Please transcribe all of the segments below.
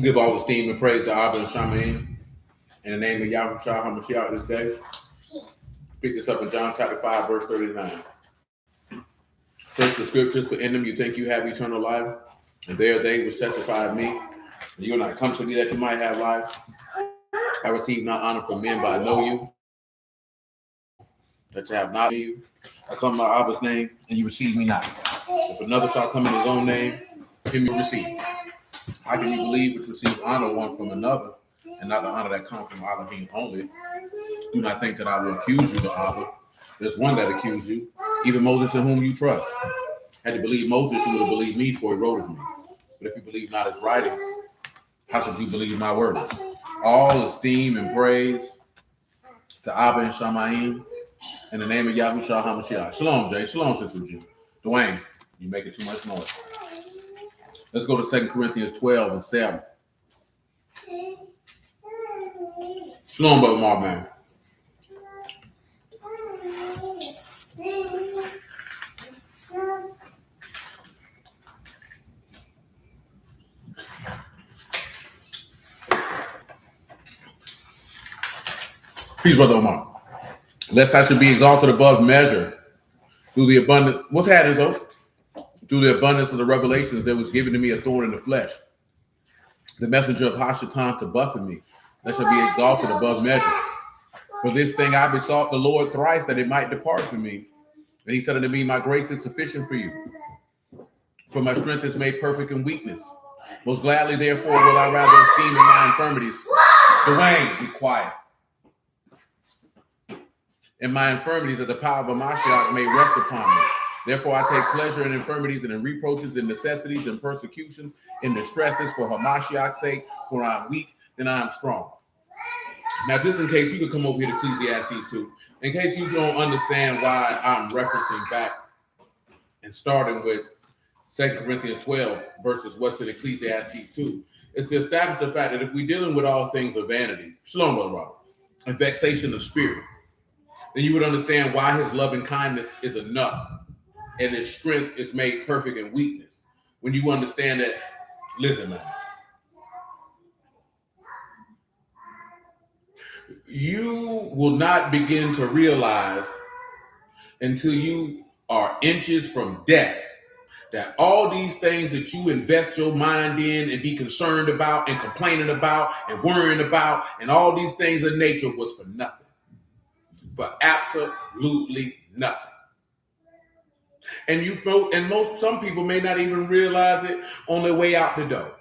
Give all esteem and praise to Abba and Shaman in the name of Yahushua HaMashiach this day. Pick this up in John chapter 5, verse 39. Search the scriptures, for in them you think you have eternal life, and they are they which testify of me. And you will not come to me that you might have life. I receive not honor from men, but I know you, that you have not you. I come in my Abba's name, and you receive me not. If another shall come in his own name, him you receive. How can you believe which receive honor one from another, and not the honor that comes from Elohim only? Do not think that I will accuse you to Abba. There's one that accused you, even Moses in whom you trust. Had you believed Moses, you would have believed me, for he wrote of me. But if you believe not his writings, how should you believe my words? All esteem and praise to Abba and Shamayim in the name of Yahushua HaMashiach. Shalom, Jay. Shalom, Sister Jim. Dwayne, you making too much noise. Let's go to 2 Corinthians 12 and 7. Shalom, Brother Mark, man. Peace, Brother Omar. Lest I should be exalted above measure through the abundance. What's happening, so? Through the abundance of the revelations, there was given to me a thorn in the flesh, the messenger of Hashatan to buffet me, lest I be exalted above measure. For this thing I besought the Lord thrice, that it might depart from me. And he said unto me, my grace is sufficient for you, for my strength is made perfect in weakness. Most gladly, therefore, will I rather esteem in my infirmities. Dwayne, be quiet. In my infirmities, that the power of Mashiach may rest upon me. Therefore, I take pleasure in infirmities and in reproaches and necessities and persecutions and distresses for Hamashiach's sake. For I am weak, then I am strong. Now, just in case you could come over here to Ecclesiastes 2, in case you don't understand why I'm referencing back and starting with 2 Corinthians 12 versus what's in Ecclesiastes 2, it's to establish the fact that if we're dealing with all things of vanity, shalom, Brother Robert, and vexation of spirit, then you would understand why his loving kindness is enough and his strength is made perfect in weakness. When you understand that, listen, man, you will not begin to realize until you are inches from death that all these things that you invest your mind in and be concerned about and complaining about and worrying about and all these things of nature was for nothing. For absolutely nothing. And some people may not even realize it on their way out the door.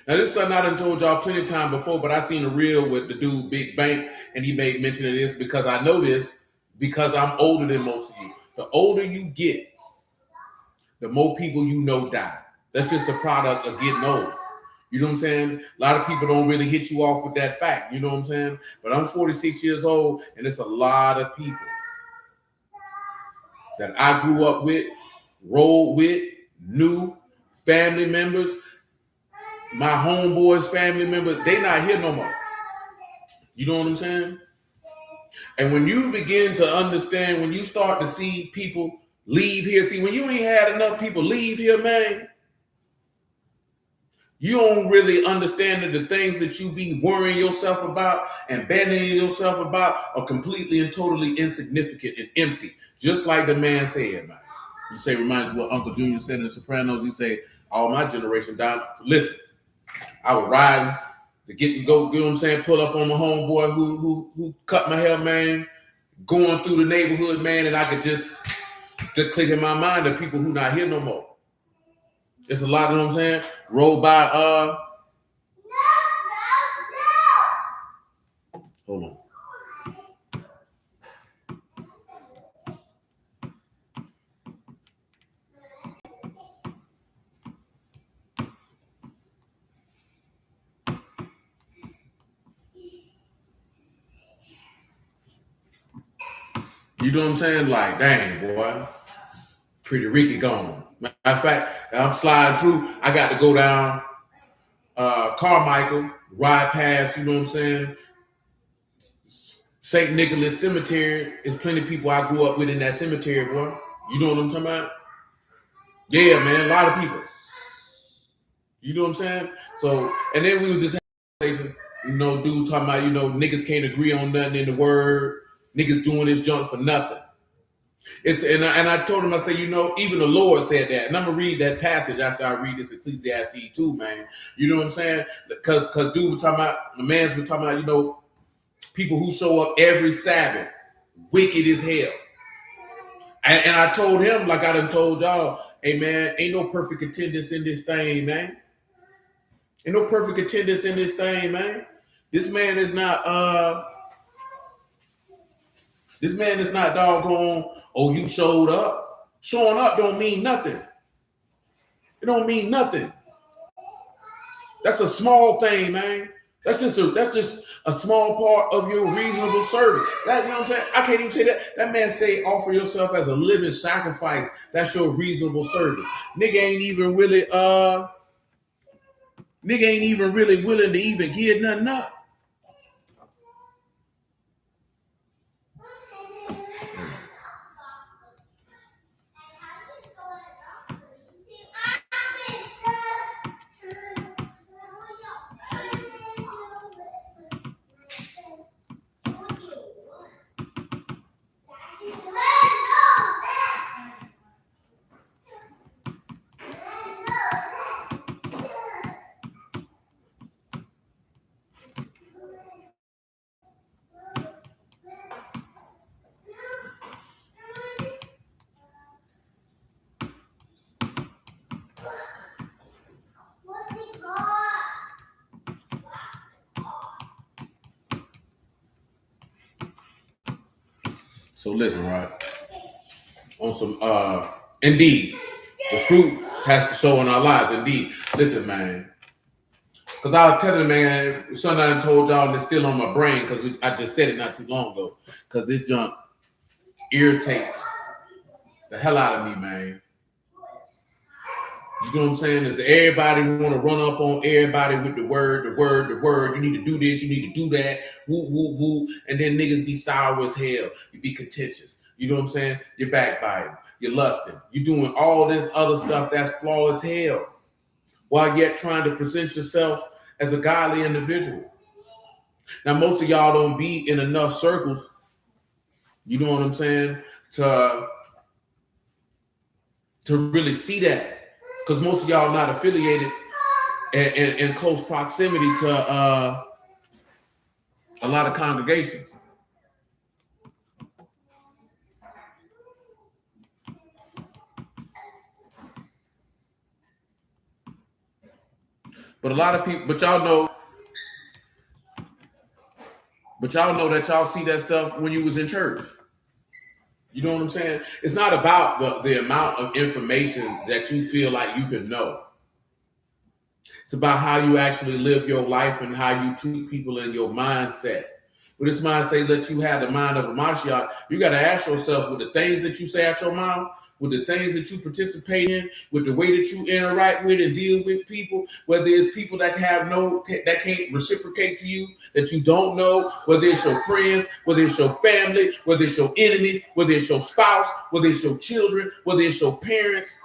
Now, this is something I done told y'all plenty of time before, but I seen a reel with the dude Big Bank, and he made mention of this because I know this because I'm older than most of you. The older you get, the more people you know die. That's just a product of getting old. You know what I'm saying? A lot of people don't really hit you off with that fact. You know what I'm saying? But I'm 46 years old, and it's a lot of people that I grew up with, rolled with, knew, family members, my homeboys' family members, they not here no more. You know what I'm saying? And when you begin to understand, when you start to see people leave here, see, when you ain't had enough people leave here, man, you don't really understand that the things that you be worrying yourself about and banning yourself about are completely and totally insignificant and empty. Just like the man said, man. You say, reminds me what Uncle Junior said in The Sopranos. He said, all my generation died. Listen, I was riding to get go, you know what I'm saying, pull up on my homeboy who cut my hair, man, going through the neighborhood, man, and I could just click in my mind the people who not here no more. It's a lot, you know what I'm saying? Roll by, hold on. You know what I'm saying? Like, dang, boy, Pretty Ricky gone. Matter of fact, I'm sliding through. I got to go down Carmichael, ride past, you know what I'm saying? St. Nicholas Cemetery. There's plenty of people I grew up with in that cemetery, boy. You know what I'm talking about? Yeah, man, a lot of people. You know what I'm saying? So, and then we was just having, dudes talking about, niggas can't agree on nothing in the word. Niggas doing this junk for nothing. And I told him, I said, even the Lord said that. And I'm gonna read that passage after I read this Ecclesiastes too, man. You know what I'm saying? Because dude was talking about, the man was talking about, people who show up every Sabbath, wicked as hell. And I told him, like I done told y'all, hey man, ain't no perfect attendance in this thing, man. Ain't no perfect attendance in this thing, man. This man is not doggone, oh, you showed up. Showing up don't mean nothing. It don't mean nothing. That's a small thing, man. That's just a small part of your reasonable service. That, you know what I'm saying? I can't even say that. That man say offer yourself as a living sacrifice. That's your reasonable service. Nigga ain't even really willing to even give nothing up. So listen, right? On some indeed, the fruit has to show in our lives. Indeed. Listen, man. Because I was telling man, something I told y'all that's still on my brain because I just said it not too long ago. Because this junk irritates the hell out of me, man. You know what I'm saying? Is everybody want to run up on everybody with the word. You need to do this, you need to do that. Woo, woo, woo. And then niggas be sour as hell. You be contentious. You know what I'm saying? You're backbiting. You're lusting. You're doing all this other stuff that's flawed as hell, while yet trying to present yourself as a godly individual. Now, most of y'all don't be in enough circles, you know what I'm saying, to really see that. Because most of y'all not affiliated in close proximity to a lot of congregations. But a lot of people, but y'all know that y'all see that stuff when you was in church. You know what I'm saying? It's not about the amount of information that you feel like you can know. It's about how you actually live your life and how you treat people in your mindset. When this mindset let you have the mind of a Mashiach, you got to ask yourself, with the things that you say out your mouth, with the things that you participate in, with the way that you interact with and deal with people, whether it's people that can't reciprocate to you, that you don't know, whether it's your friends, whether it's your family, whether it's your enemies, whether it's your spouse, whether it's your children, whether it's your parents.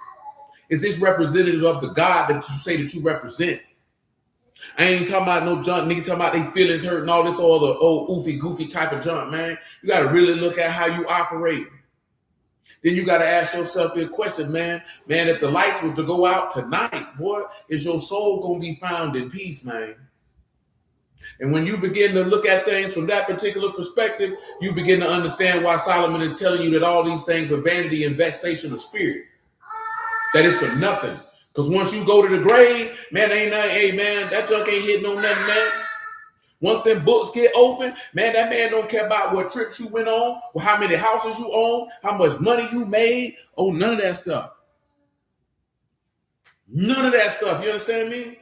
Is this representative of the God that you say that you represent? I ain't talking about no junk, nigga talking about they feelings hurt and all this all the old oofy goofy type of junk, man. You got to really look at how you operate. Then you got to ask yourself the question, man, if the lights was to go out tonight, boy, is your soul going to be found in peace, man? And when you begin to look at things from that particular perspective, you begin to understand why Solomon is telling you that all these things are vanity and vexation of spirit. That is for nothing. Because once you go to the grave, man, ain't nothing, hey, man, that junk ain't hitting on nothing, man. Once them books get open, man, that man don't care about what trips you went on, or how many houses you own, how much money you made. Oh, none of that stuff. None of that stuff. You understand me?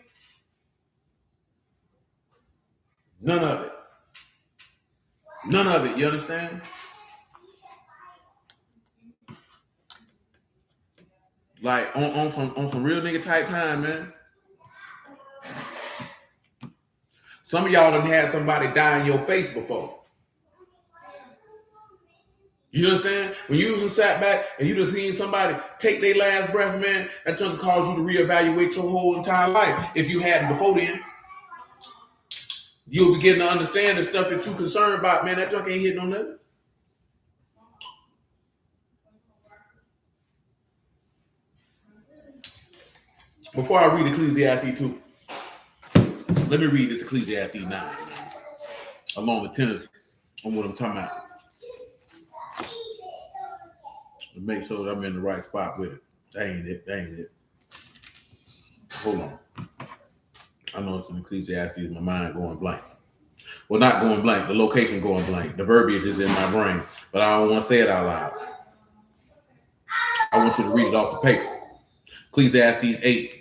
None of it. None of it. You understand? Like on some real nigga type time, man. Some of y'all done had somebody die in your face before. You understand? When you was sat back and you just seen somebody take their last breath, man, that junk will cause you to reevaluate your whole entire life. If you hadn't before then, you'll begin to understand the stuff that you're concerned about, man. That junk ain't hitting on nothing. Before I read Ecclesiastes 2, let me read this Ecclesiastes 9, along the tenors on what I'm talking about. To make sure that I'm in the right spot with it. That ain't it. Hold on. I know it's in Ecclesiastes, my mind going blank. Well, not going blank, the location going blank. The verbiage is in my brain, but I don't want to say it out loud. I want you to read it off the paper. Ecclesiastes 8.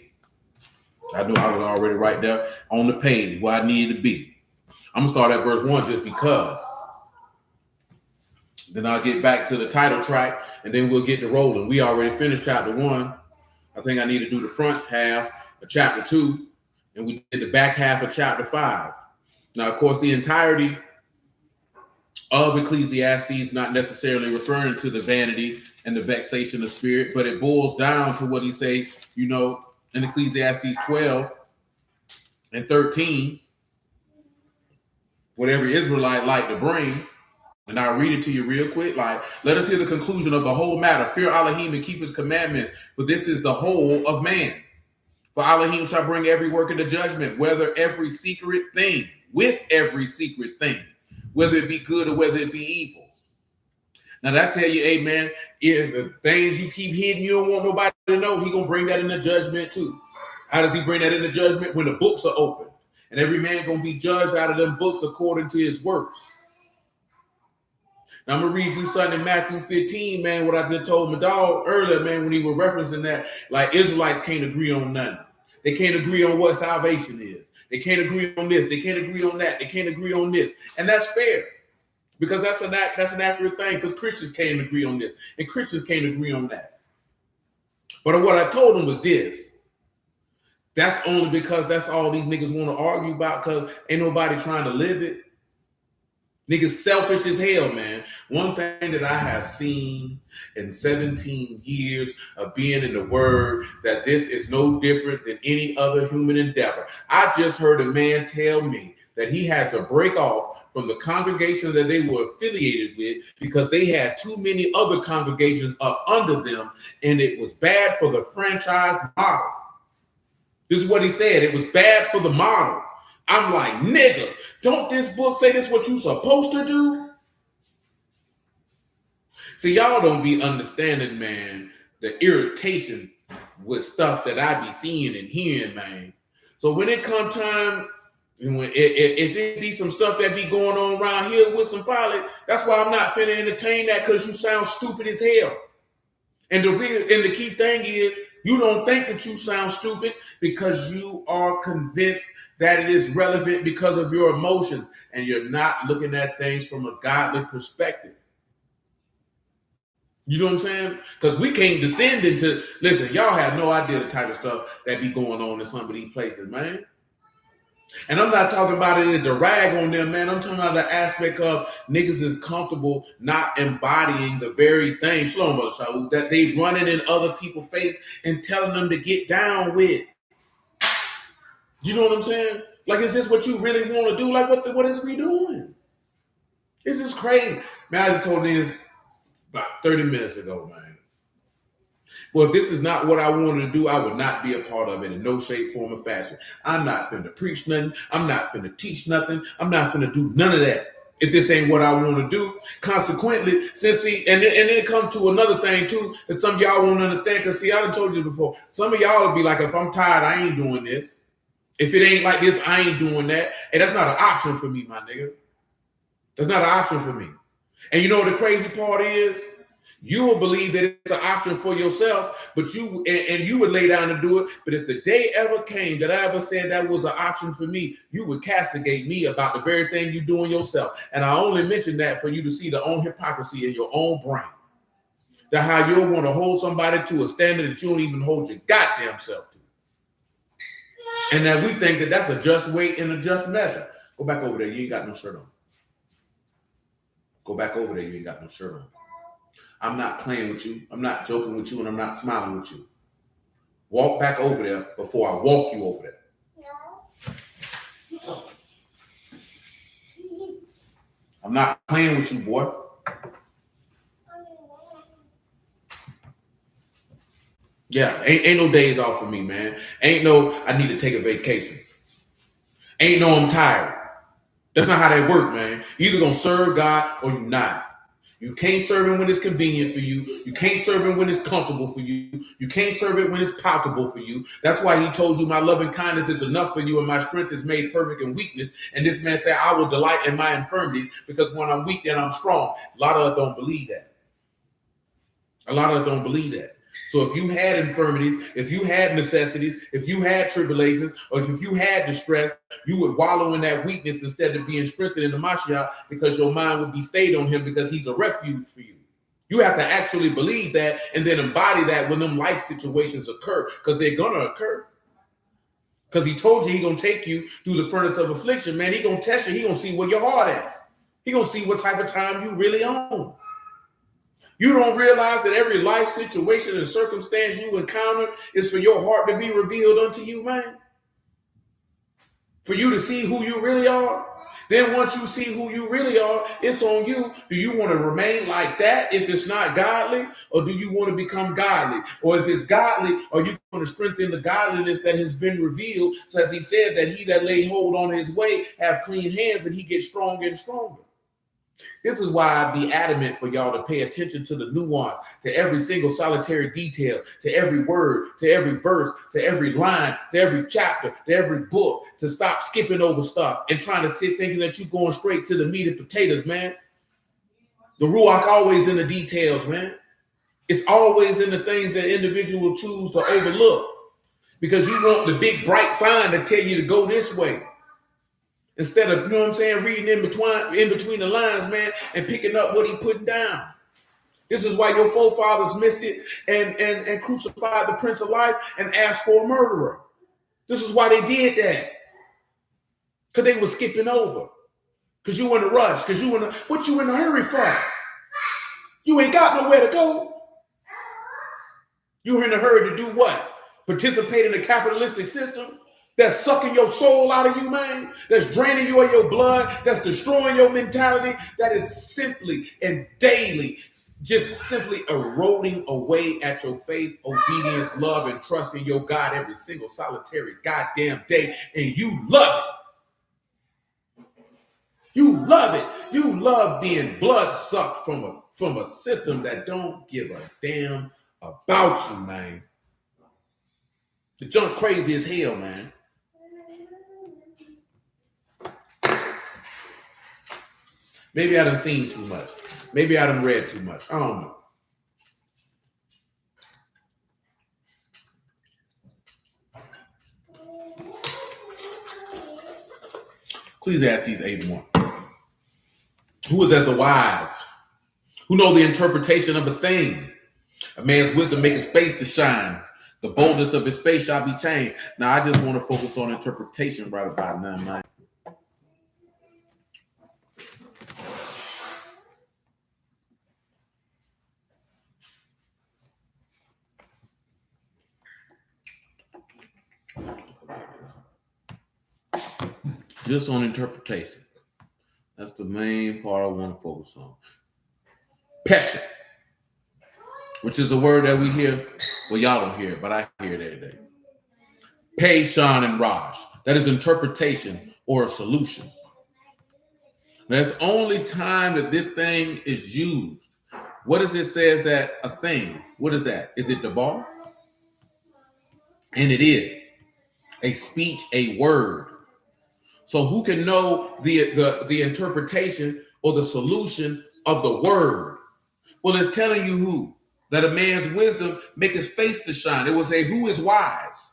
I knew I was already right there on the page where I needed to be. I'm going to start at verse 1 just because. Then I'll get back to the title track, and then we'll get to rolling. We already finished chapter 1. I think I need to do the front half of chapter 2, and we did the back half of chapter 5. Now, of course, the entirety of Ecclesiastes not necessarily referring to the vanity and the vexation of spirit, but it boils down to what he say, in Ecclesiastes 12 and 13, what every Israelite like to bring. And I'll read it to you real quick. Like, let us hear the conclusion of the whole matter. Fear Elohim and keep his commandments, for this is the whole of man. For Elohim shall bring every work into judgment, whether every secret thing, with every secret thing, whether it be good or whether it be evil. Now that tell you, amen, if the things you keep hidden, you don't want nobody to know, he gonna bring that into judgment too. How does he bring that into judgment? When the books are open. And every man gonna be judged out of them books according to his works. Now I'm gonna read you something in Matthew 15, man, what I just told my dog earlier, man, when he was referencing that, like Israelites can't agree on nothing. They can't agree on what salvation is. They can't agree on this. They can't agree on that. They can't agree on this. And that's fair. Because that's an accurate thing, because Christians can't agree on this, and Christians can't agree on that. But what I told them was this. That's only because that's all these niggas want to argue about, because ain't nobody trying to live it. Niggas selfish as hell, man. One thing that I have seen in 17 years of being in the word, that this is no different than any other human endeavor. I just heard a man tell me that he had to break off from the congregation that they were affiliated with because they had too many other congregations up under them, and it was bad for the franchise model. This is what he said. It was bad for the model. I'm like, nigga, don't this book say this what you supposed to do? See, y'all don't be understanding, man, the irritation with stuff that I be seeing and hearing, man. So when it come time, if it be some stuff that be going on around here with some folly, that's why I'm not finna entertain that, because you sound stupid as hell. And the key thing is, you don't think that you sound stupid because you are convinced that it is relevant because of your emotions, and you're not looking at things from a godly perspective. You know what I'm saying? Because we can't descend into, listen, y'all have no idea the type of stuff that be going on in some of these places, man. And I'm not talking about it as a rag on them, man. I'm talking about the aspect of niggas is comfortable not embodying the very thing, Shlomo, that they running in other people's face and telling them to get down with. You know what I'm saying? Like, is this what you really want to do? Like, what is we doing? This is crazy. Man, I just told this about 30 minutes ago, man. Well, if this is not what I wanted to do, I would not be a part of it in no shape, form, or fashion. I'm not finna preach nothing. I'm not finna teach nothing. I'm not finna do none of that if this ain't what I want to do. Consequently, and then it comes to another thing too that some of y'all won't understand, because see, I done told you before. Some of y'all will be like, if I'm tired, I ain't doing this. If it ain't like this, I ain't doing that. And that's not an option for me, my nigga. That's not an option for me. And you know what the crazy part is? You will believe that it's an option for yourself, but you would lay down to do it. But if the day ever came that I ever said that was an option for me, you would castigate me about the very thing you're doing yourself. And I only mention that for you to see the own hypocrisy in your own brain. That how you'll want to hold somebody to a standard that you don't even hold your goddamn self to. And that we think that that's a just weight and a just measure. Go back over there. You ain't got no shirt on. Go back over there. You ain't got no shirt on. I'm not playing with you. I'm not joking with you, and I'm not smiling with you. Walk back over there before I walk you over there. I'm not playing with you, boy. Yeah, ain't no days off for me, man. Ain't no I need to take a vacation. Ain't no I'm tired. That's not how that work, man. You either gonna serve God or you not. You can't serve him when it's convenient for you. You can't serve him when it's comfortable for you. You can't serve it when it's palatable for you. That's why he told you my loving kindness is enough for you and my strength is made perfect in weakness. And this man said, I will delight in my infirmities because when I'm weak, then I'm strong. A lot of us don't believe that. A lot of us don't believe that. So if you had infirmities, if you had necessities, if you had tribulations, or if you had distress, you would wallow in that weakness instead of being strengthened in the Mashiach because your mind would be stayed on him because he's a refuge for you. You have to actually believe that and then embody that when them life situations occur, because they're going to occur. Because he told you he's going to take you through the furnace of affliction, man. He's going to test you. He's going to see where your heart at. He's going to see what type of time you really own. You don't realize that every life situation and circumstance you encounter is for your heart to be revealed unto you, man. For you to see who you really are. Then once you see who you really are, it's on you. Do you want to remain like that if it's not godly? Or do you want to become godly? Or if it's godly, are you going to strengthen the godliness that has been revealed? So as he said that he that lay hold on his way have clean hands and he gets stronger and stronger. This is why I be adamant for y'all to pay attention to the nuance, to every single solitary detail, to every word, to every verse, to every line, to every chapter, to every book, to stop skipping over stuff and trying to sit thinking that you're going straight to the meat and potatoes, man. The ruach always in the details, man. It's always in the things that individuals choose to overlook because you want the big bright sign to tell you to go this way. Instead of, you know what I'm saying, reading in between the lines, man, and picking up what he putting down. This is why your forefathers missed it and crucified the Prince of Life and asked for a murderer. This is why they did that. Because they were skipping over. Because you in a rush. Because what you in a hurry for? You ain't got nowhere to go. You're in a hurry to do what? Participate in the capitalistic system? That's sucking your soul out of you, man. That's draining you of your blood. That's destroying your mentality. That is simply and daily just simply eroding away at your faith, obedience, love, and trust in your God every single solitary goddamn day. And you love it. You love it. You love being blood sucked from a system that don't give a damn about you, man. The junk crazy as hell, man. Maybe I done seen too much. Maybe I done read too much. I don't know. Ecclesiastes 8:1. Who is as the wise? Who know the interpretation of a thing? A man's wisdom make his face to shine. The boldness of his face shall be changed. Now, I just want to focus on interpretation right about now, man. Just on interpretation. That's the main part I want to focus on. Pesha, which is a word that we hear. Well, y'all don't hear it, but I hear it every day. Pei, Shan, and Raj. That is interpretation or a solution. That's only time that this thing is used. What does it say that a thing? What is that? Is it the bar? And it is a speech, a word. So who can know the interpretation or the solution of the word? Well, it's telling you who. That a man's wisdom make his face to shine. It will say who is wise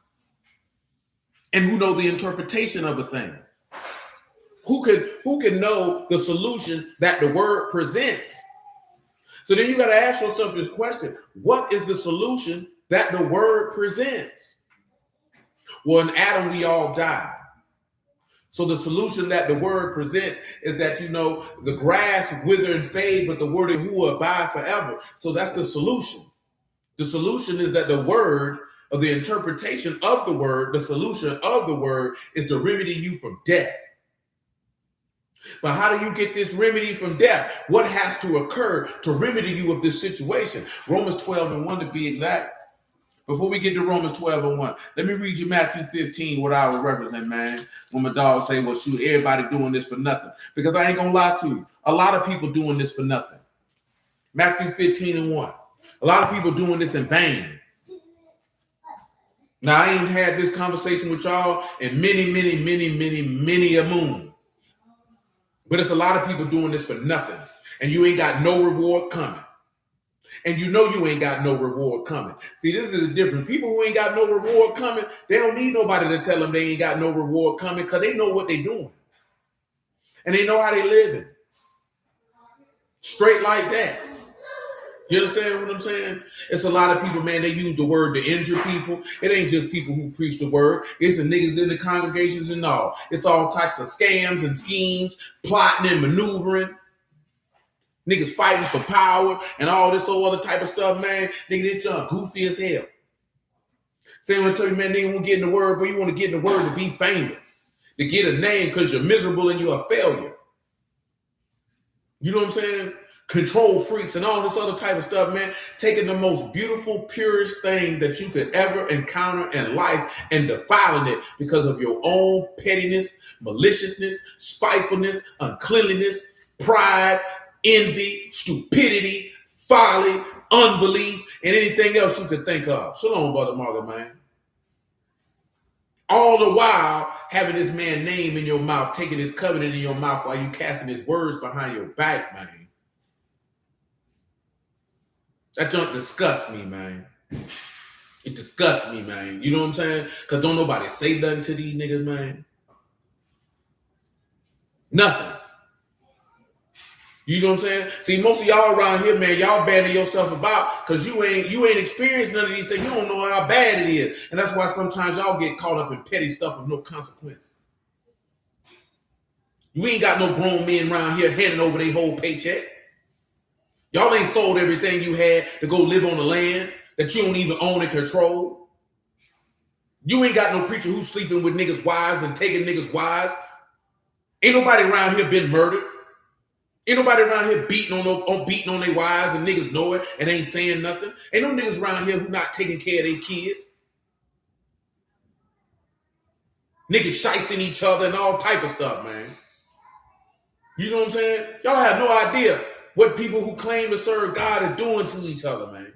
and who know the interpretation of a thing. Who can know the solution that the word presents? So then you got to ask yourself this question. What is the solution that the word presents? Well, in Adam, we all died. So the solution that the word presents is that, the grass wither and fade, but the word of who will abide forever. So that's the solution. The solution is that the word, or the interpretation of the word, the solution of the word is to remedy you from death. But how do you get this remedy from death? What has to occur to remedy you of this situation? Romans 12:1 to be exact. Before we get to Romans 12:1, let me read you Matthew 15, what I would represent, man. When my dog say, well, shoot, everybody doing this for nothing. Because I ain't gonna lie to you. A lot of people doing this for nothing. Matthew 15:1. A lot of people doing this in vain. Now, I ain't had this conversation with y'all in many a moon. But it's a lot of people doing this for nothing. And you ain't got no reward coming. And you ain't got no reward coming. See, this is the difference. People who ain't got no reward coming, they don't need nobody to tell them they ain't got no reward coming because they know what they doing. And they know how they living. Straight like that. You understand what I'm saying? It's a lot of people, man, they use the word to injure people. It ain't just people who preach the word. It's the niggas in the congregations and all. It's all types of scams and schemes, plotting and maneuvering. Niggas fighting for power and all this whole other type of stuff, man. Nigga, this junk goofy as hell. Same when I tell you, man, nigga, won't get in the word, but you want to get in the word to be famous, to get a name because you're miserable and you're a failure. You know what I'm saying? Control freaks and all this other type of stuff, man. Taking the most beautiful, purest thing that you could ever encounter in life and defiling it because of your own pettiness, maliciousness, spitefulness, uncleanliness, pride, envy, stupidity, folly, unbelief, and anything else you could think of. Shalom, Brother Margaret, man. All the while having this man's name in your mouth, taking his covenant in your mouth while you casting his words behind your back, man. That junk disgusts me, man. It disgusts me, man. You know what I'm saying? Because don't nobody say nothing to these niggas, man. Nothing. You know what I'm saying? See, most of y'all around here, man, y'all banding yourself about because you ain't experienced none of these things. You don't know how bad it is. And that's why sometimes y'all get caught up in petty stuff with no consequence. You ain't got no grown men around here handing over their whole paycheck. Y'all ain't sold everything you had to go live on the land that you don't even own and control. You ain't got no preacher who's sleeping with niggas' wives and taking niggas' wives. Ain't nobody around here been murdered. Ain't nobody around here beating on their wives and niggas know it and ain't saying nothing. Ain't no niggas around here who not taking care of their kids. Niggas shysting each other and all type of stuff, man. You know what I'm saying? Y'all have no idea what people who claim to serve God are doing to each other, man.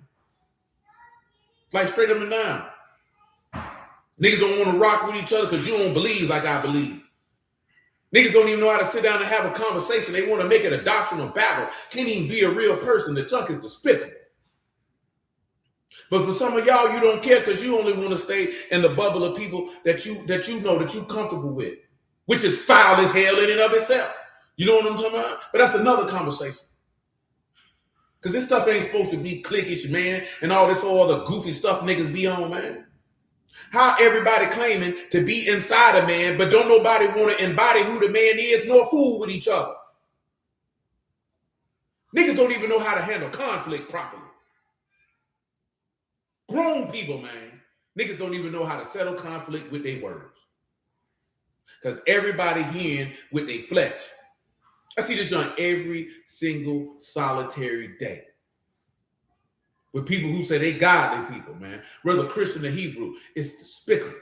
Like straight up and down. Niggas don't want to rock with each other because you don't believe like I believe. Niggas don't even know how to sit down and have a conversation. They want to make it a doctrinal battle. Can't even be a real person. The junk is despicable. But for some of y'all, you don't care because you only want to stay in the bubble of people that you know that you're comfortable with, which is foul as hell in and of itself. You know what I'm talking about? But that's another conversation. Because this stuff ain't supposed to be cliquish, man, and all this all other goofy stuff niggas be on, man. How everybody claiming to be inside a man, but don't nobody want to embody who the man is, nor fool with each other. Niggas don't even know how to handle conflict properly. Grown people, man. Niggas don't even know how to settle conflict with their words. Because everybody hearing with their flesh. I see this junk every single solitary day. With people who say they godly people, man. Whether Christian or Hebrew, it's despicable.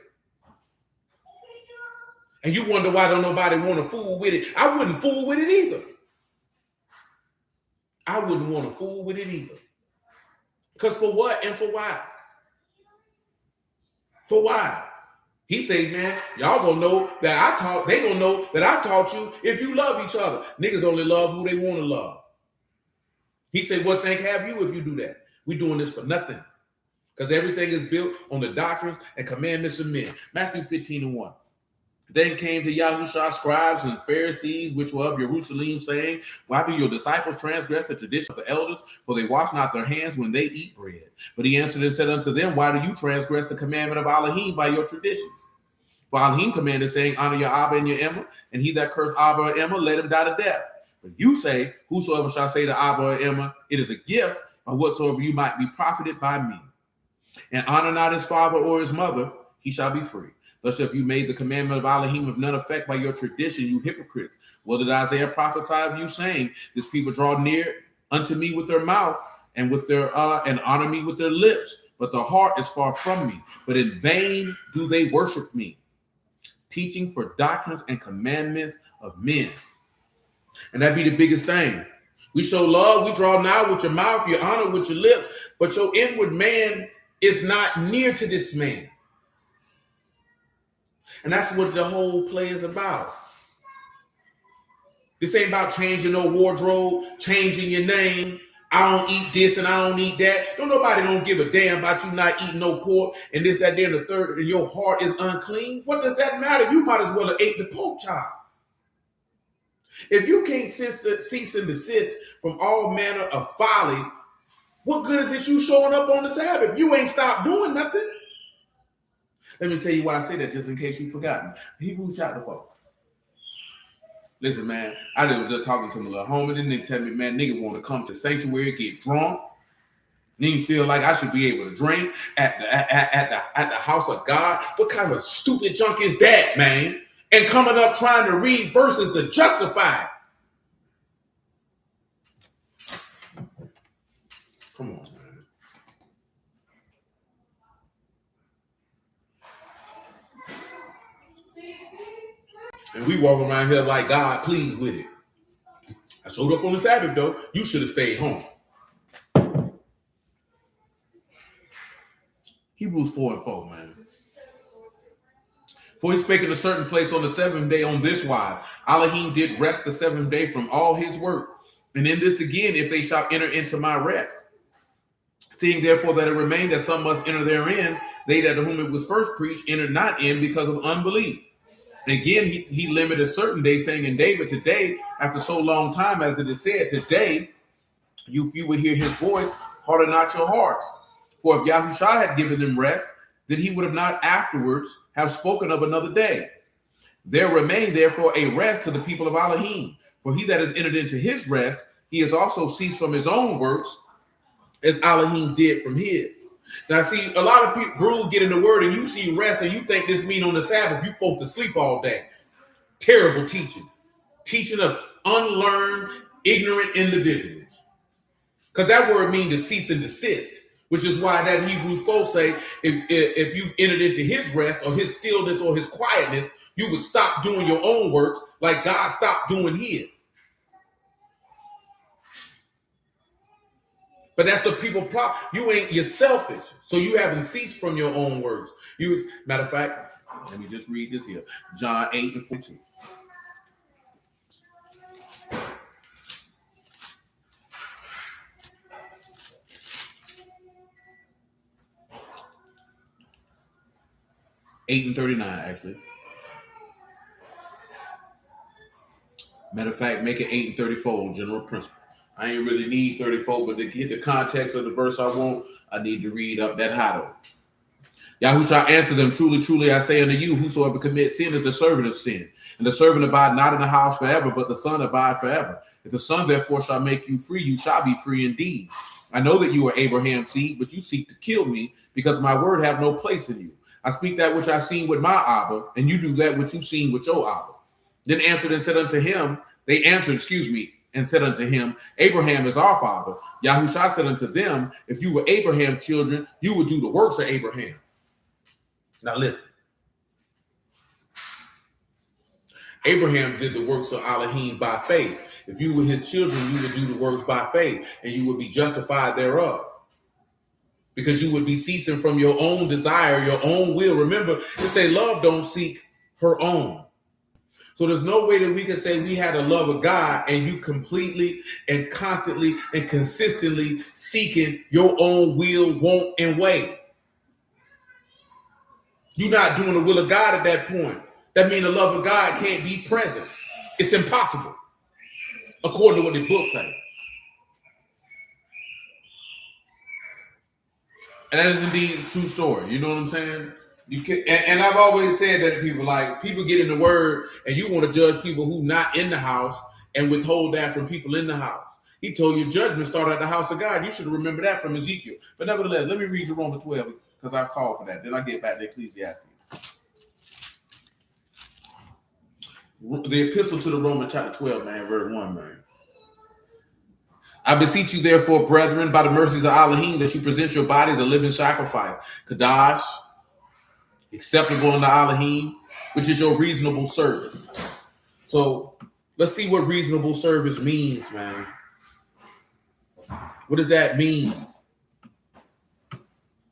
And you wonder why don't nobody want to fool with it. I wouldn't fool with it either. I wouldn't want to fool with it either. Because for what and for why? For why? He says, man, y'all gonna know that they gonna know that I taught you if you love each other. Niggas only love who they want to love. He said, what thank have you if you do that? We doing this for nothing. Because everything is built on the doctrines and commandments of men. Matthew 15:1. Then came to Yahushua scribes and Pharisees, which were of Jerusalem, saying, why do your disciples transgress the tradition of the elders? For they wash not their hands when they eat bread. But he answered and said unto them, why do you transgress the commandment of Elohim by your traditions? For Elohim commanded, saying, honor your Abba and your Emma, and he that curse Abba or Emma, let him die to death. But you say, whosoever shall say to Abba or Emma, it is a gift, or whatsoever you might be profited by me, and honor not his father or his mother, he shall be free. Thus if you made the commandment of Elohim of none effect by your tradition, you hypocrites. Well did Isaiah prophesy of you, saying, this people draw near unto me with their mouth, and with their and honor me with their lips, but the heart is far from me. But in vain do they worship me, teaching for doctrines and commandments of men. And that'd be the biggest thing. We show love, we draw nigh with your mouth, you honor with your lips, but your inward man is not near to this man. And that's what the whole play is about. This ain't about changing no wardrobe, changing your name. I don't eat this and I don't eat that. Nobody don't give a damn about you not eating no pork and this, that, there, and the third, and your heart is unclean. What does that matter? You might as well have ate the pork chop. If you can't cease and desist from all manner of folly, what good is it you showing up on the Sabbath? You ain't stopped doing nothing. Let me tell you why I say that, just in case you've forgotten. Hebrews chapter 4. Listen, man, I was just talking to my little homie. This nigga tell me, man, nigga want to come to sanctuary, get drunk. Nigga feel like I should be able to drink at the house of God. What kind of stupid junk is that, man? And coming up trying to read verses to justify it. Come on, man. And we walk around here like God pleased with it. I showed up on the Sabbath, though. You should have stayed home. Hebrews 4:4, man. For he spake in a certain place on the seventh day on this wise, Elohim did rest the seventh day from all his work. And in this again, if they shall enter into my rest. Seeing therefore that it remained that some must enter therein, they that to whom it was first preached entered not in because of unbelief. And again, he limited a certain day, saying in David, today, after so long time, as it is said, today, you will hear his voice, harden not your hearts. For if Yahushua had given them rest, then he would have not afterwards have spoken of another day. There remained therefore a rest to the people of Elohim. For he that has entered into his rest, he has also ceased from his own works, as Elohim did from his. Now, see, a lot of people, brood, get in the word, and you see rest, and you think this mean on the Sabbath, you're supposed to sleep all day. Terrible teaching. Teaching of unlearned, ignorant individuals. Because that word means to cease and desist, which is why that Hebrews 4 say, if you've entered into his rest or his stillness or his quietness, you would stop doing your own works like God stopped doing his. But that's the people problem. You're selfish. So you haven't ceased from your own works. Matter of fact, let me just read this here. John 8:42. Eight and 39, actually. Matter of fact, make it 8 and 34 on general principle. I ain't really need 34, but to get the context of the verse I need to read up that high though. Yahushua answered them, truly, truly, I say unto you, whosoever commits sin is the servant of sin. And the servant abide not in the house forever, but the Son abide forever. If the Son therefore shall make you free, you shall be free indeed. I know that you are Abraham's seed, but you seek to kill me, because my word have no place in you. I speak that which I've seen with my Abba, and you do that which you've seen with your Abba. Then answered and said unto him, and said unto him, Abraham is our father. Yahushua said unto them, if you were Abraham's children, you would do the works of Abraham. Now listen. Abraham did the works of Elohim by faith. If you were his children, you would do the works by faith, and you would be justified thereof. Because you would be ceasing from your own desire, your own will. Remember, it say love don't seek her own. So there's no way that we can say we had a love of God and you completely and constantly and consistently seeking your own will, want, and way. You're not doing the will of God at that point. That means the love of God can't be present. It's impossible, according to what the book says. And that is indeed a true story. You know what I'm saying? You can, and I've always said that to people, like people get in the word and you want to judge people who not in the house and withhold that from people in the house. He told you judgment started at the house of God. You should remember that from Ezekiel. But nevertheless, let me read you Romans 12 because I called for that. Then I get back to Ecclesiastes. The epistle to the Romans chapter 12, man, verse 1, man. I beseech you, therefore, brethren, by the mercies of Elohim, that you present your bodies a living sacrifice, Kadash, acceptable unto Elohim, which is your reasonable service. So let's see what reasonable service means, man. What does that mean?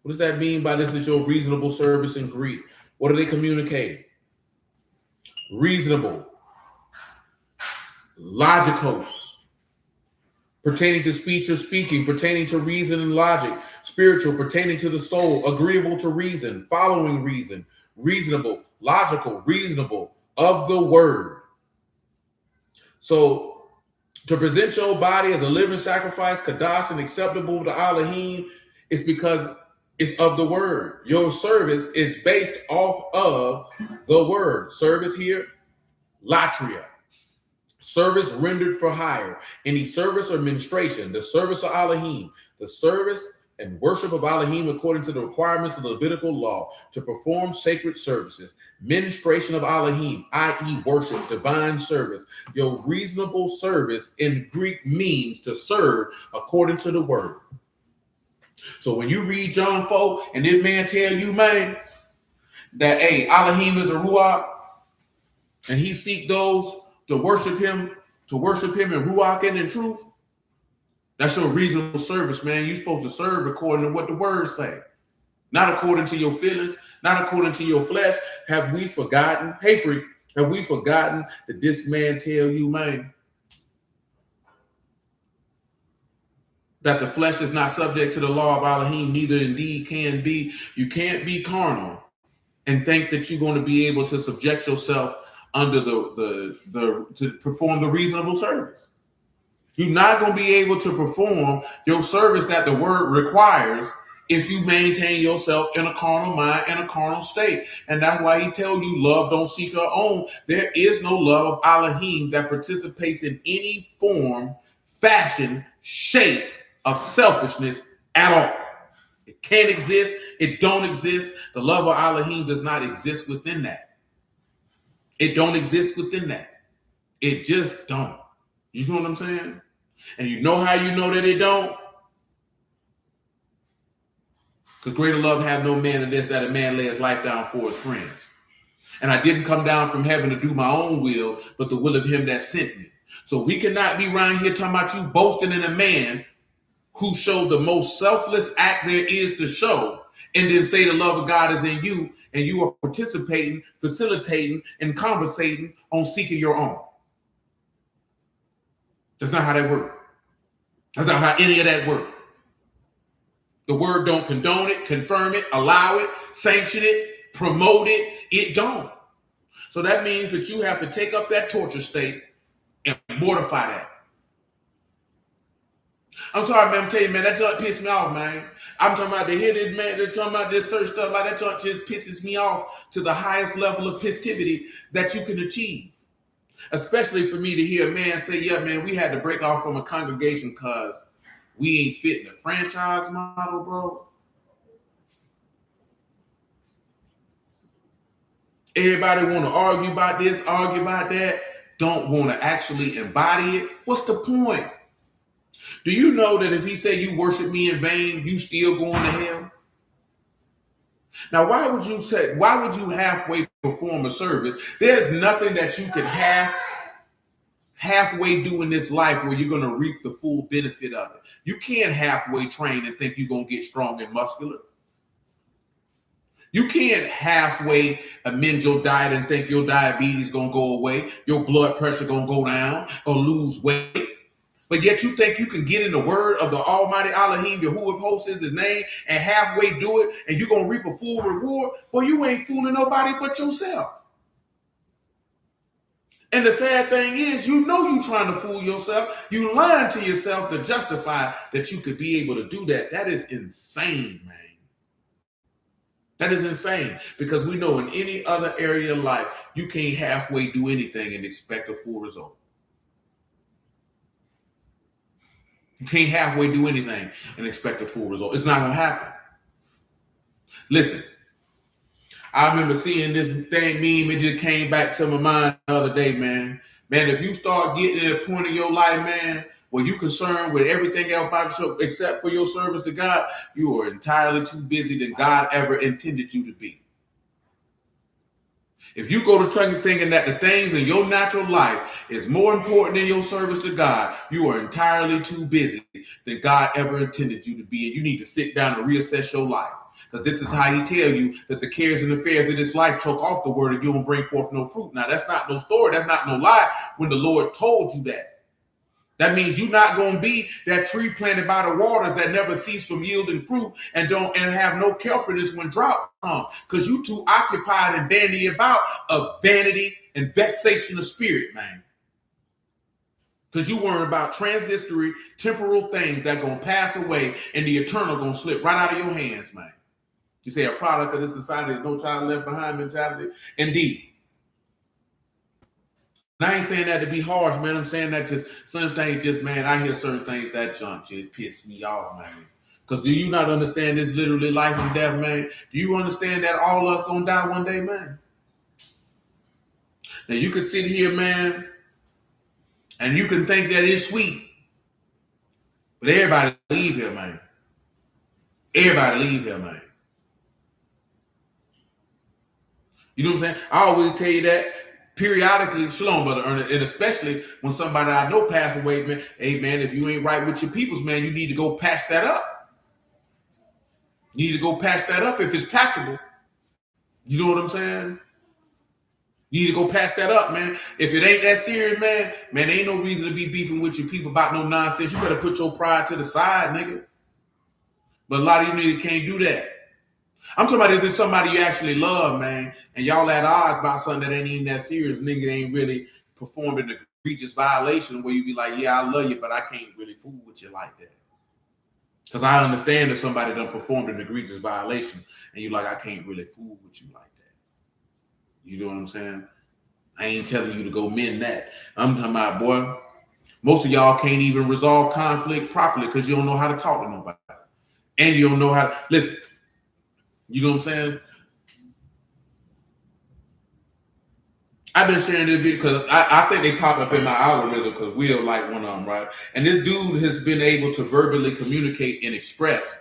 What does that mean by this is your reasonable service in Greek? What are they communicating? Reasonable, logicos, pertaining to speech or speaking, pertaining to reason and logic, spiritual, pertaining to the soul, agreeable to reason, following reason, reasonable, logical, reasonable, of the word. So to present your body as a living sacrifice, kadash, and acceptable to Elohim, is because it's of the word. Your service is based off of the word. Service here, latria. Service rendered for hire. Any service or ministration, the service of Elohim, the service and worship of Elohim according to the requirements of the Levitical law, to perform sacred services, ministration of Elohim, i.e. worship, divine service. Your reasonable service in Greek means to serve according to the word. So when you read John 4 and this man tell you, man, that, hey, Elohim is a ruach, and he seek those to worship him in ruach and in truth, that's your reasonable service, man. You're supposed to serve according to what the words say, not according to your feelings, not according to your flesh. Have we forgotten? Hey, freak, have we forgotten that this man tell you, man, that the flesh is not subject to the law of Elohim, neither indeed can be. You can't be carnal and think that you're going to be able to subject yourself under the to perform the reasonable service. You're not going to be able to perform your service that the word requires if you maintain yourself in a carnal mind and a carnal state. And that's why he tells you love don't seek her own. There is no love of Elohim that participates in any form, fashion, shape of selfishness at all. It can't exist. It don't exist. The love of Elohim does not exist within that. It don't exist within that. It just don't. You know what I'm saying? And you know how you know that it don't? Because greater love have no man than this, that a man lay his life down for his friends. And I didn't come down from heaven to do my own will, but the will of him that sent me. So we cannot be around here talking about you boasting in a man who showed the most selfless act there is to show, and then say the love of God is in you, and you are participating, facilitating, and conversating on seeking your own. That's not how that works. That's not how any of that works. The word don't condone it, confirm it, allow it, sanction it, promote it. It don't. So that means that you have to take up that torture state and mortify that. I'm sorry, man. I'm telling you, man, that junk pissed me off, man. I'm talking about the hidden, man. They're talking about this search stuff. Like that junk just pisses me off to the highest level of pistivity that you can achieve. Especially for me to hear a man say, yeah, man, we had to break off from a congregation because we ain't fitting the franchise model, bro. Everybody want to argue about this, argue about that, don't want to actually embody it. What's the point? Do you know that if he said you worship me in vain, you still going to hell? Now, why would you halfway perform a service? There's nothing that you can halfway do in this life where you're going to reap the full benefit of it. You can't halfway train and think you're going to get strong and muscular. You can't halfway amend your diet and think your diabetes going to go away, your blood pressure going to go down or lose weight. But yet you think you can get in the word of the Almighty Elohim, Yahuwah of hosts is his name, and halfway do it, and you're going to reap a full reward? Well, you ain't fooling nobody but yourself. And the sad thing is, you know you're trying to fool yourself. You lying to yourself to justify that you could be able to do that. That is insane, man. That is insane because we know in any other area of life, you can't halfway do anything and expect a full result. You can't halfway do anything and expect a full result. It's not going to happen. Listen, I remember seeing this thing meme. It just came back to my mind the other day, man. Man, if you start getting to a point in your life, man, where you concerned with everything else about yourself except for your service to God, you are entirely too busy than God ever intended you to be. If you go to thinking that the things in your natural life is more important than your service to God, you are entirely too busy than God ever intended you to be. And you need to sit down and reassess your life. Because this is how he tell you that the cares and affairs of this life choke off the word and you don't bring forth no fruit. Now, that's not no story. That's not no lie when the Lord told you that. That means you're not going to be that tree planted by the waters that never cease from yielding fruit and have no carefulness when drought comes, because you too occupied and bandy about of vanity and vexation of spirit, man. Because you worry about transitory, temporal things that going to pass away and the eternal going to slip right out of your hands, man. You say a product of this society is no child left behind mentality. Indeed. And I ain't saying that to be harsh, man. I'm saying that just some things just, man, I hear certain things that junk just piss me off, man. Because do you not understand this literally life and death, man? Do you understand that all of us gonna die one day, man? Now you can sit here, man, and you can think that it's sweet. But everybody leave here, man. Everybody leave here, man. You know what I'm saying? I always tell you that. Periodically, shalom, brother Ernest, and especially when somebody I know pass away, man, hey, man, if you ain't right with your peoples, man, you need to go patch that up. You need to go patch that up if it's patchable. You know what I'm saying? You need to go patch that up, man. If it ain't that serious, man, there ain't no reason to be beefing with your people about no nonsense. You better put your pride to the side, nigga. But a lot of you niggas can't do that. I'm talking about if there's somebody you actually love, man, and y'all at odds about something that ain't even that serious, nigga ain't really performed an egregious violation where you be like, yeah, I love you, but I can't really fool with you like that. Because I understand if somebody done performed an egregious violation and you like, I can't really fool with you like that. You know what I'm saying? I ain't telling you to go mend that. I'm talking about, boy, most of y'all can't even resolve conflict properly because you don't know how to talk to nobody. And you don't know how to, listen, you know what I'm saying? I've been sharing this video because I think they pop up in my algorithm because we'll like one of them, right? And this dude has been able to verbally communicate and express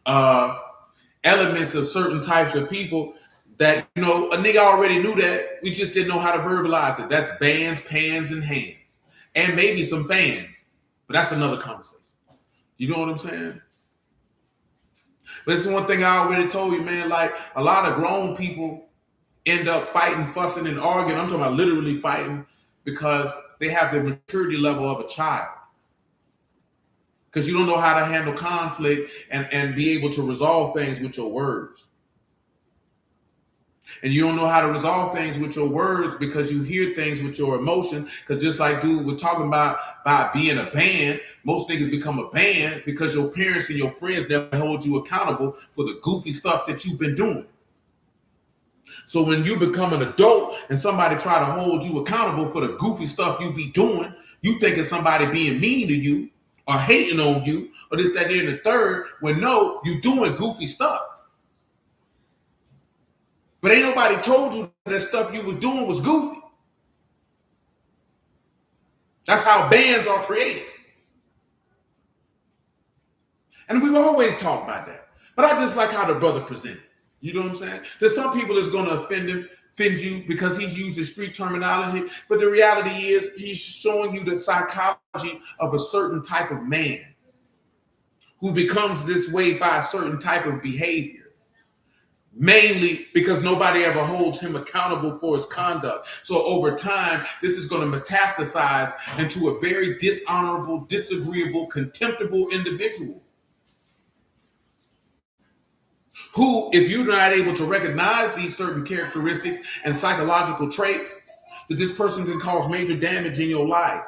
elements of certain types of people that, you know, a nigga already knew that. We just didn't know how to verbalize it. That's bands, pans, and hands. And maybe some fans. But that's another conversation. You know what I'm saying? But it's one thing I already told you, man. Like, a lot of grown people end up fighting, fussing, and arguing. I'm talking about literally fighting because they have the maturity level of a child. Because you don't know how to handle conflict and be able to resolve things with your words. And you don't know how to resolve things with your words because you hear things with your emotion. Because just like dude we're talking about being a band, most niggas become a band because your parents and your friends never hold you accountable for the goofy stuff that you've been doing. So when you become an adult and somebody try to hold you accountable for the goofy stuff you be doing, you think it's somebody being mean to you or hating on you or this, that, and the third, when no, you doing goofy stuff. But ain't nobody told you that stuff you was doing was goofy. That's how bands are created. And we've always talked about that. But I just like how the brother presented. You know what I'm saying? There's some people that's going to offend you because he's using street terminology. But the reality is he's showing you the psychology of a certain type of man who becomes this way by a certain type of behavior. Mainly because nobody ever holds him accountable for his conduct. So over time, this is going to metastasize into a very dishonorable, disagreeable, contemptible individual. Who, if you're not able to recognize these certain characteristics and psychological traits, that this person can cause major damage in your life.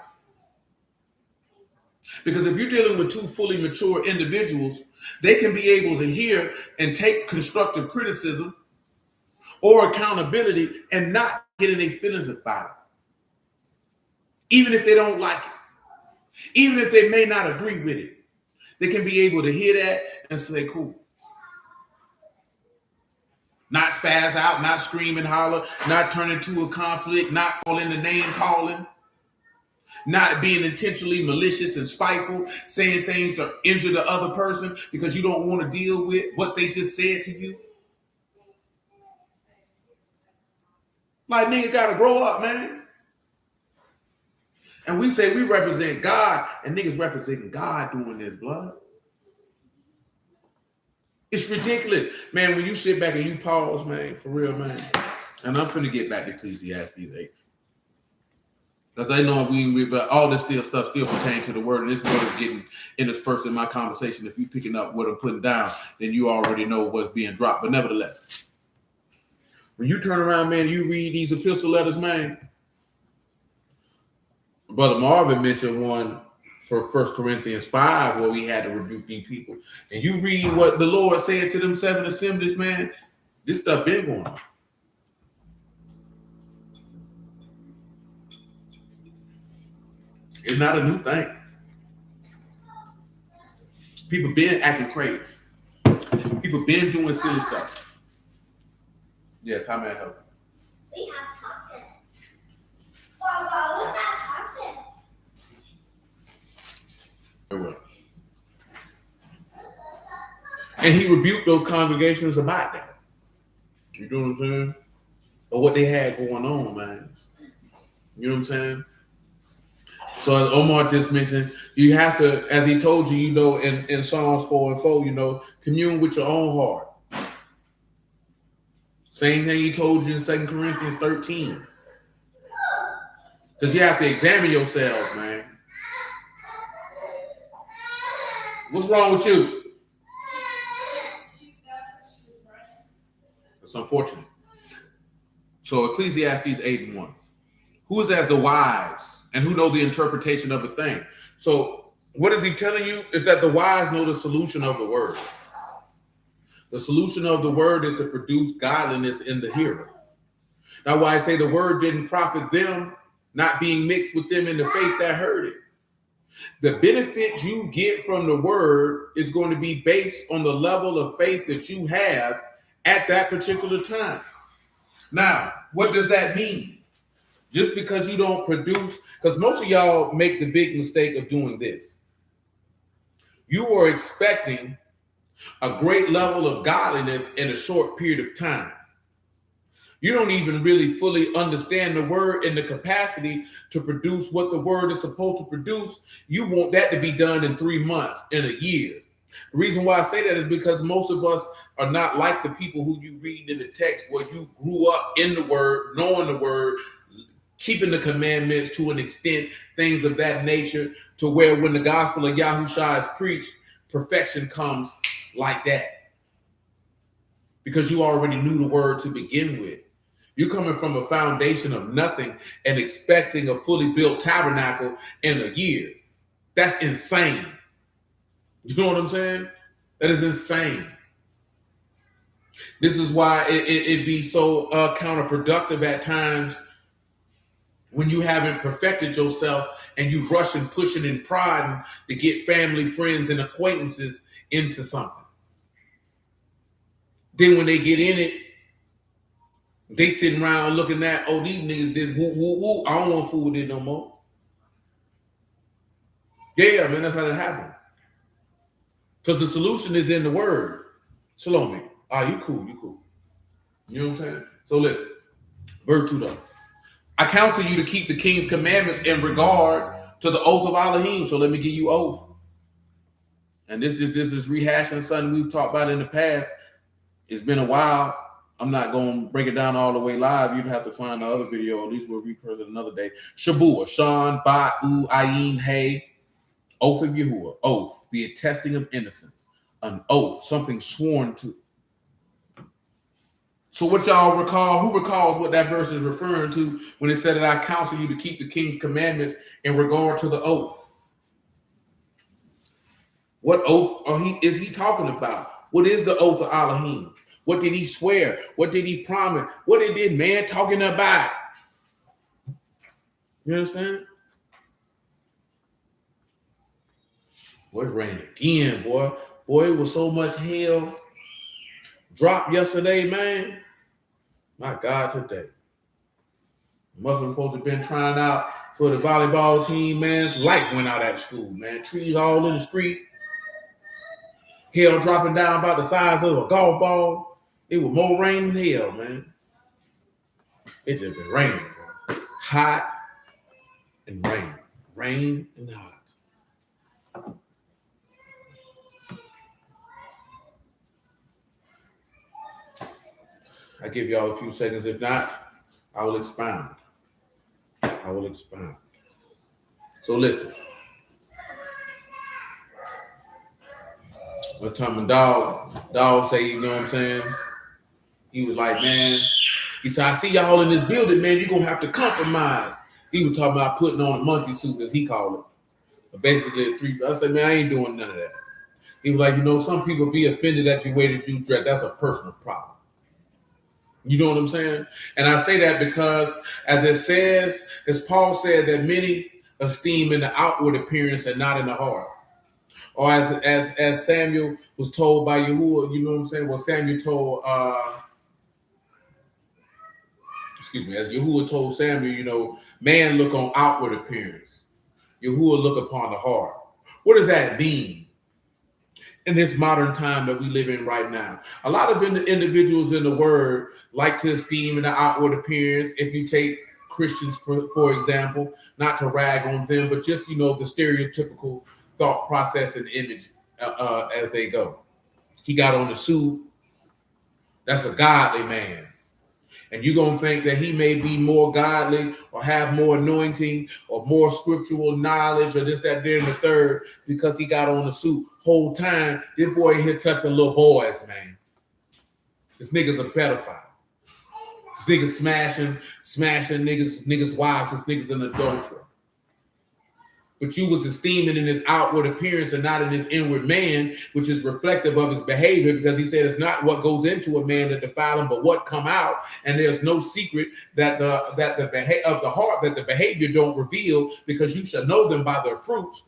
Because if you're dealing with two fully mature individuals They can be able to hear and take constructive criticism or accountability and not get in their feelings about it. Even if they don't like it, even if they may not agree with it, they can be able to hear that and say, cool. Not spaz out, not scream and holler, not turn into a conflict, not fall into name calling, not being intentionally malicious and spiteful, saying things to injure the other person because you don't want to deal with what they just said to you. Like, niggas gotta grow up, man. And we say we represent God, and niggas representing God doing this, blood. It's ridiculous. Man, when you sit back and you pause, man, for real, man. And I'm finna get back to Ecclesiastes 8. Because I know but all this stuff still pertains to the word, and this is what is getting interspersed in my conversation. If you're picking up what I'm putting down, then you already know what's being dropped. But nevertheless, when you turn around, man, you read these epistle letters, man. Brother Marvin mentioned one for 1 Corinthians 5 where we had to rebuke these people. And you read what the Lord said to them 7 assemblies, man, this stuff been going on. It's not a new thing. People been acting crazy. People been doing silly stuff. Yes, how may I help you? We have chocolate. Wow, we have chocolate. Very well. And he rebuked those congregations about that. You know what I'm saying? Or what they had going on, man. You know what I'm saying? So as Omar just mentioned, you have to, as he told you, you know, in Psalms 4 and 4, you know, commune with your own heart. Same thing he told you in 2 Corinthians 13. Because you have to examine yourselves, man. What's wrong with you? It's unfortunate. So Ecclesiastes 8 and 1. Who is as the wise and who know the interpretation of a thing? So what is he telling you? Is that the wise know the solution of the word. The solution of the word is to produce godliness in the hearer. Now, why I say the word didn't profit them, not being mixed with them in the faith that heard it. The benefits you get from the word is going to be based on the level of faith that you have at that particular time. Now, what does that mean? Just because you don't produce, because most of y'all make the big mistake of doing this. You are expecting a great level of godliness in a short period of time. You don't even really fully understand the word in the capacity to produce what the word is supposed to produce. You want that to be done in 3 months, in a year. The reason why I say that is because most of us are not like the people who you read in the text where you grew up in the word, knowing the word, keeping the commandments to an extent, things of that nature, to where when the gospel of Yahushua is preached, perfection comes like that. Because you already knew the word to begin with. You're coming from a foundation of nothing and expecting a fully built tabernacle in a year. That's insane. You know what I'm saying? That is insane. This is why it be so counterproductive at times when you haven't perfected yourself and you rushing, pushing, and prodding to get family, friends, and acquaintances into something. Then when they get in it, they sitting around looking at, oh, these niggas did woo, woo, woo. I don't want to fool with it no more. Yeah, man, that's how that happened. Because the solution is in the word. Salome, you cool, you cool. You know what I'm saying? So listen, verse 2 though. I counsel you to keep the king's commandments in regard to the oath of Elohim. So let me give you oath. And this is rehashing something we've talked about in the past. It's been a while. I'm not going to break it down all the way live. You'd have to find the other video. At least we'll repurpose it another day. Shabua, Shan, Ba, U, Ayin, Hey. Oath of Yahuwah. Oath. The attesting of innocence. An oath. Something sworn to. So what y'all recall? Who recalls what that verse is referring to when it said that I counsel you to keep the king's commandments in regard to the oath? What oath is he talking about? What is the oath of Elohim? What did he swear? What did he promise? What did this man talking about? You understand? Boy, it rained again, boy. Boy, it was so much hell dropped yesterday, man. My God, today. Mother supposed to have been trying out for the volleyball team, man. Lights went out at school, man. Trees all in the street. Hell dropping down about the size of a golf ball. It was more rain than hell, man. It just been raining, bro. Hot and rain. Rain and hot. I give y'all a few seconds. If not, I will expound. So listen. One time a dog say, you know what I'm saying? He was like, man, he said, I see y'all in this building, man, you're going to have to compromise. He was talking about putting on a monkey suit, as he called it. But basically, I said, man, I ain't doing none of that. He was like, you know, some people be offended at the way that you dress. That's a personal problem. You know what I'm saying? And I say that because, as Paul said, that many esteem in the outward appearance and not in the heart. Or as Samuel was told by Yahuwah, you know what I'm saying? Well, Samuel told, as Yahuwah told Samuel, you know, man look on outward appearance. Yahuwah look upon the heart. What does that mean in this modern time that we live in right now? A lot of individuals in the word like to esteem in the outward appearance. If you take Christians, for example, not to rag on them, but just, you know, the stereotypical thought process and image as they go. He got on the suit. That's a godly man. And you're going to think that he may be more godly or have more anointing or more scriptural knowledge or this, that, there, and the third because he got on the suit. Whole time, this boy in here touching little boys, man. This nigga's a pedophile. This nigga's smashing niggas' wives. This nigga's an adulterer. But you was esteeming in his outward appearance and not in his inward man, which is reflective of his behavior, because he said it's not what goes into a man that defile him, but what come out. And there's no secret that the behavior don't reveal, because you shall know them by their fruits.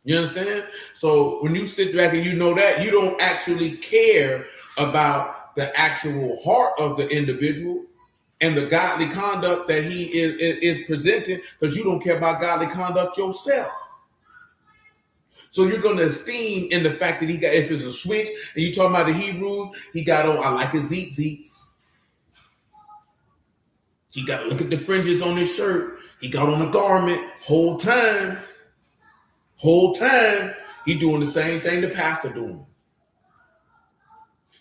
You understand? So when you sit back and you know that, you don't actually care about the actual heart of the individual and the godly conduct that he is presenting, because you don't care about godly conduct yourself. So you're going to esteem in the fact that he got, if it's a switch, and you talking about the Hebrews, he got on, I like his zeets. He got, look at the fringes on his shirt. He got on a garment whole time, he doing the same thing the pastor doing.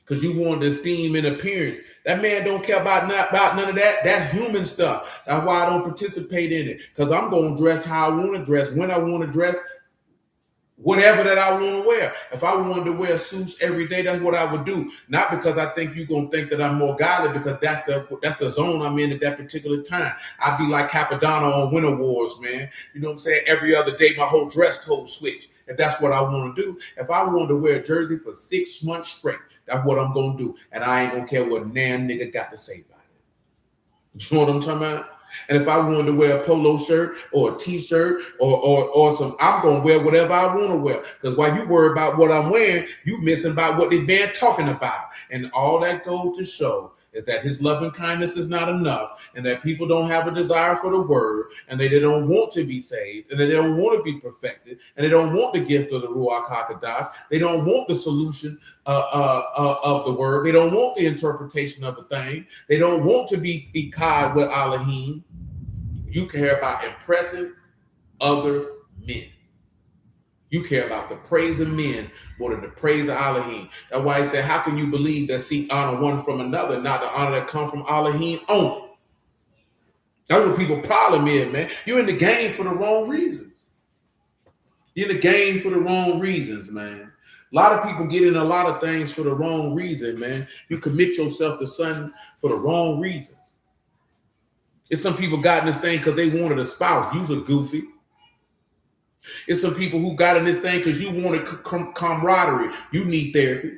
Because you want to esteem in appearance. That man don't care about none of that. That's human stuff. That's why I don't participate in it. Because I'm going to dress how I want to dress, when I want to dress, whatever that I want to wear. If I wanted to wear suits every day, that's what I would do. Not because I think you're going to think that I'm more godly, because that's the zone I'm in at that particular time. I'd be like Capadonna on Winter Wars, man. You know what I'm saying? Every other day, my whole dress code switch. If that's what I want to do. If I wanted to wear a jersey for 6 months straight, that's what I'm going to do. And I ain't going to care what nan nigga got to say about it. You know what I'm talking about? And if I wanted to wear a polo shirt or a t-shirt or some, I'm going to wear whatever I want to wear. Because while you worry about what I'm wearing, you missing about what this man talking about. And all that goes to show is that his loving kindness is not enough, and that people don't have a desire for the word, and they don't want to be saved, and they don't want to be perfected, and they don't want the gift of the ruach hakodesh. They don't want the solution of the word. They don't want the interpretation of a thing. They don't want to be cod with Elohim. You care about impressing other men. You care about the praise of men more than the praise of Elohim. That's why he said, how can you believe that seek honor one from another, not the honor that come from Elohim only? That's what people's problem is, man. You're in the game for the wrong reasons. You're in the game for the wrong reasons, man. A lot of people get in a lot of things for the wrong reason, man. You commit yourself to something for the wrong reasons. It's some people got in this thing because they wanted a spouse. You's a goofy. It's some people who got in this thing because you wanted camaraderie. You need therapy.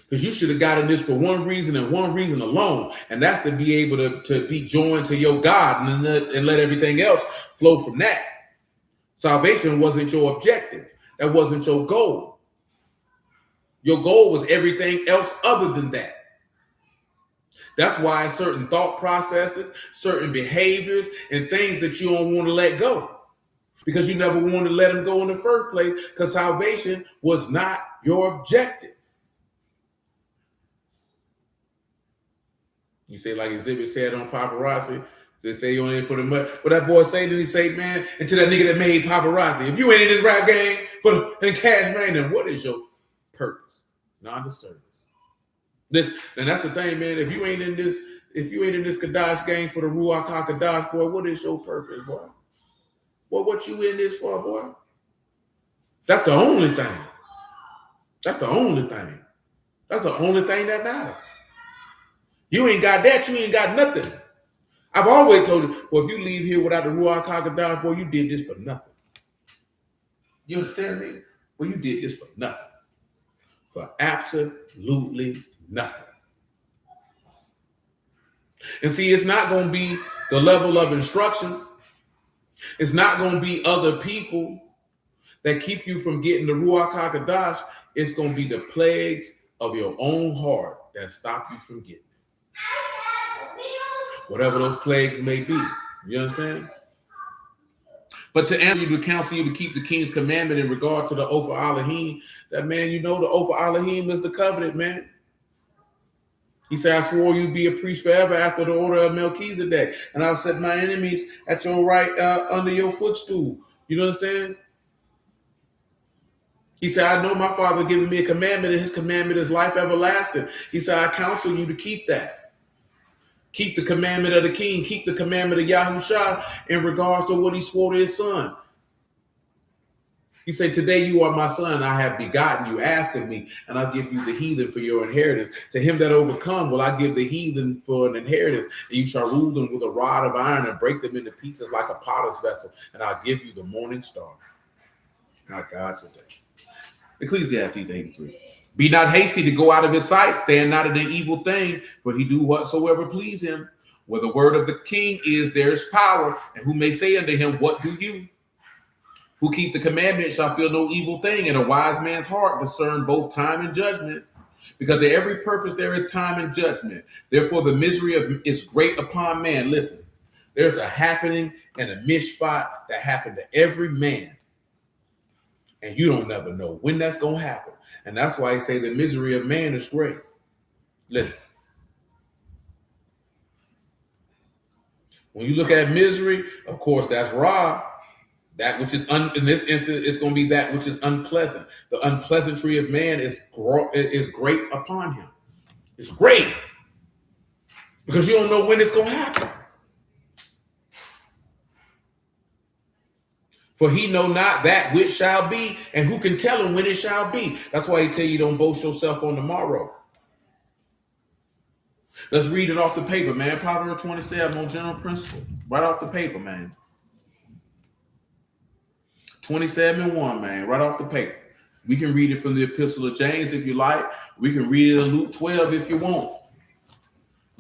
Because you should have gotten this for one reason and one reason alone, and that's to be able to be joined to your God and let everything else flow from that. Salvation wasn't your objective. That wasn't your goal. Your goal was everything else other than that. That's why certain thought processes, certain behaviors, and things that you don't want to let go. Because you never wanted to let them go in the first place, because salvation was not your objective. You say, like Exhibit said on Paparazzi, they say you ain't for the money. What that boy say, then he say, man, and to that nigga that made Paparazzi, if you ain't in this rap game for the cash, man, then what is your purpose? Non-service. This, and that's the thing, man. If you ain't in this Kadash game for the Ruach HaKadosh, boy, what is your purpose, boy? Well, what you in this for, boy? That's the only thing. That's the only thing. That's the only thing that matters. You ain't got that, you ain't got nothing. I've always told you, well, if you leave here without the Ruach HaKadosh, boy, you did this for nothing. You understand me? Well, you did this for nothing. For absolutely nothing. And see, it's not going to be the level of instruction. It's not going to be other people that keep you from getting the Ruach HaKadosh. It's going to be the plagues of your own heart that stop you from getting it. Whatever those plagues may be. You understand? But to answer you, to counsel you to keep the king's commandment in regard to the Oath of Elohim, that, man, you know, the Oath of Elohim is the covenant, man. He said, I swore you'd be a priest forever after the order of Melchizedek, and I'll set my enemies at your right under your footstool. You understand? He said, I know my Father giving me a commandment, and his commandment is life everlasting. He said, I counsel you to keep that. Keep the commandment of the king. Keep the commandment of Yahushua in regards to what he swore to his son. He said, today you are my son. I have begotten you. Ask of me, and I'll give you the heathen for your inheritance. To him that overcome will I give the heathen for an inheritance. And you shall rule them with a rod of iron and break them into pieces like a potter's vessel. And I'll give you the morning star. My God, today. Ecclesiastes 83. Be not hasty to go out of his sight, stand not in an evil thing, for he do whatsoever please him. Where the word of the king is, there is power, and who may say unto him, what do you? Who keep the commandment shall feel no evil thing, and a wise man's heart discern both time and judgment. Because to every purpose there is time and judgment. Therefore the misery is great upon man. Listen, there's a happening and a mishpat that happened to every man. And you don't never know when that's going to happen. And that's why I say the misery of man is great. Listen. When you look at misery, of course, that's Ra. That which is, in this instance, it's going to be that which is unpleasant. The unpleasantry of man is great upon him. It's great. Because you don't know when it's going to happen. For he know not that which shall be, and who can tell him when it shall be. That's why he tell you don't boast yourself on tomorrow. Let's read it off the paper, man. Proverbs 27 on general principle. Right off the paper, man. 27:1, man. Right off the paper. We can read it from the Epistle of James if you like. We can read it in Luke 12 if you want.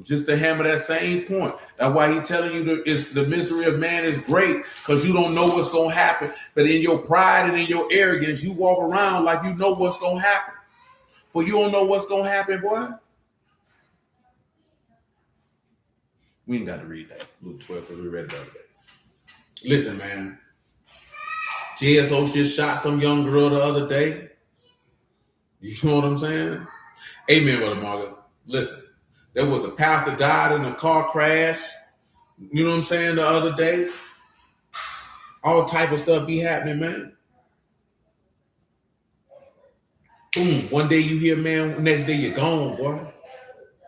Just to hammer that same point. That's why he's telling you the misery of man is great, because you don't know what's going to happen. But in your pride and in your arrogance, you walk around like you know what's going to happen. But you don't know what's going to happen, boy. We ain't got to read that. Luke 12, because we read it the other day. Listen, man. JSO just shot some young girl the other day. You know what I'm saying? Amen, Brother Marcus. Listen. There was a pastor died in a car crash. You know what I'm saying? The other day. All type of stuff be happening, man. Boom. One day you hear, man. Next day you're gone, boy.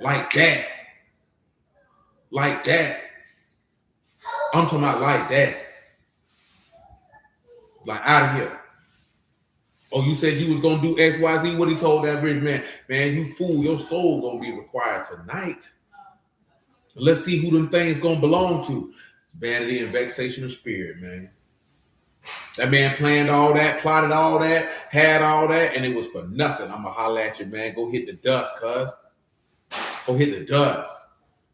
Like that. Like that. I'm talking about like that. Like out of here. Oh, you said you was going to do X, Y, Z? What he told that rich man? Man, you fool. Your soul going to be required tonight. Let's see who them things going to belong to. It's vanity and vexation of spirit, man. That man planned all that, plotted all that, had all that, and it was for nothing. I'm going to holler at you, man. Go hit the dust, cuz. Go hit the dust.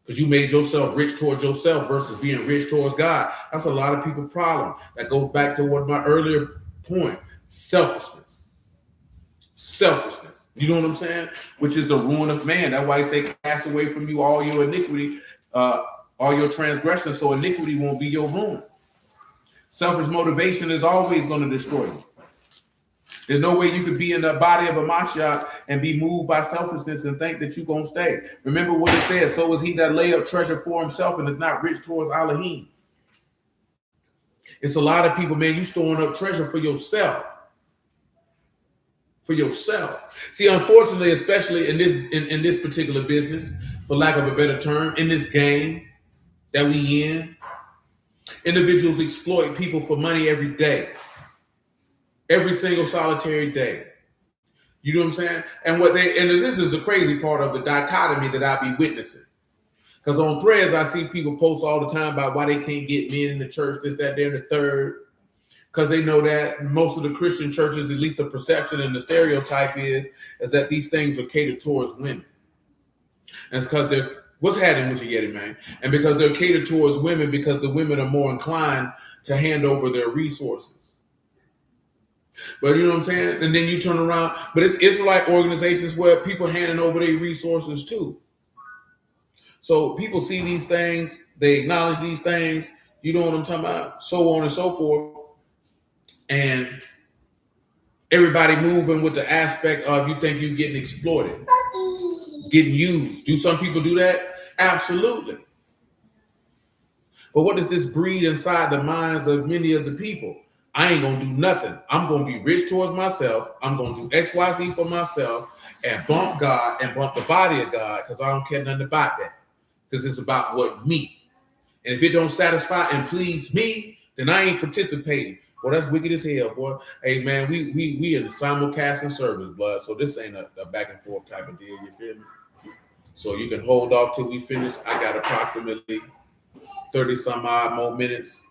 Because you made yourself rich towards yourself versus being rich towards God. That's a lot of people's problem. That goes back to what my earlier point. Selfishness. Selfishness. You know what I'm saying? Which is the ruin of man. That's why he say, cast away from you all your iniquity, all your transgressions, so iniquity won't be your ruin. Selfish motivation is always going to destroy you. There's no way you could be in the body of a Mashiach and be moved by selfishness and think that you're going to stay. Remember what it says, so is he that lay up treasure for himself and is not rich towards Elohim. It's a lot of people, man, you storing up treasure for yourself. For yourself. See, unfortunately, especially in this particular business, for lack of a better term, in this game that we in, individuals exploit people for money every day. Every single solitary day. You know what I'm saying? And this is the crazy part of the dichotomy that I be witnessing. Because on threads, I see people post all the time about why they can't get men in the church, this, that, there, and the third. Because they know that most of the Christian churches, at least the perception and the stereotype is that these things are catered towards women. And it's because what's happening with you, Yeti, man? And because they're catered towards women because the women are more inclined to hand over their resources. But you know what I'm saying? And then you turn around, but it's Israelite organizations where people handing over their resources too. So people see these things, they acknowledge these things, you know what I'm talking about, so on and so forth. And everybody moving with the aspect of you think you're getting exploited, getting used. Do some people do that? Absolutely. But what does this breed inside the minds of many of the people? I ain't going to do nothing. I'm going to be rich towards myself. I'm going to do X, Y, Z for myself and bump God and bump the body of God because I don't care nothing about that. Because it's about what me. And if it don't satisfy and please me, then I ain't participating. Boy, that's wicked as hell, boy. Hey, man, we in the simulcasting service, blood. So this ain't a back and forth type of deal, you feel me? So you can hold off till we finish. I got approximately 30 some odd more minutes.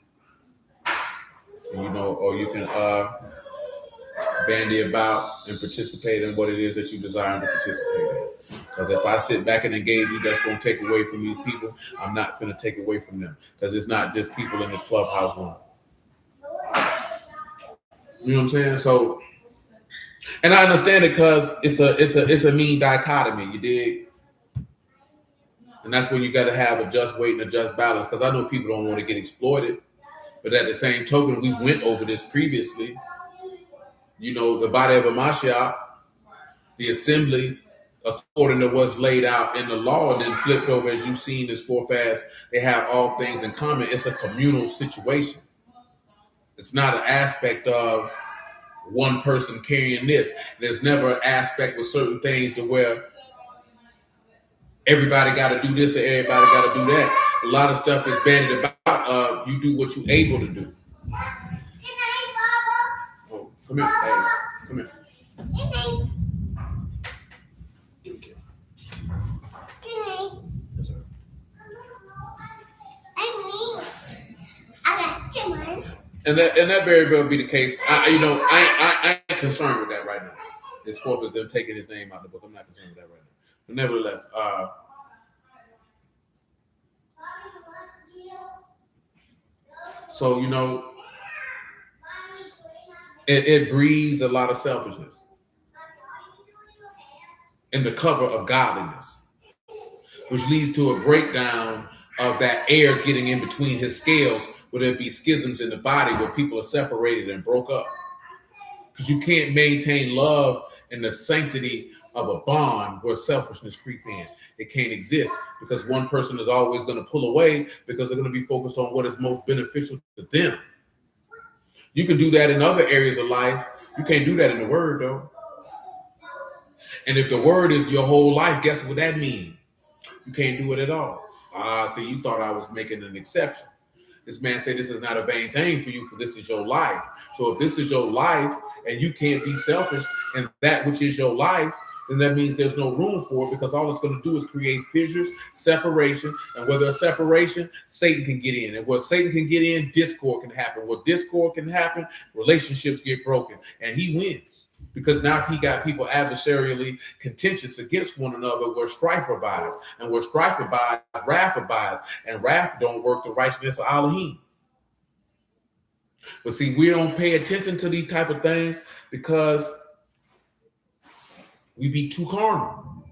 You know, or you can bandy about and participate in what it is that you desire to participate in. Because if I sit back and engage you, that's going to take away from these people. I'm not going to take away from them because it's not just people in this clubhouse room. You know what I'm saying? So, and I understand it because it's a mean dichotomy. You dig? And that's when you got to have a just weight and a just balance. Because I know people don't want to get exploited. But at the same token, we went over this previously. You know, the body of a Mashiach, the assembly, according to what's laid out in the law, and then flipped over as you've seen as forth as they have all things in common. It's a communal situation. It's not an aspect of one person carrying this. There's never an aspect with certain things to where everybody got to do this or everybody got to do that. A lot of stuff is bandied about. You do what you're able to do. Oh, come here. Hey, come here. Yes, sir. And that very well be the case. I ain't concerned with that right now. As far as them taking his name out of the book, I'm not concerned with that right now. But nevertheless, so, you know, it breeds a lot of selfishness in the cover of godliness, which leads to a breakdown of that air getting in between his scales, where there be schisms in the body where people are separated and broke up. Because you can't maintain love and the sanctity of a bond where selfishness creep in. It can't exist because one person is always going to pull away because they're going to be focused on what is most beneficial to them. You can do that in other areas of life. You can't do that in the word, though. And if the word is your whole life, guess what that means? You can't do it at all. See, you thought I was making an exception. This man said this is not a vain thing for you, for this is your life. So if this is your life and you can't be selfish in that which is your life, then that means there's no room for it, because all it's going to do is create fissures, separation. And where there's separation, Satan can get in. And where Satan can get in, discord can happen. Where discord can happen, relationships get broken. And he wins, because now he got people adversarially contentious against one another, where strife abides. And where strife abides, wrath abides. And wrath don't work the righteousness of Elohim. But see, we don't pay attention to these type of things because we be too carnal.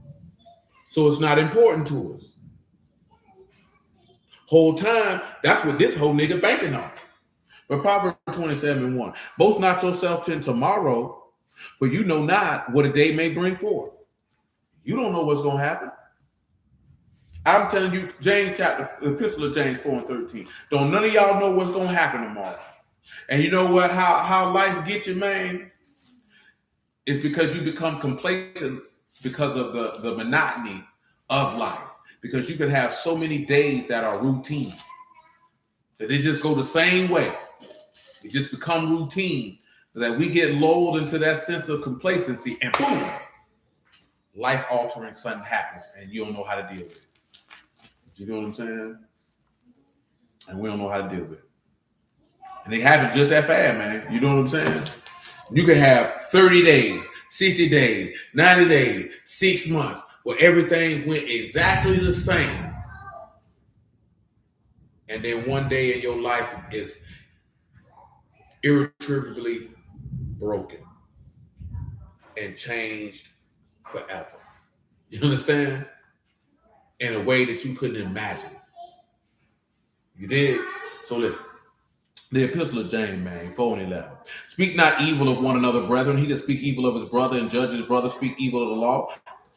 So it's not important to us. Whole time, that's what this whole nigga banking on. But Proverbs 27:1, boast not yourself till tomorrow, for you know not what a day may bring forth. You don't know what's going to happen. I'm telling you, James chapter, the epistle of James 4:13. Don't none of y'all know what's going to happen tomorrow. And you know what? How life gets you, man? It's because you become complacent because of the monotony of life. Because you could have so many days that are routine, that they just go the same way. It just become routine, that we get lulled into that sense of complacency, and boom, life-altering something happens, and you don't know how to deal with it. You know what I'm saying? And we don't know how to deal with it. And they happen just that fast, man. You know what I'm saying? You can have 30 days, 60 days, 90 days, 6 months, where everything went exactly the same. And then one day in your life is irretrievably broken and changed forever. You understand? In a way that you couldn't imagine. You did? So listen. The epistle of James, man, 4:11. Speak not evil of one another, brethren. He that speak evil of his brother and judge his brother, speak evil of the law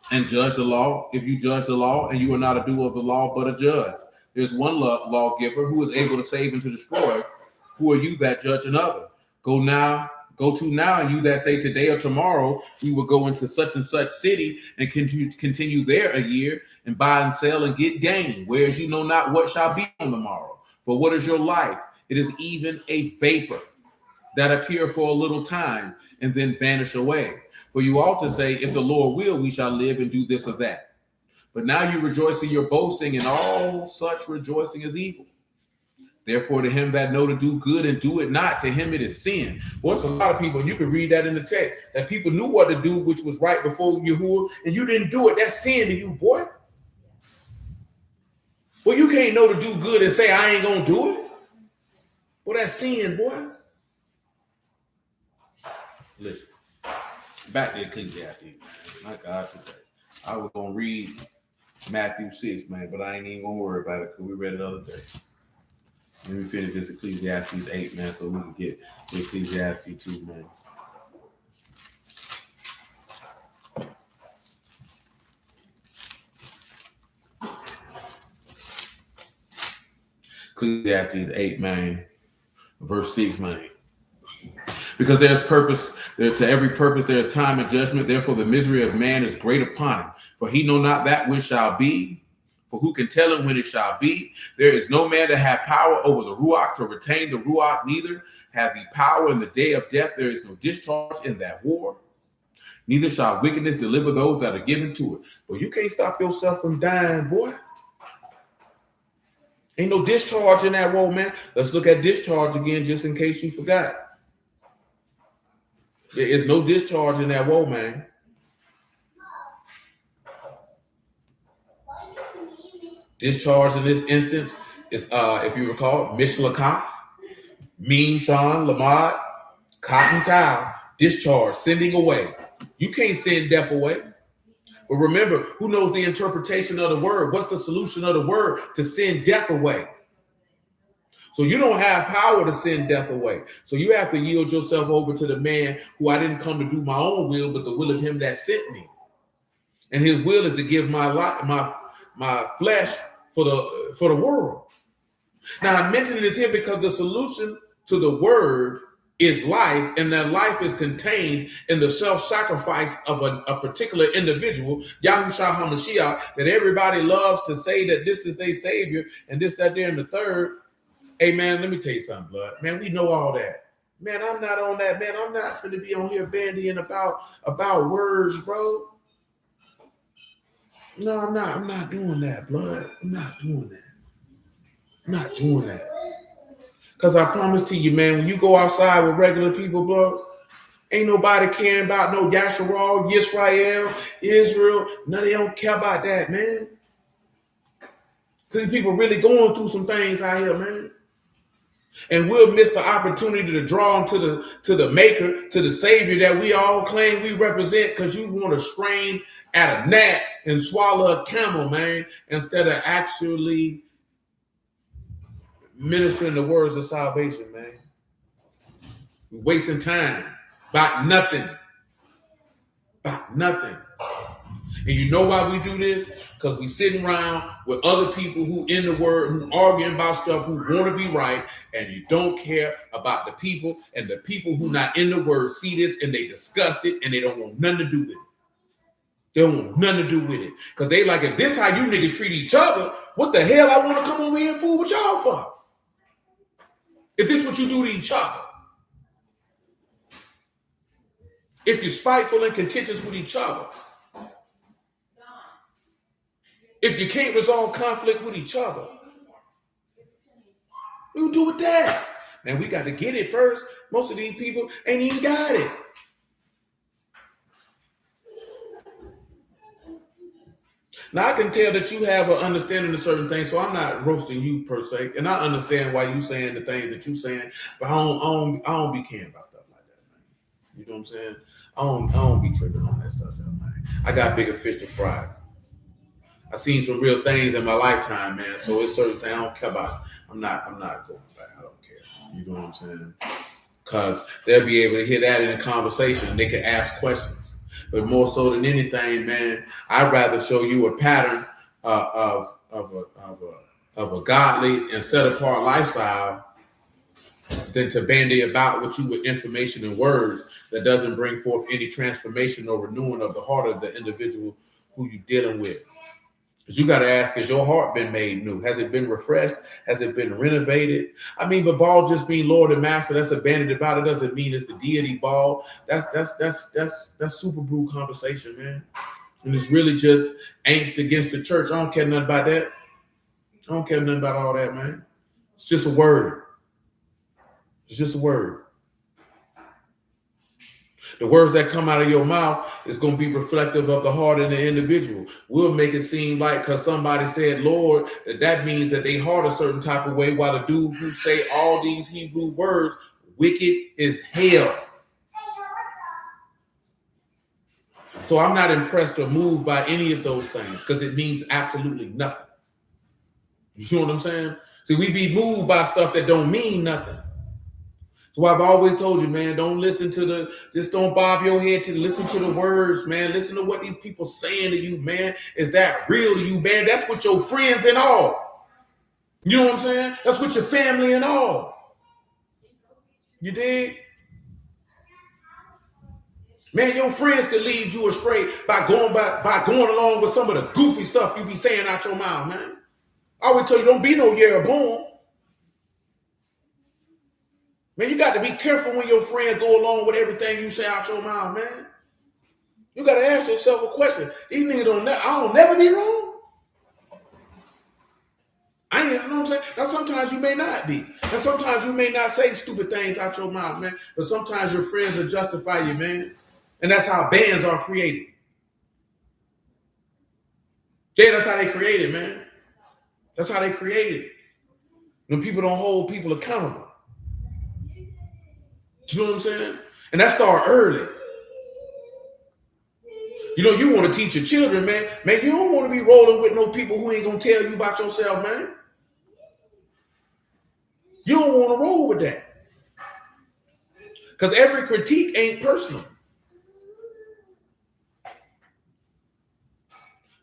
and judge the law. If you judge the law, and you are not a doer of the law, but a judge. There's one lawgiver who is able to save and to destroy. Who are you that judge another? Go to now, and you that say today or tomorrow, we will go into such and such city and continue there a year and buy and sell and get gain. Whereas you know not what shall be on the morrow. For what is your life? It is even a vapor that appear for a little time and then vanish away. For you ought to say, if the Lord will, we shall live and do this or that. But now you rejoice in your boasting, and all such rejoicing is evil. Therefore, to him that know to do good and do it not, to him it is sin. Well, it's a lot of people, and you can read that in the text, that people knew what to do, which was right before Yahuwah, and you didn't do it. That's sin to you, boy. Well, you can't know to do good and say, I ain't going to do it. Well, that's sin, boy. Listen, back to Ecclesiastes, man. My God, today. I was going to read Matthew 6, man, but I ain't even going to worry about it because we read it the other day. Let me finish this Ecclesiastes 8, man, so we can get Ecclesiastes 2, man. Ecclesiastes 8, man. Verse 6, man. Because there's purpose, to every purpose there is time and judgment. Therefore, the misery of man is great upon him. For he know not that which shall be. For who can tell him when it shall be? There is no man that have power over the ruach to retain the ruach, neither have the power in the day of death. There is no discharge in that war. Neither shall wickedness deliver those that are given to it. Well, you can't stop yourself from dying, boy. Ain't no discharge in that war, man. Let's look at discharge again, just in case you forgot. There is no discharge in that woe, man. Discharge in this instance is, if you recall, Mishlakath, Mean Sean, Lamad, Cotton Towel, discharge, sending away. You can't send death away. But remember, who knows the interpretation of the word? What's the solution of the word? To send death away. So you don't have power to send death away. So you have to yield yourself over to the man who I didn't come to do my own will, but the will of him that sent me. And his will is to give my life, my flesh for the world. Now I mention this here because the solution to the word is life, and that life is contained in the self-sacrifice of a particular individual, Yahushua HaMashiach, that everybody loves to say that this is their savior and this, that, there, and the third. Hey, man, let me tell you something, blood. Man, we know all that. Man, I'm not on that. Man, I'm not finna be on here bandying about words, bro. No, I'm not. I'm not doing that, blood. I'm not doing that. I'm not doing that. Because I promise to you, man, when you go outside with regular people, bro, ain't nobody caring about no Yasharal, Yisrael, Israel. No, they don't care about that, man. Because people really going through some things out here, man. And we'll miss the opportunity to draw them to the maker, to the savior that we all claim we represent, because you want to strain at a gnat and swallow a camel, man, instead of actually ministering the words of salvation, man. We're wasting time about nothing. About nothing. And you know why we do this? Because we sitting around with other people who in the word, who arguing about stuff, who want to be right, and you don't care about the people, and the people who not in the word see this and they disgust it and they don't want nothing to do with it. They don't want nothing to do with it. Because they like, if this how you niggas treat each other, what the hell I want to come over here and fool with y'all for? If this what you do to each other. If you're spiteful and contentious with each other. If you can't resolve conflict with each other, we'll do with that. Man, we got to get it first. Most of these people ain't even got it. Now, I can tell that you have an understanding of certain things, so I'm not roasting you per se. And I understand why you saying the things that you saying, but I don't be caring about stuff like that, man. You know what I'm saying? I don't be tripping on that stuff, man. I got bigger fish to fry. I seen some real things in my lifetime, man. So it's certain things I don't care about. I'm not going back. I don't care. You know what I'm saying? Because they'll be able to hear that in a conversation and they can ask questions. But more so than anything, man, I'd rather show you a pattern of a godly and set apart lifestyle than to bandy about with you with information and words that doesn't bring forth any transformation or renewing of the heart of the individual who you're dealing with. Because you got to ask, has your heart been made new? Has it been refreshed? Has it been renovated? I mean, but Baal just being Lord and Master, that's a bandit about it. Doesn't mean it's the deity Baal. That's super brew conversation, man. And it's really just angst against the church. I don't care nothing about that. I don't care nothing about all that, man. It's just a word. It's just a word. The words that come out of your mouth is going to be reflective of the heart of the individual. We'll make it seem like because somebody said Lord, that means that they heart a certain type of way, while the dude who say all these Hebrew words, wicked as hell. So I'm not impressed or moved by any of those things because it means absolutely nothing. You know what I'm saying? See, we be moved by stuff that don't mean nothing. So I've always told you, man, don't listen to just don't bob your head to listen to the words, man. Listen to what these people saying to you, man. Is that real to you, man? That's what your friends and all. You know what I'm saying? That's what your family and all. You dig? Man, your friends could lead you astray by going along with some of the goofy stuff you be saying out your mouth, man. I always tell you, don't be no Jeroboam. Man, you got to be careful when your friends go along with everything you say out your mouth, man. You got to ask yourself a question. These niggas I don't never be wrong. I ain't, you know what I'm saying? Now, sometimes you may not be. And sometimes you may not say stupid things out your mouth, man. But sometimes your friends will justify you, man. And that's how bands are created. Yeah, that's how they created, man. That's how they created. When people don't hold people accountable. You know what I'm saying? And that started early. You know, you want to teach your children, man. Man, you don't want to be rolling with no people who ain't going to tell you about yourself, man. You don't want to roll with that. Because every critique ain't personal.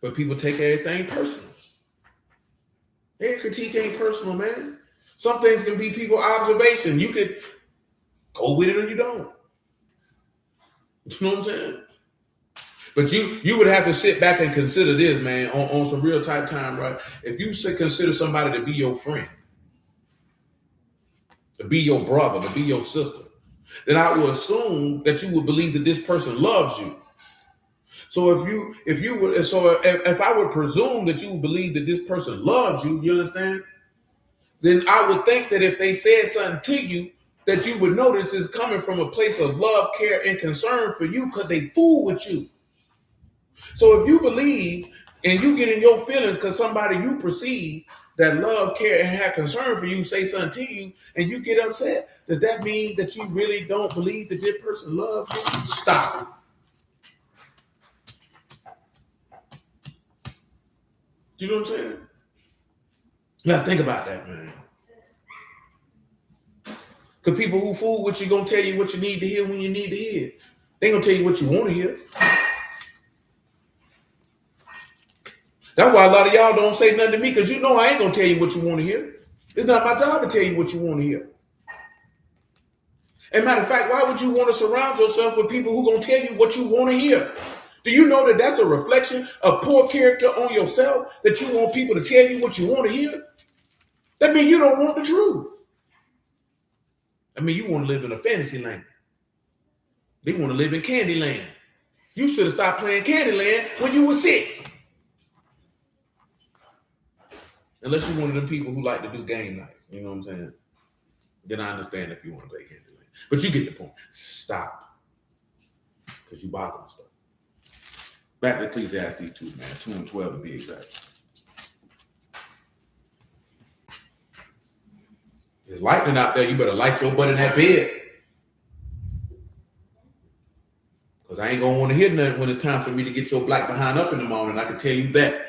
But people take everything personal. Every critique ain't personal, man. Some things can be people's observation. You could go with it or you don't. You know what I'm saying? But you would have to sit back and consider this, man, on some real type time, right? If you consider somebody to be your friend, to be your brother, to be your sister, then I will assume that you would believe that this person loves you. So if I would presume that you believe that this person loves you, you understand? Then I would think that if they said something to you, that you would notice is coming from a place of love, care, and concern for you because they fool with you. So if you believe and you get in your feelings because somebody you perceive that love, care, and have concern for you say something to you and you get upset, does that mean that you really don't believe that this person loves you? Stop. Do you know what I'm saying? You gotta think about that, man. Because people who fool with you gonna tell you what you need to hear when you need to hear. They gonna tell you what you want to hear. That's why a lot of y'all don't say nothing to me, because you know I ain't gonna tell you what you want to hear. It's not my job to tell you what you want to hear. As a matter of fact, why would you want to surround yourself with people who gonna tell you what you want to hear? Do you know that that's a reflection of poor character on yourself, that you want people to tell you what you want to hear? That means you don't want the truth. I mean, you want to live in a fantasy land. They want to live in Candyland. You should have stopped playing Candyland when you were 6. Unless you're one of them people who like to do game nights. You know what I'm saying? Then I understand if you want to play Candyland. But you get the point. Stop. Because you bothering stuff. Back to Ecclesiastes 2, man. 2 and 12 to be exact. There's lightning out there. You better light your butt in that bed. Because I ain't going to want to hear nothing when it's time for me to get your black behind up in the morning. I can tell you that.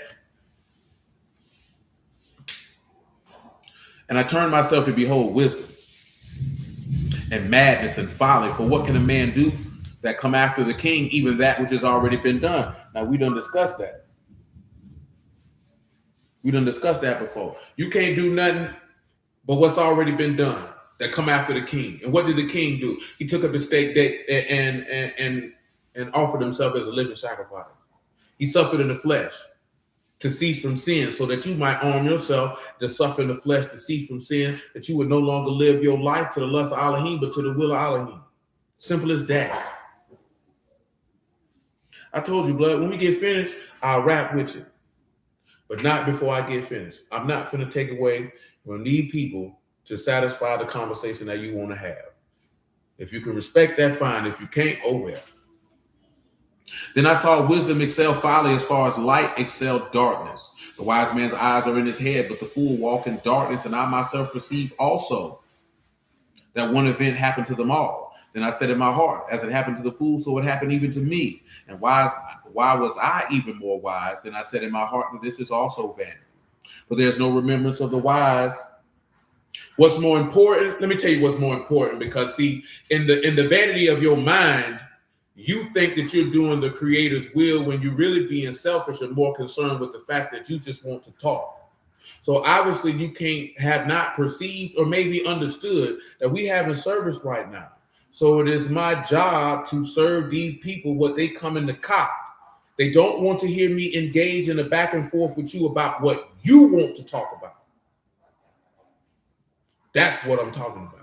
And I turned myself to behold wisdom and madness and folly. For what can a man do that come after the king, even that which has already been done? Now, we done discussed that. We done discussed that before. You can't do nothing but what's already been done that come after the king. And what did the king do? He took up his stake and offered himself as a living sacrifice. He suffered in the flesh to cease from sin, so that you might arm yourself to suffer in the flesh to cease from sin, that you would no longer live your life to the lust of Elohim, but to the will of Elohim. Simple as that. I told you, blood, when we get finished, I'll rap with you. But not before I get finished. I'm not finna take away. We'll need people to satisfy the conversation that you want to have. If you can respect that, fine. If you can't, oh well. Then I saw wisdom excel folly as far as light excelled darkness. The wise man's eyes are in his head, but the fool walk in darkness. And I myself perceive also that one event happened to them all. Then I said in my heart, as it happened to the fool, so it happened even to me. And why was I even more wise? Then I said in my heart that this is also vanity. For there's no remembrance of the wise. What's more important? Let me tell you what's more important, because see, in the vanity of your mind, you think that you're doing the Creator's will when you're really being selfish and more concerned with the fact that you just want to talk. So obviously you have not perceived or maybe understood that we have in service right now. So it is my job to serve these people what they come in the cop. They don't want to hear me engage in a back and forth with you about what you want to talk about. That's what I'm talking about.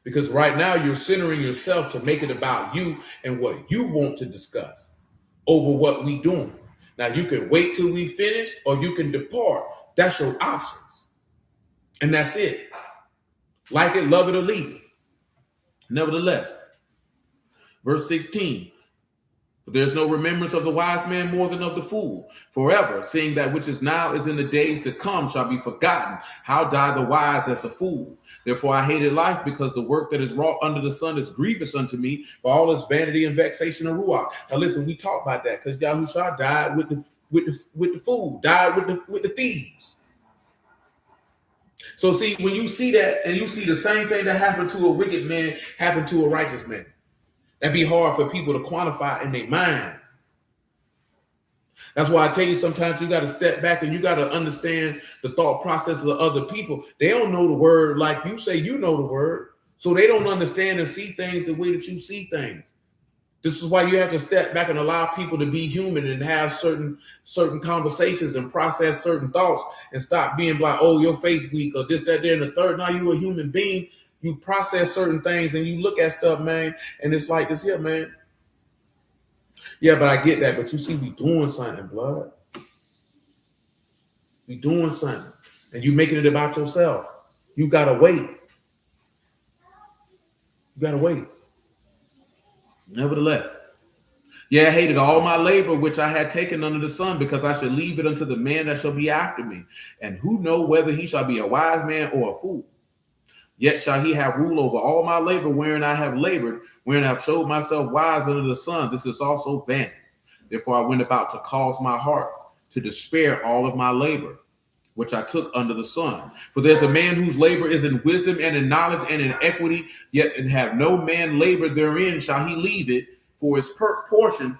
Because right now you're centering yourself to make it about you and what you want to discuss over what we doing. Now you can wait till we finish or you can depart. That's your options. And that's it. Like it, love it, or leave it. Nevertheless, verse 16. But there's no remembrance of the wise man more than of the fool. Forever, seeing that which is now is in the days to come shall be forgotten. How die the wise as the fool? Therefore I hated life, because the work that is wrought under the sun is grievous unto me, for all its vanity and vexation and ruach. Now listen, we talk about that because Yahushua died with the fool, died with the thieves. So see, when you see that and you see the same thing that happened to a wicked man happen to a righteous man, that'd be hard for people to quantify in their mind. That's why I tell you sometimes you got to step back and you got to understand the thought processes of other people. They don't know the word like you say you know the word. So they don't understand and see things the way that you see things. This is why you have to step back and allow people to be human and have certain conversations and process certain thoughts and stop being like, oh, your faith weak or this, that, there, and the third. Now you're a human being. You process certain things and you look at stuff, man, and it's like this here, man. Yeah, but I get that. But you see, we doing something, blood. We doing something. And you making it about yourself. You gotta wait. You gotta wait. Nevertheless. Yeah, I hated all my labor which I had taken under the sun, because I should leave it unto the man that shall be after me. And who know whether he shall be a wise man or a fool? Yet shall he have rule over all my labor wherein I have labored, wherein I have showed myself wise under the sun. This is also vanity. Therefore I went about to cause my heart to despair all of my labor, which I took under the sun. For there's a man whose labor is in wisdom and in knowledge and in equity, yet and have no man labor therein shall he leave it for his portion.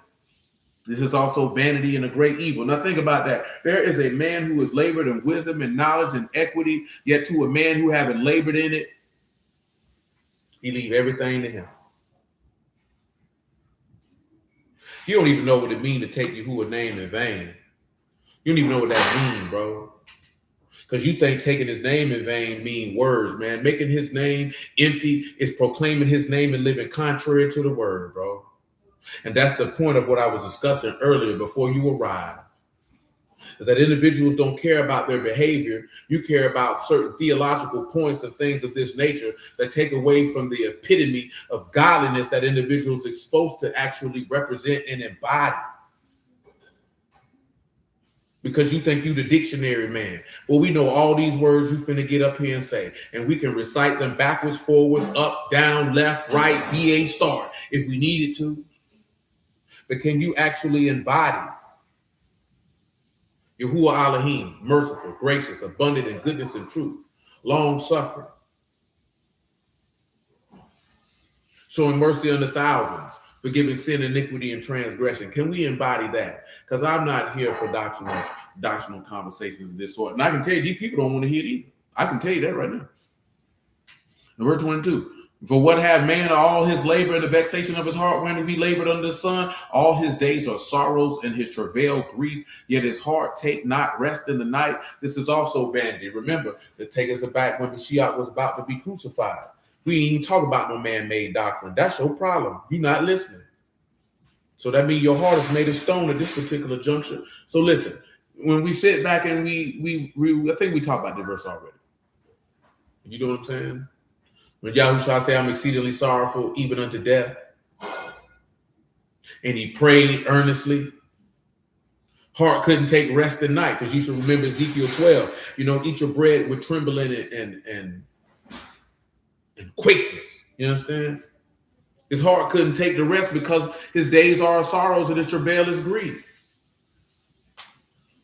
This is also vanity and a great evil. Now think about that. There is a man who has labored in wisdom and knowledge and equity, yet to a man who haven't labored in it, he leave everything to him. You don't even know what it means to take Yahuwah name in vain. You don't even know what that means, bro. Because you think taking his name in vain mean words, man. Making his name empty is proclaiming his name and living contrary to the word, bro. And that's the point of what I was discussing earlier before you arrived. Is that individuals don't care about their behavior. You care about certain theological points and things of this nature that take away from the epitome of godliness that individuals are supposed to actually represent and embody. Because you think you the dictionary man. Well, we know all these words you finna get up here and say, and we can recite them backwards, forwards, up, down, left, right, BA star if we needed to. But can you actually embody Yahuwah Elohim, merciful, gracious, abundant in goodness and truth, long suffering, showing mercy on the thousands, forgiving sin, iniquity, and transgression? Can we embody that? Because I'm not here for doctrinal conversations of this sort. And I can tell you, these people don't want to hear it either. I can tell you that right now. In verse 22, for what have man all his labor and the vexation of his heart when he labored under the sun? All his days are sorrows and his travail grief, yet his heart take not rest in the night. This is also vanity. Remember, to take us back when Mashiach was about to be crucified. We ain't even talk about no man-made doctrine. That's your problem. You're not listening. So that means your heart is made of stone at this particular juncture. So listen, when we sit back and we I think we talked about the verse already. You know what I'm saying? When Yahushua say, I'm exceedingly sorrowful, even unto death. And he prayed earnestly. Heart couldn't take rest at night, because you should remember Ezekiel 12. You know, eat your bread with trembling and quickness. You understand? His heart couldn't take the rest because his days are sorrows and his travail is grief.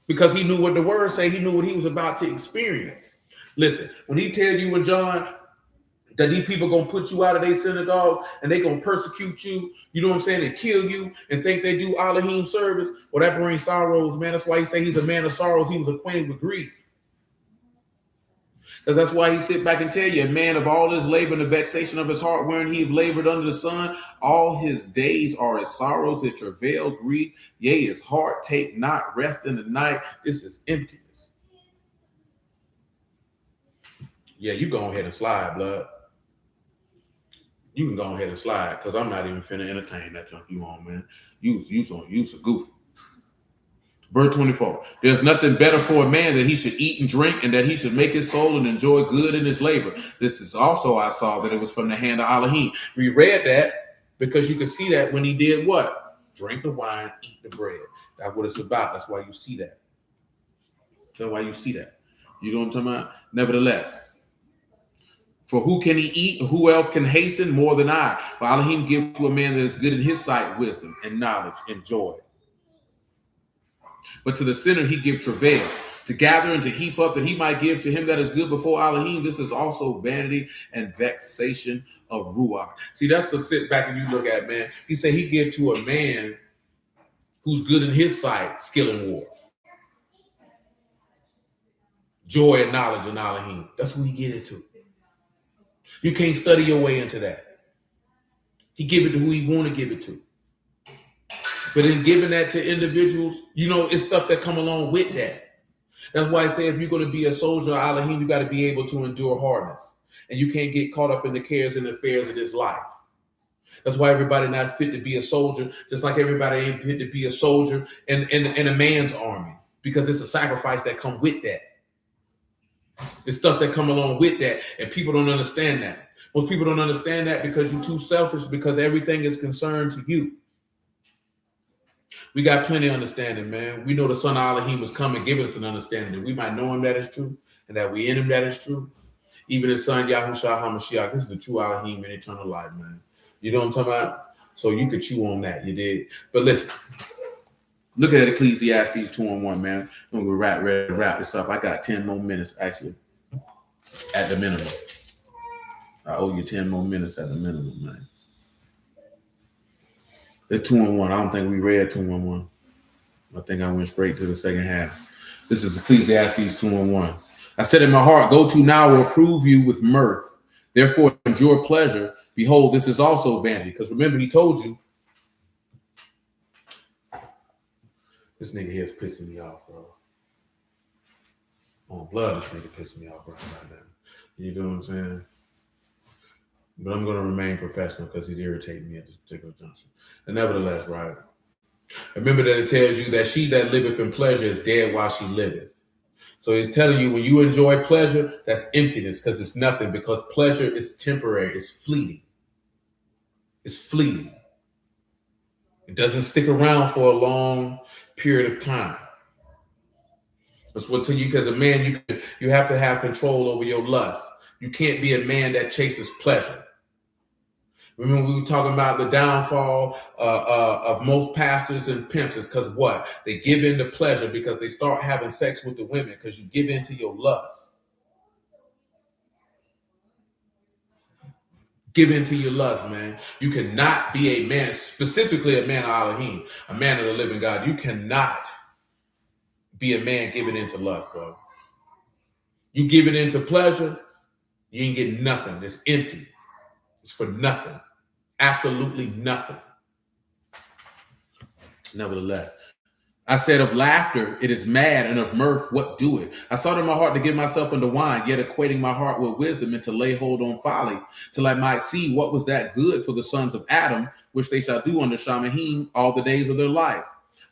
Because he knew what the word say, he knew what he was about to experience. Listen, when he tell you in John that these people gonna put you out of their synagogue and they gonna persecute you, you know what I'm saying, and kill you and think they do Elohim service, well, that brings sorrows, man. That's why he say he's a man of sorrows. He was acquainted with grief. Because that's why he sit back and tell you, a man of all his labor and the vexation of his heart, wherein he have labored under the sun, all his days are his sorrows, his travail, grief, yea, his heart take not rest in the night. This is emptiness. Yeah, you go ahead and slide, blood. You can go ahead and slide, because I'm not even finna entertain that junk you on, man. You's a goofy. Verse 24, there's nothing better for a man that he should eat and drink, and that he should make his soul and enjoy good in his labor. This is also, I saw that it was from the hand of Elohim. We read that because you can see that when he did what? Drink the wine, eat the bread. That's what it's about. That's why you see that. That's why you see that. You know what I'm talking about? Nevertheless, for who can he eat? Who else can hasten more than I? For Elohim give to a man that is good in his sight wisdom and knowledge and joy. But to the sinner he give travail, to gather and to heap up, that he might give to him that is good before Elohim. This is also vanity and vexation of ruach. See, that's to sit back and you look at, man. He said he give to a man who's good in his sight, skill in war, joy and knowledge in Elohim. That's who he get it to. You can't study your way into that. He give it to who he want to give it to. But in giving that to individuals, you know, it's stuff that come along with that. That's why I say if you're going to be a soldier of Elohim, you got to be able to endure hardness. And you can't get caught up in the cares and affairs of this life. That's why everybody not fit to be a soldier, just like everybody ain't fit to be a soldier in a man's army, because it's a sacrifice that come with that. It's stuff that come along with that, and people don't understand that. Most people don't understand that because you're too selfish, because everything is concerned to you. We got plenty of understanding, man. We know the son of Elohim was coming, giving us an understanding that we might know him that is true, and that we in him that is true. Even his son Yahushua HaMashiach, this is the true Elohim in eternal life, man. You know what I'm talking about? So you could chew on that, you did. But listen, look at Ecclesiastes 2:1, man. I'm gonna wrap this up. I got 10 more minutes, actually, at the minimum. I owe you 10 more minutes at the minimum, man. It's 2:1. I don't think we read 2:1. I think I went straight to the second half. This is Ecclesiastes 2:1. I said in my heart, go to now will approve you with mirth. Therefore, endure pleasure. Behold, this is also vanity. Because remember, he told you. This nigga here is pissing me off, bro. On blood, this nigga pissing me off right now. You know what I'm saying? But I'm going to remain professional because he's irritating me at this particular junction. And nevertheless, right? Remember that it tells you that she that liveth in pleasure is dead while she liveth. So he's telling you when you enjoy pleasure, that's emptiness, because it's nothing, because pleasure is temporary, it's fleeting. It's fleeting. It doesn't stick around for a long period of time. That's what to you, because a man, you have to have control over your lust. You can't be a man that chases pleasure. Remember, we were talking about the downfall of most pastors and pimps is because what? They give in to pleasure because they start having sex with the women because you give in to your lust. Give in to your lust, man. You cannot be a man, specifically a man of Elohim, a man of the living God. You cannot be a man giving into lust, bro. You giving into pleasure, you ain't getting nothing. It's empty. It's for nothing. Absolutely nothing. Nevertheless, I said of laughter, it is mad, and of mirth, what do it? I sought in my heart to give myself unto wine, yet equating my heart with wisdom, and to lay hold on folly, till I might see what was that good for the sons of Adam, which they shall do under Shamahim all the days of their life.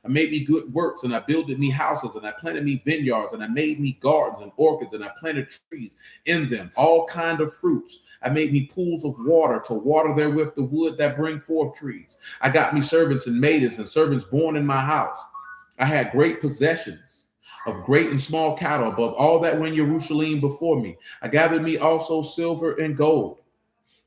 I made me good works, and I builded me houses, and I planted me vineyards, and I made me gardens and orchards, and I planted trees in them, all kind of fruits. I made me pools of water to water therewith the wood that bring forth trees. I got me servants and maidens and servants born in my house. I had great possessions of great and small cattle above all that were in Jerusalem before me. I gathered me also silver and gold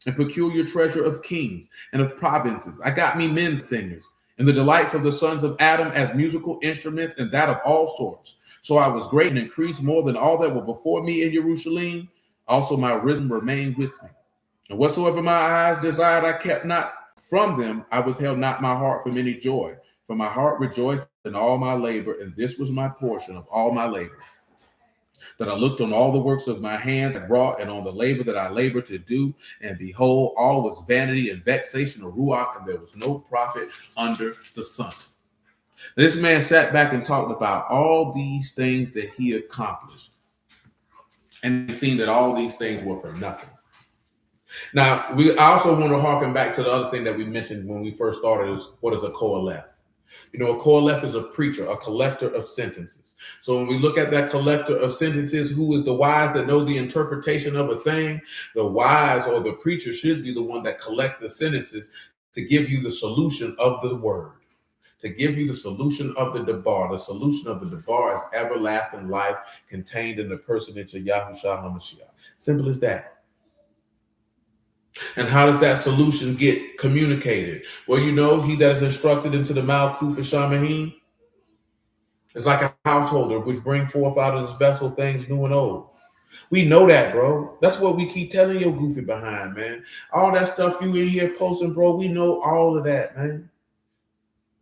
and peculiar treasure of kings and of provinces. I got me men singers and the delights of the sons of Adam as musical instruments and that of all sorts. So I was great and increased more than all that were before me in Jerusalem. Also my wisdom remained with me. And whatsoever my eyes desired, I kept not from them. I withheld not my heart from any joy. For my heart rejoiced in all my labor, and this was my portion of all my labor. That I looked on all the works of my hands and wrought, and on the labor that I labored to do, and behold, all was vanity and vexation of ruach, and there was no profit under the sun. This man sat back and talked about all these things that he accomplished, and he seen that all these things were for nothing. Now, I also want to harken back to the other thing that we mentioned when we first started, is what is a koheleth? You know, a koheleth is a preacher, a collector of sentences. So when we look at that collector of sentences, who is the wise that know the interpretation of a thing? The wise or the preacher should be the one that collect the sentences to give you the solution of the word, to give you the solution of the debar. The solution of the debar is everlasting life contained in the personage of Yahushua HaMashiach. Simple as that. And how does that solution get communicated? Well, you know, he that is instructed into the Malkuth of Shamahim is like a householder which bring forth out of his vessel things new and old. We know that, bro. That's what we keep telling your goofy behind, man. All that stuff you in here posting, bro, we know all of that, man.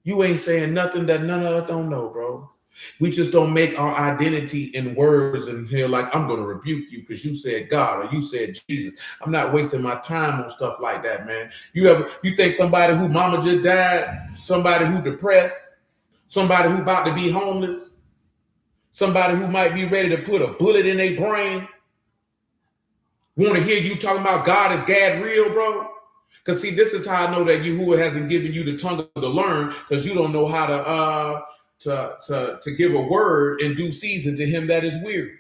You ain't saying nothing that none of us don't know, bro. We just don't make our identity in words and here like, I'm going to rebuke you because you said God or you said Jesus. I'm not wasting my time on stuff like that, man. You think somebody who mama just died, somebody who depressed, somebody who about to be homeless, somebody who might be ready to put a bullet in their brain, want to hear you talking about God is Gad real, bro? Because see, this is how I know that Yahuwah hasn't given you the tongue to learn, because you don't know how to give a word in due season to him that is weary.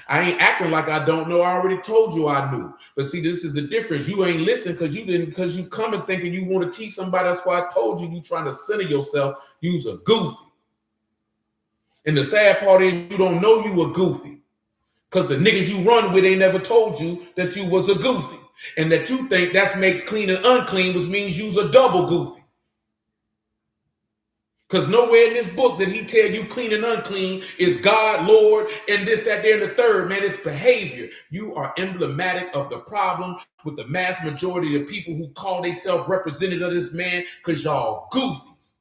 I ain't acting like I don't know. I already told you I knew. But see, this is the difference. You ain't listening because you coming thinking you want to teach somebody. That's why I told you you trying to center yourself. You's a goofy. And the sad part is you don't know you a goofy. Because the niggas you run with ain't never told you that you was a goofy. And that you think that makes clean and unclean, which means you's a double goofy. Because nowhere in this book did he tell you clean and unclean is God, Lord, and this, that, there, and the third. Man, it's behavior. You are emblematic of the problem with the mass majority of people who call themselves representative of this man, because y'all goofies.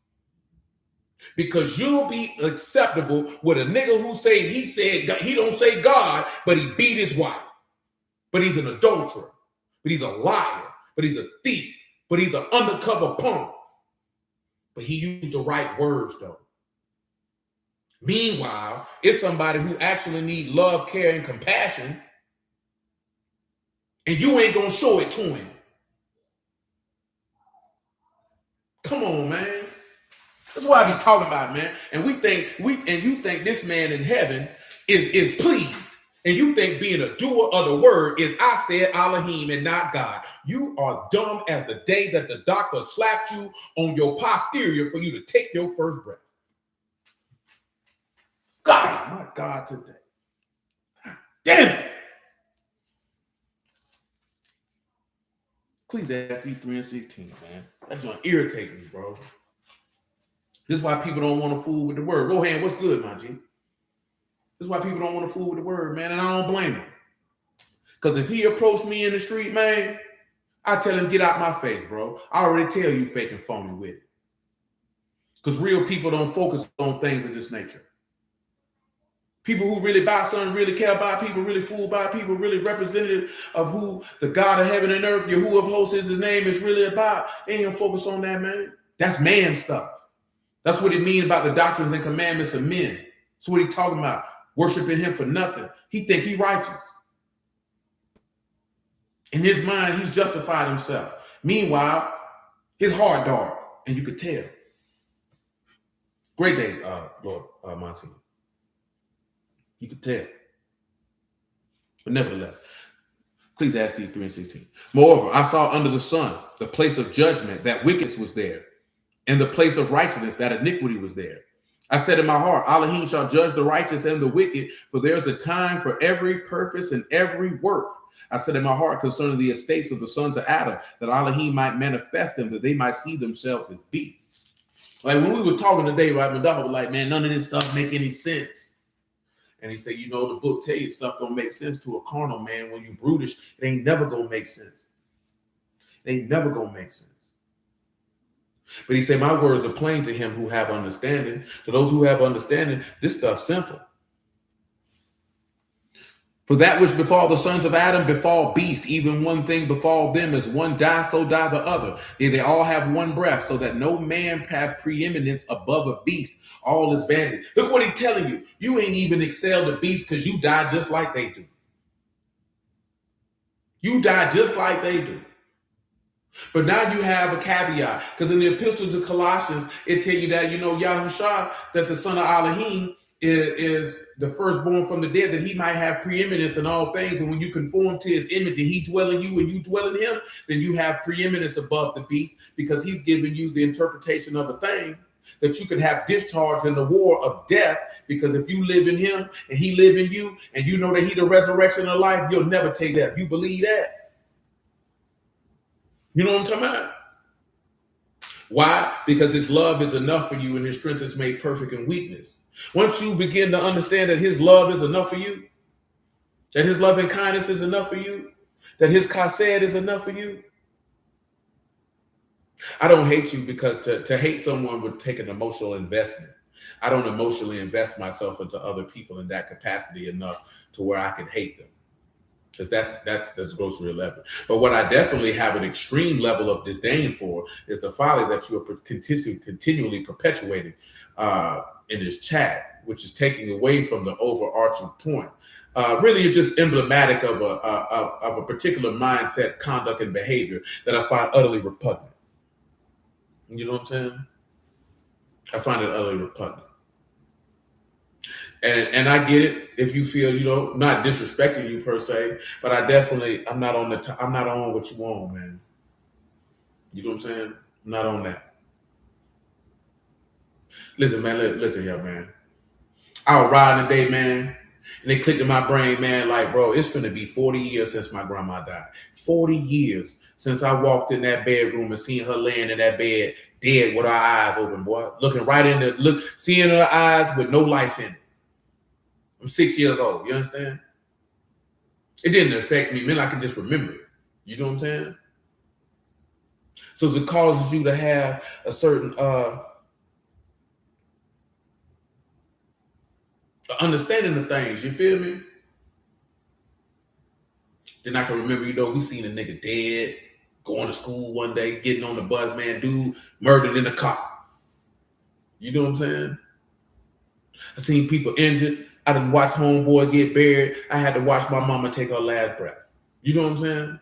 Because you'll be acceptable with a nigga who say he don't say God, but he beat his wife. But he's an adulterer. But he's a liar. But he's a thief. But he's an undercover punk. But he used the right words, though. Meanwhile, it's somebody who actually need love, care, and compassion, and you ain't gonna show it to him. Come on, man. That's what I be talking about, man. And you think this man in heaven is pleased. And you think being a doer of the word is I said Elohim and not God. You are dumb as the day that the doctor slapped you on your posterior for you to take your first breath. God, my God, today. God damn it. Ecclesiastes 3:16, man. That's gonna irritate me, bro. This is why people don't want to fool with the word. Rohan, what's good, my G? This is why people don't want to fool with the word, man, and I don't blame him. Because if he approached me in the street, man, I tell him, get out my face, bro. I already tell you fake and phony with it. Because real people don't focus on things of this nature. People who really buy something, really care about people, really fool by people, really representative of who the God of heaven and earth, Yahuwah of hosts is his name, is really about. They ain't gonna focus on that, man. That's man stuff. That's what it means about the doctrines and commandments of men. That's what he's talking about. Worshiping him for nothing. He think he righteous. In his mind, he's justified himself. Meanwhile, his heart dark, and you could tell. Great day, Lord Monsignor. You could tell. But nevertheless, Ecclesiastes 3:16. Moreover, I saw under the sun the place of judgment, that wickedness was there, and the place of righteousness, that iniquity was there. I said in my heart, Elohim shall judge the righteous and the wicked, for there is a time for every purpose and every work. I said in my heart concerning the estates of the sons of Adam, that Elohim might manifest them, that they might see themselves as beasts. Like when we were talking today, right, Madaha was like, man, none of this stuff make any sense. And he said, you know, the book tell you stuff don't make sense to a carnal man. When you brutish, it ain't never gonna make sense. It ain't never gonna make sense. But he said, my words are plain to him who have understanding. To those who have understanding, this stuff's simple. For that which befall the sons of Adam befall beast, even one thing befall them, as one die, so die the other. They all have one breath, so that no man have preeminence above a beast. All is vanity. Look what he's telling you. You ain't even excel the beast because you die just like they do. You die just like they do. But now you have a caveat, because in the epistle to Colossians, it tell you that, you know, Yahushua, that the son of Elohim is the firstborn from the dead, that he might have preeminence in all things. And when you conform to his image and he dwell in you and you dwell in him, then you have preeminence above the beast, because he's giving you the interpretation of a thing that you can have discharge in the war of death. Because if you live in him and he live in you, and you know that he the resurrection of life, you'll never take death. You believe that? You know what I'm talking about? Why? Because his love is enough for you, and his strength is made perfect in weakness. Once you begin to understand that his love is enough for you, that his loving kindness is enough for you, that his chesed is enough for you. I don't hate you, because to hate someone would take an emotional investment. I don't emotionally invest myself into other people in that capacity enough to where I can hate them. Because that's grocery level. But what I definitely have an extreme level of disdain for is the folly that you are continually perpetuating in this chat, which is taking away from the overarching point. Really, it's just emblematic of a particular mindset, conduct, and behavior that I find utterly repugnant. You know what I'm saying? I find it utterly repugnant. And I get it if you feel, not disrespecting you per se, but I'm not on what you want, man. You know what I'm saying? I'm not on that. Listen, man, listen here, man. I was riding today, man, and it clicked in my brain, man, like, bro, it's finna be 40 years since my grandma died. 40 years since I walked in that bedroom and seen her laying in that bed, dead with her eyes open, boy. Looking right in seeing her eyes with no life in it. I'm 6 years old, you understand? It didn't affect me, man. I can just remember it. You know what I'm saying? So it causes you to have a certain understanding of things. You feel me? Then I can remember, we seen a nigga dead, going to school one day, getting on the bus, man, dude murdered in the car. You know what I'm saying? I seen people injured. I done watched homeboy get buried. I had to watch my mama take her last breath. You know what I'm saying?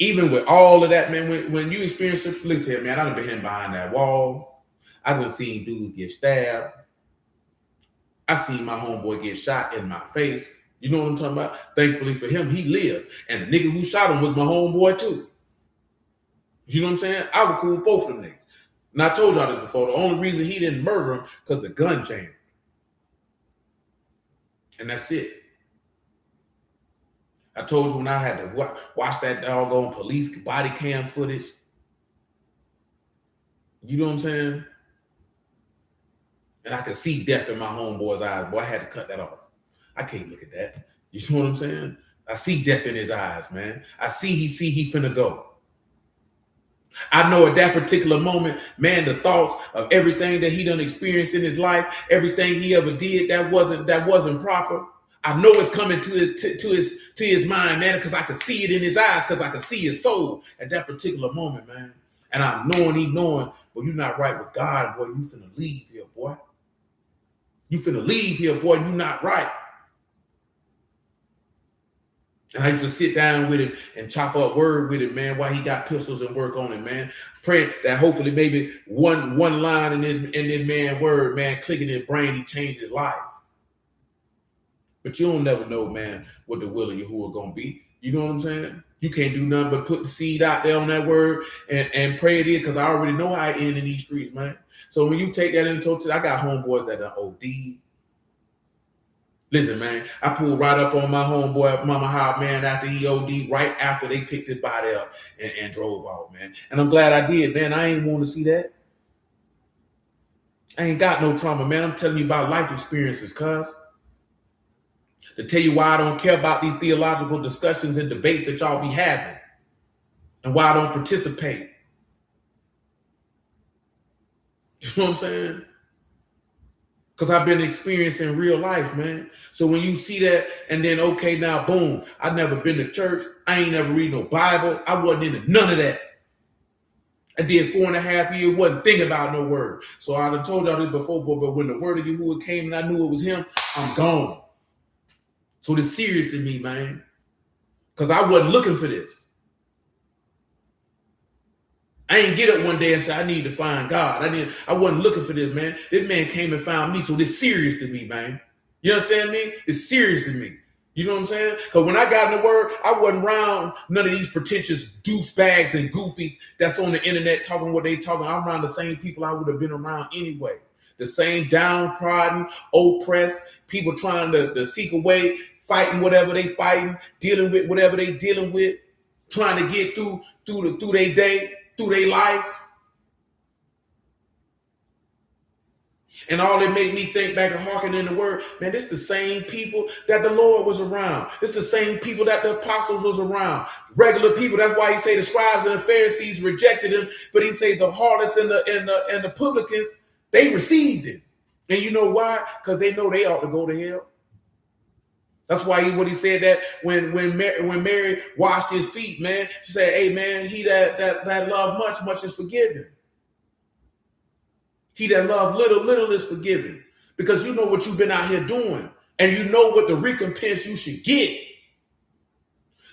Even with all of that, man, when you experience it, listen here, man, I done been behind that wall. I done seen dudes get stabbed. I seen my homeboy get shot in my face. You know what I'm talking about? Thankfully for him, he lived. And the nigga who shot him was my homeboy too. You know what I'm saying? I would cool both of them niggas. And I told y'all this before. The only reason he didn't murder him because the gun jammed. And that's it. I told you when I had to watch that doggone police body cam footage. You know what I'm saying? And I could see death in my homeboy's eyes. Boy, I had to cut that off. I can't look at that. You know what I'm saying? I see death in his eyes, man. I see he finna go. I know at that particular moment, man, the thoughts of everything that he done experienced in his life, everything he ever did that wasn't proper. I know it's coming to his mind, man, because I could see it in his eyes, because I could see his soul at that particular moment, man. And I'm knowing, well, you're not right with God, boy. You finna leave here, boy. You finna leave here, boy. You're not right. And I used to sit down with him and chop up word with him, man, while he got pistols and work on it, man. Praying that hopefully maybe one line in this man's word, man, clicking in his brain, he changed his life. But you don't never know, man, what the will of Yahuwah gonna be. You know what I'm saying? You can't do nothing but put the seed out there on that word and pray it in, because I already know how it ends in these streets, man. So when you take that into total, I got homeboys that are OD. Listen, man, I pulled right up on my homeboy, Mama Hop, man, after he OD, right after they picked his body up and drove off, man. And I'm glad I did, man. I ain't want to see that. I ain't got no trauma, man. I'm telling you about life experiences, cuz. To tell you why I don't care about these theological discussions and debates that y'all be having, and why I don't participate. You know what I'm saying? Because I've been experiencing real life, man. So when you see that, and then, okay, now, boom, I've never been to church. I ain't never read no Bible. I wasn't into none of that. I did 4.5 years, wasn't thinking about no word. So I done told y'all this before, but when the word of Yahuwah came and I knew it was him, I'm gone. So it's serious to me, man. Because I wasn't looking for this. I ain't get up one day and say, I need to find God. I wasn't looking for this, man. This man came and found me, so this serious to me, man. You understand me? It's serious to me. You know what I'm saying? Because when I got in the word, I wasn't around none of these pretentious douchebags and goofies that's on the internet talking what they talking. I'm around the same people I would have been around anyway. The same downtrodden, oppressed, people trying to seek a way, fighting whatever they fighting, dealing with whatever they dealing with, trying to get through their day, through their life. And all it made me think back and hearken in the word, man, this the same people that the Lord was around. It's the same people that the apostles was around. Regular people. That's why he say the scribes and the Pharisees rejected him, but he say the harlots and the publicans, they received him. And you know why? Because they know they ought to go to hell. That's why what he said that when Mary washed his feet, man, she said, hey, man, he that loved much is forgiven. He that love little, little is forgiven. Because you know what you've been out here doing. And you know what the recompense you should get.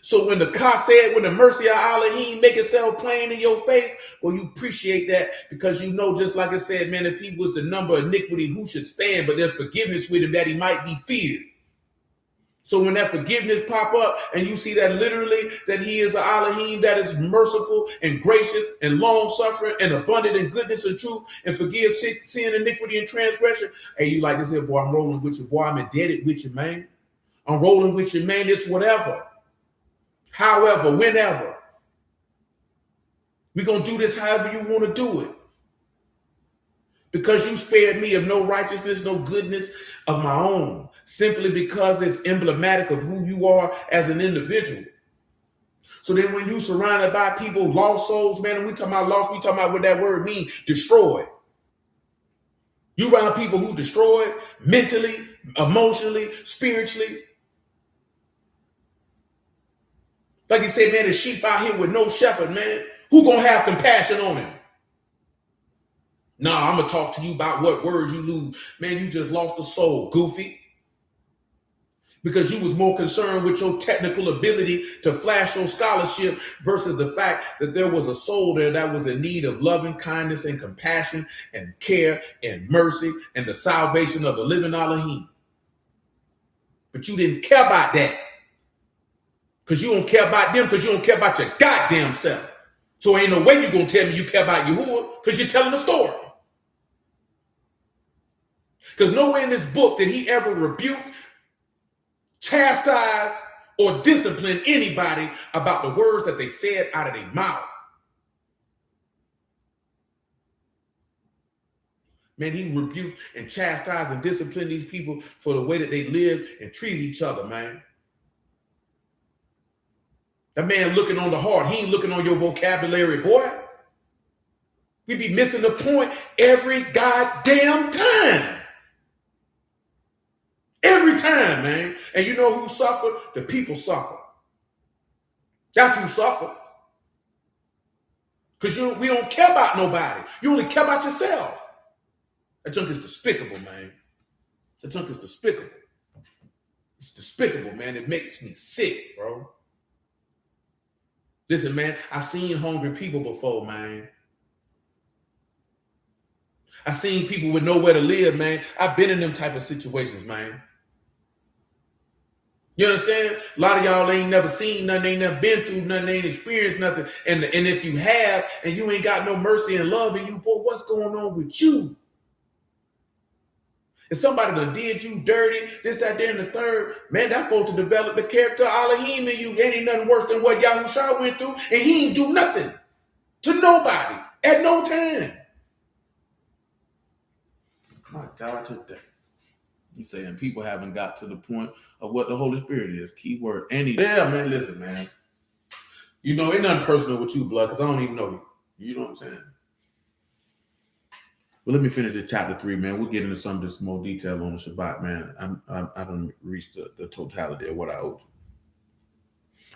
So when the car said, when the mercy of Elohim make itself plain in your face, well, you appreciate that because you know, just like I said, man, if he was the number of iniquity, who should stand? But there's forgiveness with him that he might be feared. So when that forgiveness pop up and you see that literally that he is an Elohim that is merciful and gracious and long-suffering and abundant in goodness and truth and forgive sin, iniquity, and transgression, and you like to say, boy, I'm rolling with you. Boy, I'm indebted with you, man. I'm rolling with you, man. It's whatever. However, whenever. We're going to do this however you want to do it. Because you spared me of no righteousness, no goodness of my own. Simply because it's emblematic of who you are as an individual. So then when you surrounded by people, lost souls, man, and we talking about lost, we talking about what that word means, destroyed. You around people who destroyed mentally, emotionally, spiritually. Like he said, man, the sheep out here with no shepherd, man. Who gonna have compassion on him? Nah, I'm gonna talk to you about what words you lose. Man, you just lost a soul, goofy. Because you was more concerned with your technical ability to flash your scholarship versus the fact that there was a soul there that was in need of loving kindness and compassion and care and mercy and the salvation of the living Elohim. But you didn't care about that. Because you don't care about them because you don't care about your goddamn self. So ain't no way you're going to tell me you care about Yahuwah because you're telling a story. Because nowhere in this book did he ever rebuke, chastise, or discipline anybody about the words that they said out of their mouth. Man, he rebuked and chastised and disciplined these people for the way that they lived and treated each other, man. That man looking on the heart. He ain't looking on your vocabulary, boy. We be missing the point every goddamn time. Every time, man. And you know who suffer? The people suffer. That's who suffer. Because we don't care about nobody. You only care about yourself. That junk is despicable, man. That junk is despicable. It's despicable, man. It makes me sick, bro. Listen, man, I've seen hungry people before, man. I've seen people with nowhere to live, man. I've been in them type of situations, man. You understand? A lot of y'all ain't never seen nothing, ain't never been through nothing, ain't experienced nothing. And if you have, and you ain't got no mercy and love in you, boy, what's going on with you? If somebody done did you dirty, this, that, there, and the third, man, that's supposed to develop the character of Elohim in you. Ain't nothing worse than what Yahushua went through, and he ain't do nothing to nobody at no time. My God, today. He's saying people haven't got to the point of what the Holy Spirit is. Keyword. Yeah, man, listen, man. You know, ain't nothing personal with you, blood, because I don't even know you. You know what I'm saying? Well, let me finish this chapter 3, man. We'll get into some of this more detail on the Shabbat, man. I don't reach the totality of what I owe you.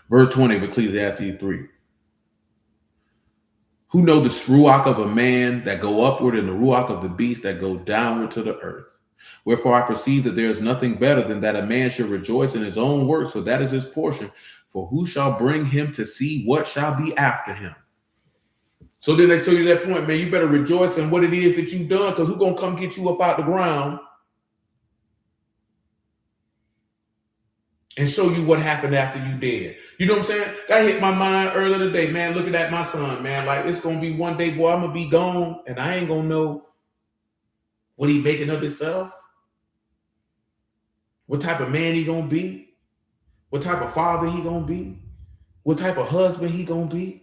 Verse 20 of Ecclesiastes 3. Who know the ruach of a man that go upward and the ruach of the beast that go downward to the earth? Wherefore I perceive that there is nothing better than that a man should rejoice in his own works, for that is his portion. For who shall bring him to see what shall be after him? So then they show you that point, man. You better rejoice in what it is that you've done, because who's going to come get you up out the ground and show you what happened after you dead? You know what I'm saying? That hit my mind earlier today, man. Looking at my son, man. Like, it's going to be one day, boy, I'm going to be gone, and I ain't going to know what he making of himself, what type of man he going to be, what type of father he going to be, what type of husband he going to be.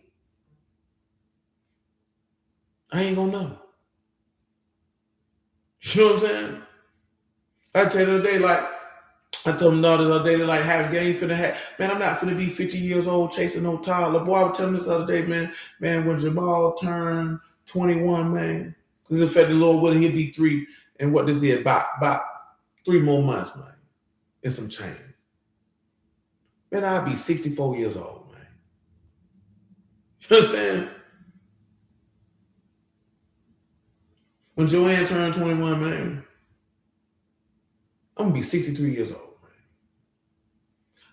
I ain't going to know. You know what I'm saying? I tell you the other day, like, I told him the other day, they like, have game finna have. Man, I'm not finna be 50 years old chasing no toddler. Boy, I was telling this other day, man, when Jamal turned 21, man, because in fact, the Lord willing, he'll be 3. And what does he have? About 3 more months, man, and some change. Man, I'll be 64 years old, man. You know what I'm saying? When Joanne turned 21, man, I'm gonna be 63 years old, man.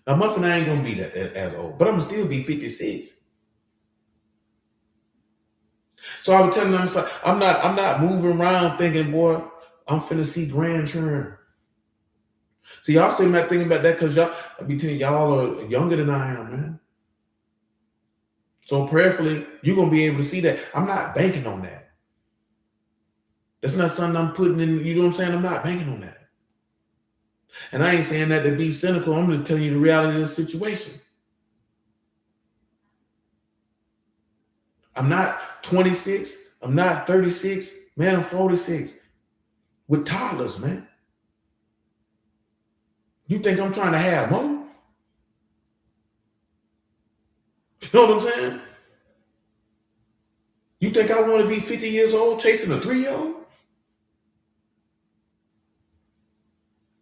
Now, Muffin, I ain't gonna be that as old, but I'm gonna still be 56. So I was telling them, I'm not moving around thinking, boy, I'm finna see grandchildren. See, y'all sitting back thinking about that because y'all, I be telling y'all are younger than I am, man. So prayerfully, you're gonna be able to see that. I'm not banking on that. That's not something I'm putting in, you know what I'm saying? I'm not banking on that. And I ain't saying that to be cynical. I'm just telling you the reality of the situation. I'm not 26. I'm not 36. Man, I'm 46 with toddlers, man. You think I'm trying to have more? You know what I'm saying? You think I want to be 50 years old chasing a 3-year-old?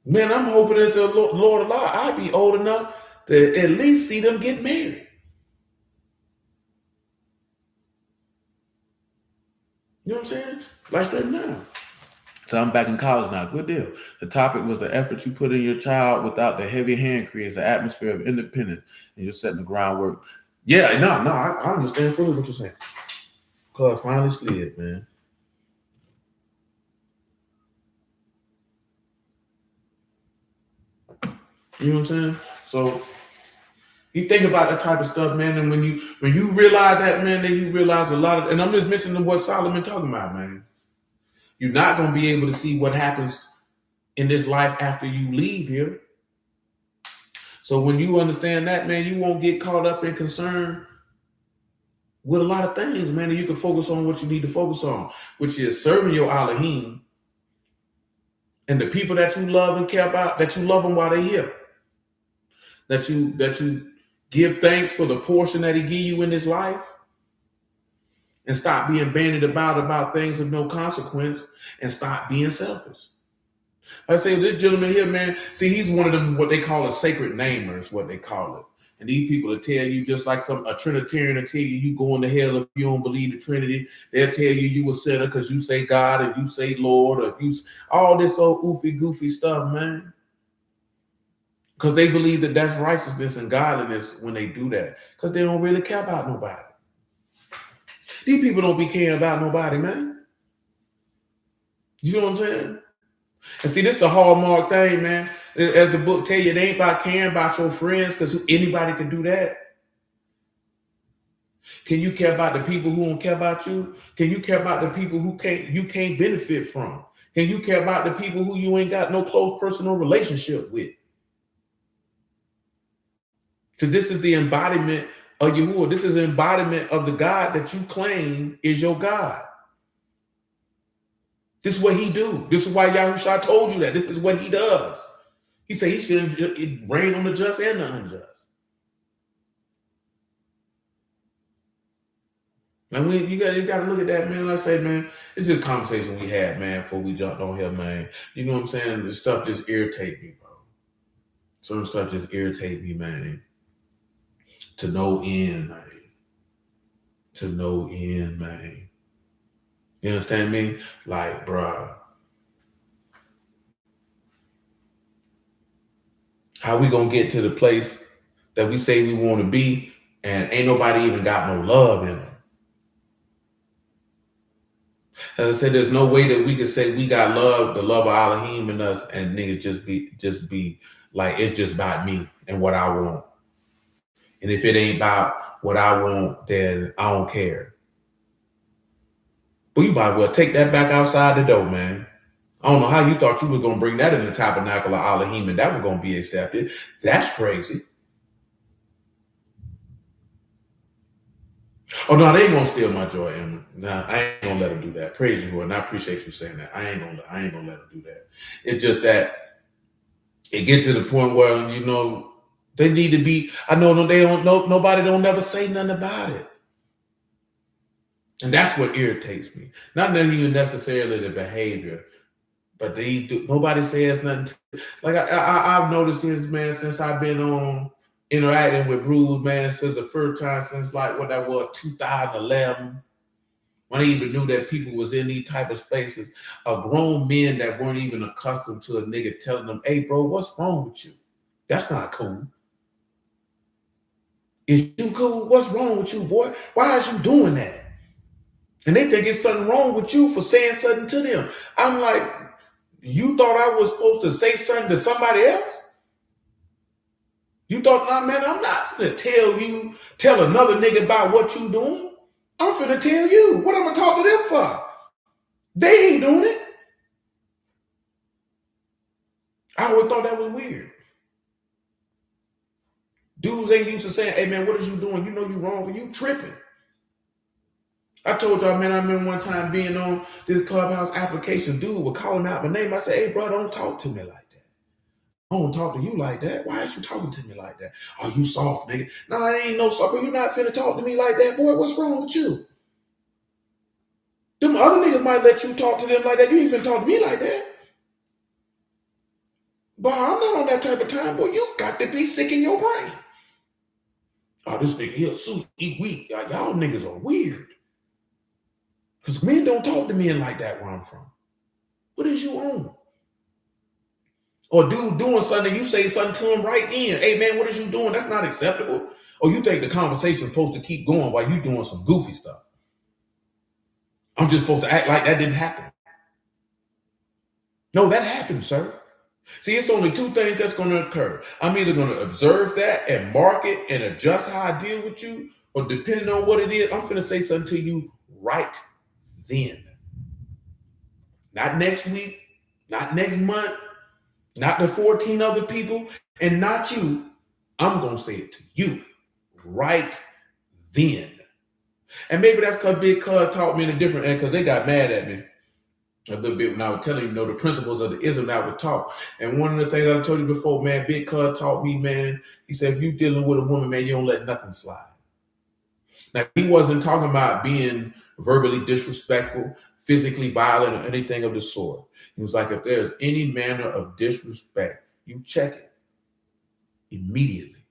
Man, I'm hoping that the Lord allow I'd be old enough to at least see them get married. You know what I'm saying? Like straight now. So I'm back in college now. Good deal. The topic was the effort you put in your child without the heavy hand creates an atmosphere of independence, and you're setting the groundwork. Yeah, no, I understand fully what you're saying. Cause I finally slid, man. You know what I'm saying? So you think about that type of stuff, man, and when you realize that, man, then you realize a lot of, and I'm just mentioning what Solomon talking about, man. You're not gonna be able to see what happens in this life after you leave here. So when you understand that, man, you won't get caught up in concern with a lot of things, man, and you can focus on what you need to focus on, which is serving your Elohim and the people that you love and care about, that you love them while they're here. That you give thanks for the portion that he give you in this life, and stop being bandied about things of no consequence, and stop being selfish. I say this gentleman here, man, see, he's one of them, what they call a sacred namers, what they call it. And these people will tell you, just like a Trinitarian will tell you going to hell if you don't believe the Trinity. They'll tell you a sinner because you say God and you say Lord, or all this old oofy goofy stuff, man. Because they believe that that's righteousness and godliness when they do that. Because they don't really care about nobody. These people don't be caring about nobody, man. You know what I'm saying? And see, this is the hallmark thing, man. As the book tell you, it ain't about caring about your friends, because anybody can do that. Can you care about the people who don't care about you? Can you care about the people who you can't benefit from? Can you care about the people who you ain't got no close personal relationship with? Because this is the embodiment of Yahuwah. This is the embodiment of the God that you claim is your God. This is what he do. This is why Yahushua told you that. This is what he does. He said he should rain on the just and the unjust. And you got to look at that, man. I say, man, it's just a conversation we had, man, before we jumped on here, man. You know what I'm saying? This stuff just irritate me, bro. Some stuff just irritate me, man. To no end, man. To no end, man. You understand me? Like, bro, how we gonna get to the place that we say we want to be, and ain't nobody even got no love in them? As I said, there's no way that we could say we got love, the love of Elohim in us, and niggas just be like, it's just about me and what I want. And if it ain't about what I want, then I don't care. Well, you might well take that back outside the door, man. I don't know how you thought you were going to bring that in the tabernacle of Elohim and that was going to be accepted. That's crazy. Oh, no, they ain't going to steal my joy, Emma. Nah, I ain't going to let them do that. Praise you, and I appreciate you saying that. I ain't going to let them do that. It's just that it gets to the point where, you know, they need to be, I know they don't know, nobody don't never say nothing about it. And that's what irritates me. Not even necessarily the behavior, but nobody says nothing. Like I've noticed this, man, since I've been on interacting with Bruce, man, since the first time since like what that was, 2011. When I even knew that people was in these type of spaces, grown men that weren't even accustomed to a nigga telling them, hey, bro, what's wrong with you? That's not cool. Is you cool? What's wrong with you, boy? Why is you doing that? And they think it's something wrong with you for saying something to them. I'm like, you thought I was supposed to say something to somebody else? You thought, nah, man, I'm not finna tell another nigga about what you doing. I'm finna tell you. What I'm gonna talk to them for? They ain't doing it. I always thought that was weird. Dudes ain't used to saying, hey, man, what is you doing? You know you wrong, but you tripping. I told y'all, man, I remember one time being on this Clubhouse application. Dude would call him out my name. I said, hey, bro, don't talk to me like that. I don't talk to you like that. Why is you talking to me like that? Are you soft, nigga? No, I ain't no soft. You're not finna talk to me like that, boy. What's wrong with you? Them other niggas might let you talk to them like that. You ain't finna talk to me like that. But I'm not on that type of time, boy. You got to be sick in your brain. Oh, this nigga here, he weak. Y'all niggas are weird. Because men don't talk to men like that where I'm from. What is you on? Or dude doing something, you say something to him right then. Hey, man, what is you doing? That's not acceptable. Or you think the conversation's supposed to keep going while you doing some goofy stuff. I'm just supposed to act like that didn't happen. No, that happened, sir. See, it's only two things that's going to occur. I'm either going to observe that and mark it and adjust how I deal with you, or depending on what it is, I'm going to say something to you right then. Not next week, not next month, not the 14 other people, and not you. I'm going to say it to you right then. And maybe that's because Big Cuz taught me in a different end, because they got mad at me a little bit when I was telling you, the principles of the ism that I would talk. And one of the things I told you before, man, Big Cuz taught me, man, he said, if you're dealing with a woman, man, you don't let nothing slide. Now, he wasn't talking about being verbally disrespectful, physically violent, or anything of the sort. He was like, if there's any manner of disrespect, you check it immediately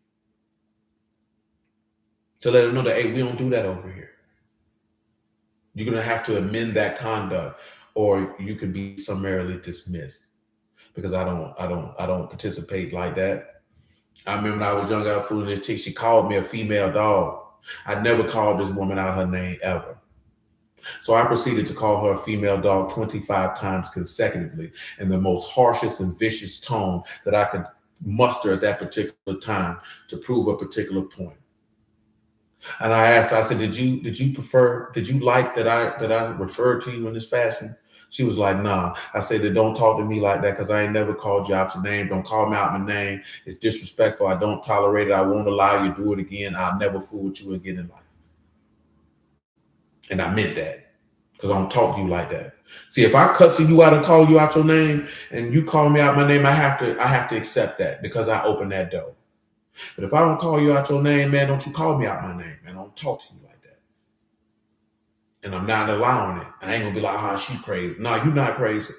to let them know that, hey, we don't do that over here. You're going to have to amend that conduct, or you could be summarily dismissed, because I don't participate like that. I remember when I was young, I was fooling this chick. She called me a female dog. I never called this woman out her name ever. So I proceeded to call her a female dog 25 times consecutively in the most harshest and vicious tone that I could muster at that particular time to prove a particular point. And I asked her, I said, did you like that I referred to you in this fashion? She was like, nah. I said, then don't talk to me like that, because I ain't never called you out your name. Don't call me out my name. It's disrespectful. I don't tolerate it. I won't allow you to do it again. I'll never fool with you again in life. And I meant that, because I don't talk to you like that. See, if I cussing you out and call you out your name and you call me out my name, I have to accept that, because I opened that door. But if I don't call you out your name, man, don't you call me out my name, man. I don't talk to you like that. And I'm not allowing it. I ain't gonna be like, she crazy. No, you're not crazy.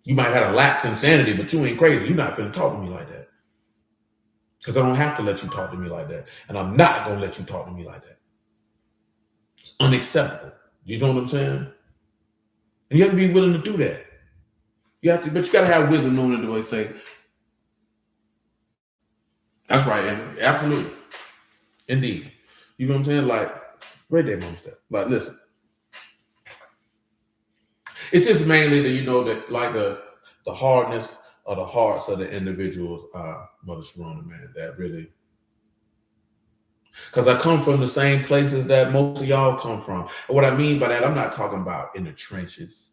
You might have a lapse in sanity, but you ain't crazy. You're not gonna talk to me like that. Because I don't have to let you talk to me like that. And I'm not gonna let you talk to me like that. It's unacceptable. You know what I'm saying? And you have to be willing to do that. But you gotta have wisdom knowing the way say, that's right, Emily. Absolutely. Indeed. You know what I'm saying? Like, great day, Mom Step. Like, listen. It's just mainly that, the hardness of the hearts of the individuals, Mother Sharona, man, that really. Because I come from the same places that most of y'all come from. And what I mean by that, I'm not talking about in the trenches,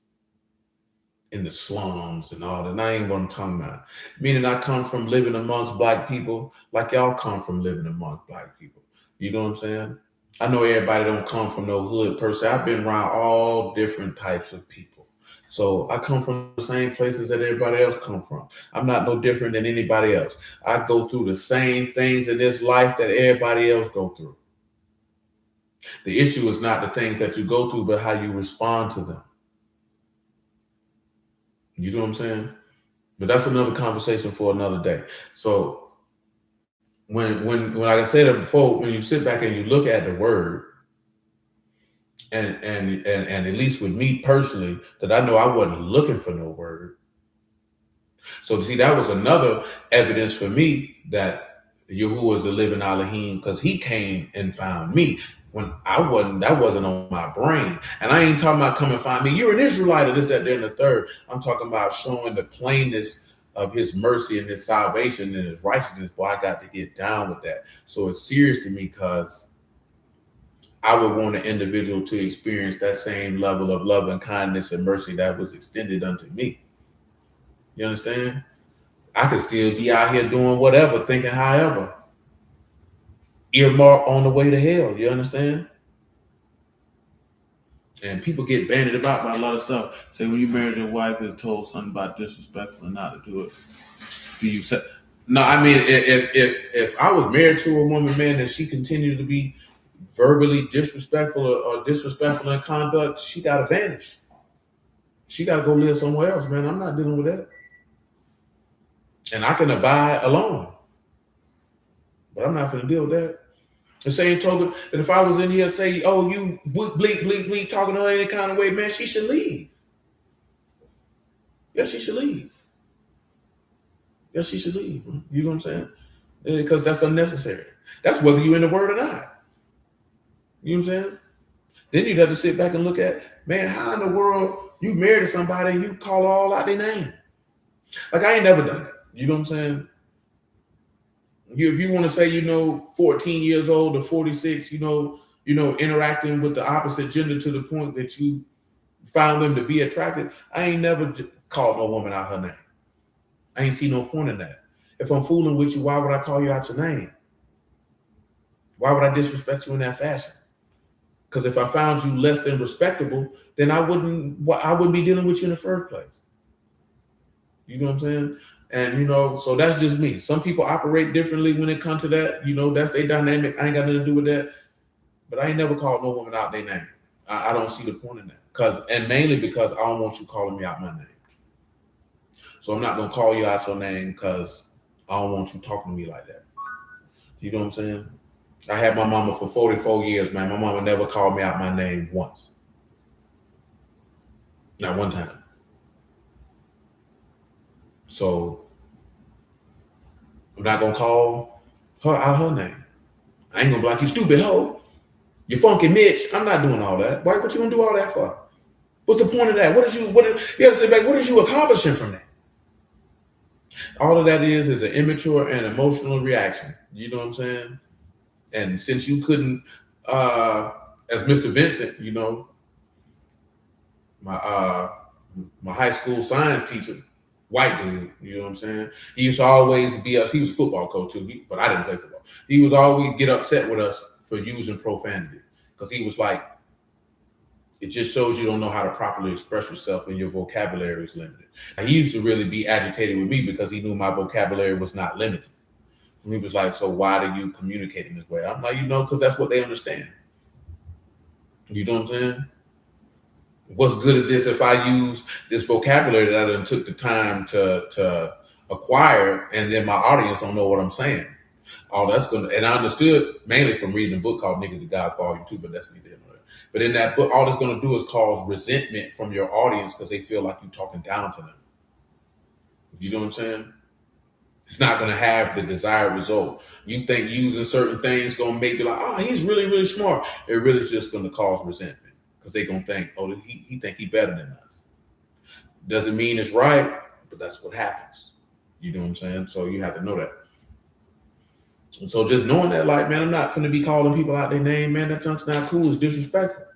in the slums and all that. And I ain't what I'm talking about. Meaning I come from living amongst Black people like y'all come from living amongst Black people. You know what I'm saying? I know everybody don't come from no hood per se. I've been around all different types of people. So I come from the same places that everybody else come from. I'm not no different than anybody else. I go through the same things in this life that everybody else go through. The issue is not the things that you go through, but how you respond to them. You know what I'm saying? But that's another conversation for another day. So when like I said before, when you sit back and you look at the word, And at least with me personally, that I know I wasn't looking for no word. So see, that was another evidence for me that Yahuwah is a living Elohim, because he came and found me when I wasn't. That wasn't on my brain. And I ain't talking about come and find me. You're an Israelite, or this, that, there, and the third. I'm talking about showing the plainness of his mercy and his salvation and his righteousness. Boy, I got to get down with that. So it's serious to me, because I would want an individual to experience that same level of love and kindness and mercy that was extended unto me. You understand? I could still be out here doing whatever, thinking however. Earmark on the way to hell. You understand? And people get bandied about by a lot of stuff. Say when you married your wife, you're told something about disrespectful and not to do it. Do you say? No, I mean, if I was married to a woman, man, and she continued to be verbally disrespectful or disrespectful in conduct, she got to vanish. She got to go live somewhere else, man. I'm not dealing with that. And I can abide alone, but I'm not going to deal with that. The same token that if I was in here say, oh, you bleep, talking to her any kind of way, man, she should leave. Yeah, she should leave. Yeah, she should leave. You know what I'm saying? Because that's unnecessary. That's whether you're in the word or not. You know what I'm saying? Then you'd have to sit back and look at, man, how in the world you married somebody and you call all out their name? Like, I ain't never done that. You know what I'm saying? If you want to say, 14 years old or 46, interacting with the opposite gender to the point that you found them to be attractive, I ain't never called no woman out her name. I ain't see no point in that. If I'm fooling with you, why would I call you out your name? Why would I disrespect you in that fashion? Because if I found you less than respectable, then I wouldn't be dealing with you in the first place. You know what I'm saying? And, so that's just me. Some people operate differently when it comes to that. That's their dynamic. I ain't got nothing to do with that. But I ain't never called no woman out their name. I don't see the point in that. And mainly because I don't want you calling me out my name. So I'm not going to call you out your name because I don't want you talking to me like that. You know what I'm saying? I had my mama for 44 years, man. My mama never called me out my name once. Not one time. So I'm not going to call her out her name. I ain't going to be like, you stupid hoe. You funky Mitch. I'm not doing all that. Why? What you going to do all that for? What's the point of that? You got to sit back. What is you accomplishing from that? All of that is an immature and emotional reaction. You know what I'm saying? And since you couldn't, as Mr. Vincent, my high school science teacher, white dude, you know what I'm saying? He used to always be us. He was a football coach too, but I didn't play football. He was always get upset with us for using profanity, because he was like, it just shows you don't know how to properly express yourself and your vocabulary is limited. He used to really be agitated with me because he knew my vocabulary was not limited. And he was like, so why do you communicate in this way? I'm like, because that's what they understand. You know what I'm saying? What's good is this if I use this vocabulary that I done took the time to acquire, and then my audience don't know what I'm saying. And I understood mainly from reading a book called Niggas of God Volume 2, but that's neither. But in that book, all it's going to do is cause resentment from your audience because they feel like you're talking down to them. You know what I'm saying? It's not going to have the desired result. You think using certain things going to make you like, oh, he's really, really smart. It really is just going to cause resentment because they're going to think, oh, he think he's better than us. Doesn't mean it's right, but that's what happens. You know what I'm saying? So you have to know that. And so just knowing that, like, man, I'm not finna be calling people out their name, man. That junk's not cool. It's disrespectful.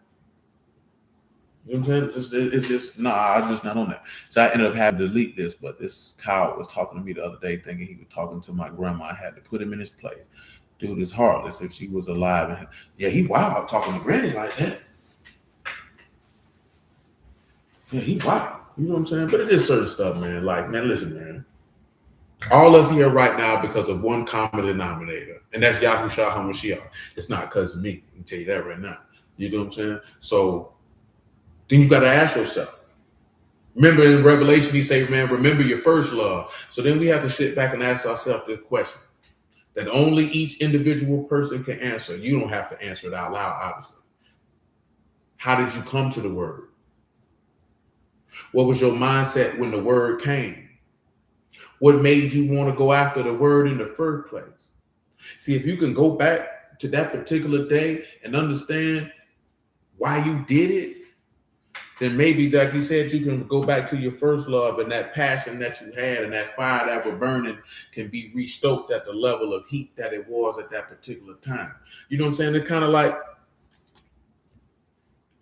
You know what I'm saying? It's just, I'm just not on that. So I ended up having to delete this, but this cow was talking to me the other day thinking he was talking to my grandma. I had to put him in his place. Dude is heartless if she was alive. And yeah, he wild talking to Granny like that. Yeah, he wild. You know what I'm saying? But it's just certain stuff, man. Like, man, listen, man. All us here right now because of one common denominator, and that's Yahushua HaMashiach. It's not because of me. I can tell you that right now. You know what I'm saying? So then you got to ask yourself. Remember in Revelation, he say, man, remember your first love. So then we have to sit back and ask ourselves this question that only each individual person can answer. You don't have to answer it out loud, obviously. How did you come to the word? What was your mindset when the word came? What made you want to go after the word in the first place? See, if you can go back to that particular day and understand why you did it, then maybe, like you said, you can go back to your first love, and that passion that you had and that fire that was burning can be restoked at the level of heat that it was at that particular time. You know what I'm saying? It's kind of like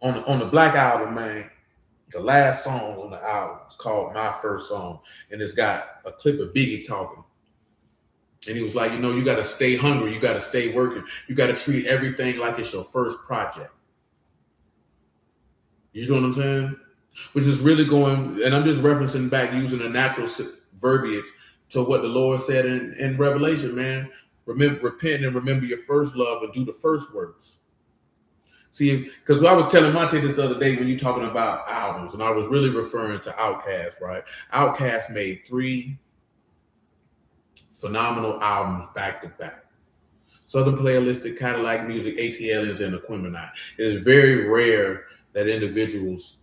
on the Black Album, man. The last song on the album is called My First Song, and it's got a clip of Biggie talking. And he was like, you got to stay hungry. You got to stay working. You got to treat everything like it's your first project. You know what I'm saying? Which is really going, and I'm just referencing back using a natural verbiage to what the Lord said in Revelation, man. Repent and remember your first love and do the first works. See, because I was telling Monte this the other day when you're talking about albums, and I was really referring to Outkast, right? Outkast made 3 phenomenal albums back to back. Southern Playalistic, Cadillac Music, ATLians, and Aquemini. It is very rare that individuals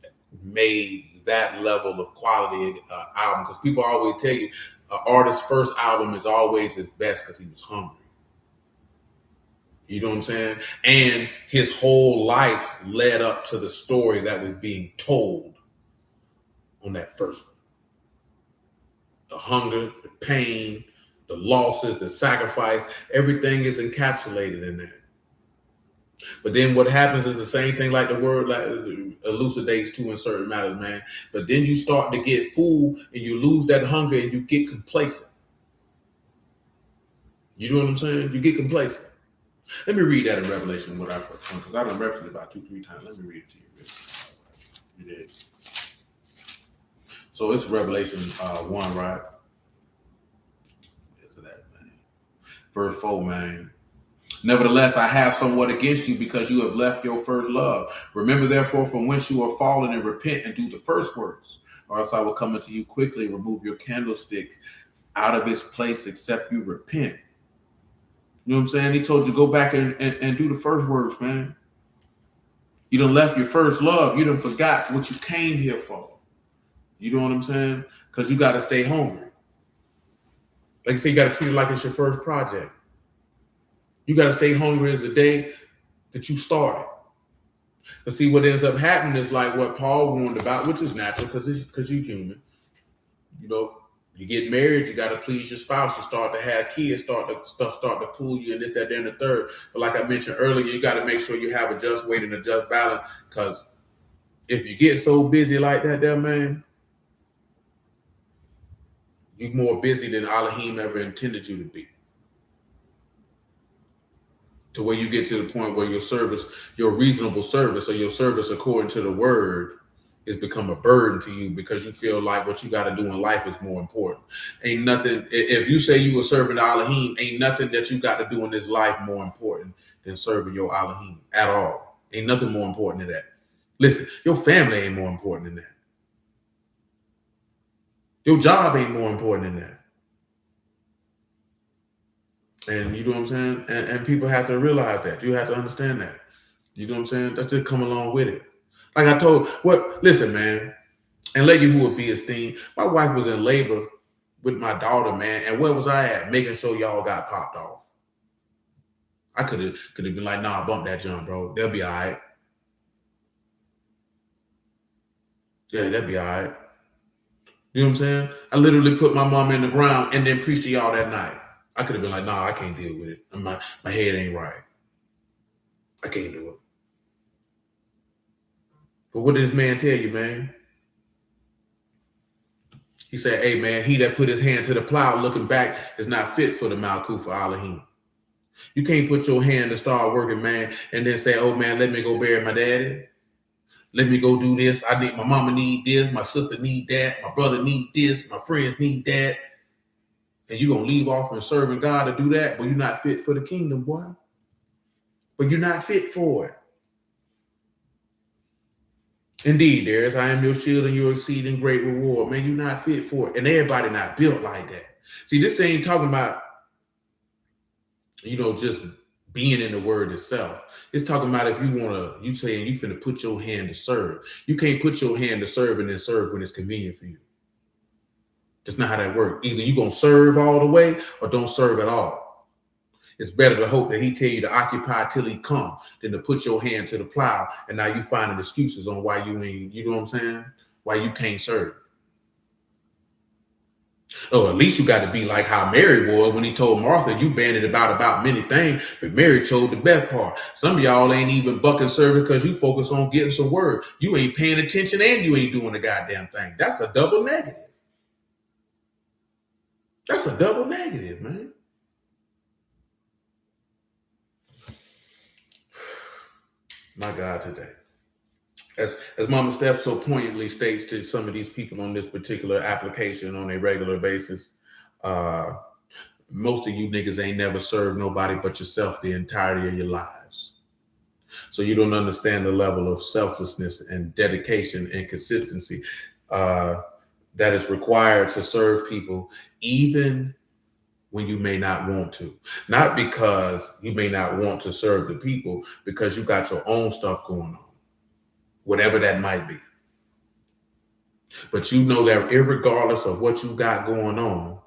made that level of quality album, because people always tell you an artist's first album is always his best because he was hungry. You know what I'm saying? And his whole life led up to the story that was being told on that first one. The hunger, the pain, the losses, the sacrifice, everything is encapsulated in that. But then what happens is the same thing like the word like elucidates to in certain matters, man. But then you start to get full and you lose that hunger and you get complacent. You know what I'm saying? You get complacent. Let me read that in Revelation, what I put on, because I done referenced it about 2-3 times. Let me read it to you. You did. So it's Revelation 1, right? Is that, man? Verse 4, man. Nevertheless, I have somewhat against you because you have left your first love. Remember, therefore, from whence you are fallen, and repent and do the first works, or else I will come unto you quickly and remove your candlestick out of its place, except you repent. You know what I'm saying? He told you go back and do the first works, man. You done left your first love. You done forgot what you came here for. You know what I'm saying? Because you got to stay hungry. Like I say, you got to treat it like it's your first project. You got to stay hungry as the day that you started. But see, what ends up happening is like what Paul warned about, which is natural because you're human. You know, you get married, you got to please your spouse. You start to have kids, start to pull you, and this, that, and the third. But like I mentioned earlier, you got to make sure you have a just weight and a just balance. Because if you get so busy like that, there, man, you're more busy than Elohim ever intended you to be. To where you get to the point where your service, your reasonable service, or your service according to the word, is become a burden to you because you feel like what you got to do in life is more important. Ain't nothing, if you say you were serving Elohim, ain't nothing that you got to do in this life more important than serving your Elohim at all. Ain't nothing more important than that. Listen, your family ain't more important than that. Your job ain't more important than that. And you know what I'm saying? And people have to realize that. You have to understand that. You know what I'm saying? That's just come along with it. Like I told, listen, man, and lady who would be esteemed, my wife was in labor with my daughter, man, and where was I at? Making sure y'all got popped off. I could have been like, nah, bump that jump, bro. They'll be all right. Yeah, they'll be all right. You know what I'm saying? I literally put my mom in the ground and then preached to y'all that night. I could have been like, nah, I can't deal with it. My head ain't right. I can't do it. But what did this man tell you, man? He said, hey, man, he that put his hand to the plow looking back is not fit for the Malkuth for Elohim. You can't put your hand to start working, man, and then say, oh, man, let me go bury my daddy. Let me go do this. My mama need this. My sister need that. My brother need this. My friends need that. And you're going to leave off and serving God to do that, but you're not fit for the kingdom, boy. But you're not fit for it. Indeed, Darius, I am your shield and your exceeding great reward. Man, you're not fit for it. And everybody not built like that. See, this ain't talking about, just being in the word itself. It's talking about if you saying you finna put your hand to serve. You can't put your hand to serve and then serve when it's convenient for you. That's not how that works. Either you gonna serve all the way or don't serve at all. It's better to hope that he tell you to occupy till he come than to put your hand to the plow and now you finding excuses on why you ain't, you know what I'm saying? Why you can't serve. Oh, at least you got to be like how Mary was when he told Martha, you banded about many things, but Mary chose the best part. Some of y'all ain't even bucking service because you focus on getting some word. You ain't paying attention and you ain't doing the goddamn thing. That's a double negative. That's a double negative, man. My God, today. As Mama Steph so poignantly states to some of these people on this particular application on a regular basis, most of you niggas ain't never served nobody but yourself the entirety of your lives. So you don't understand the level of selflessness and dedication and consistency that is required to serve people, even when you may not want to. Not because you may not want to serve the people, because you got your own stuff going on, whatever that might be. But you know that irregardless of what you got going on,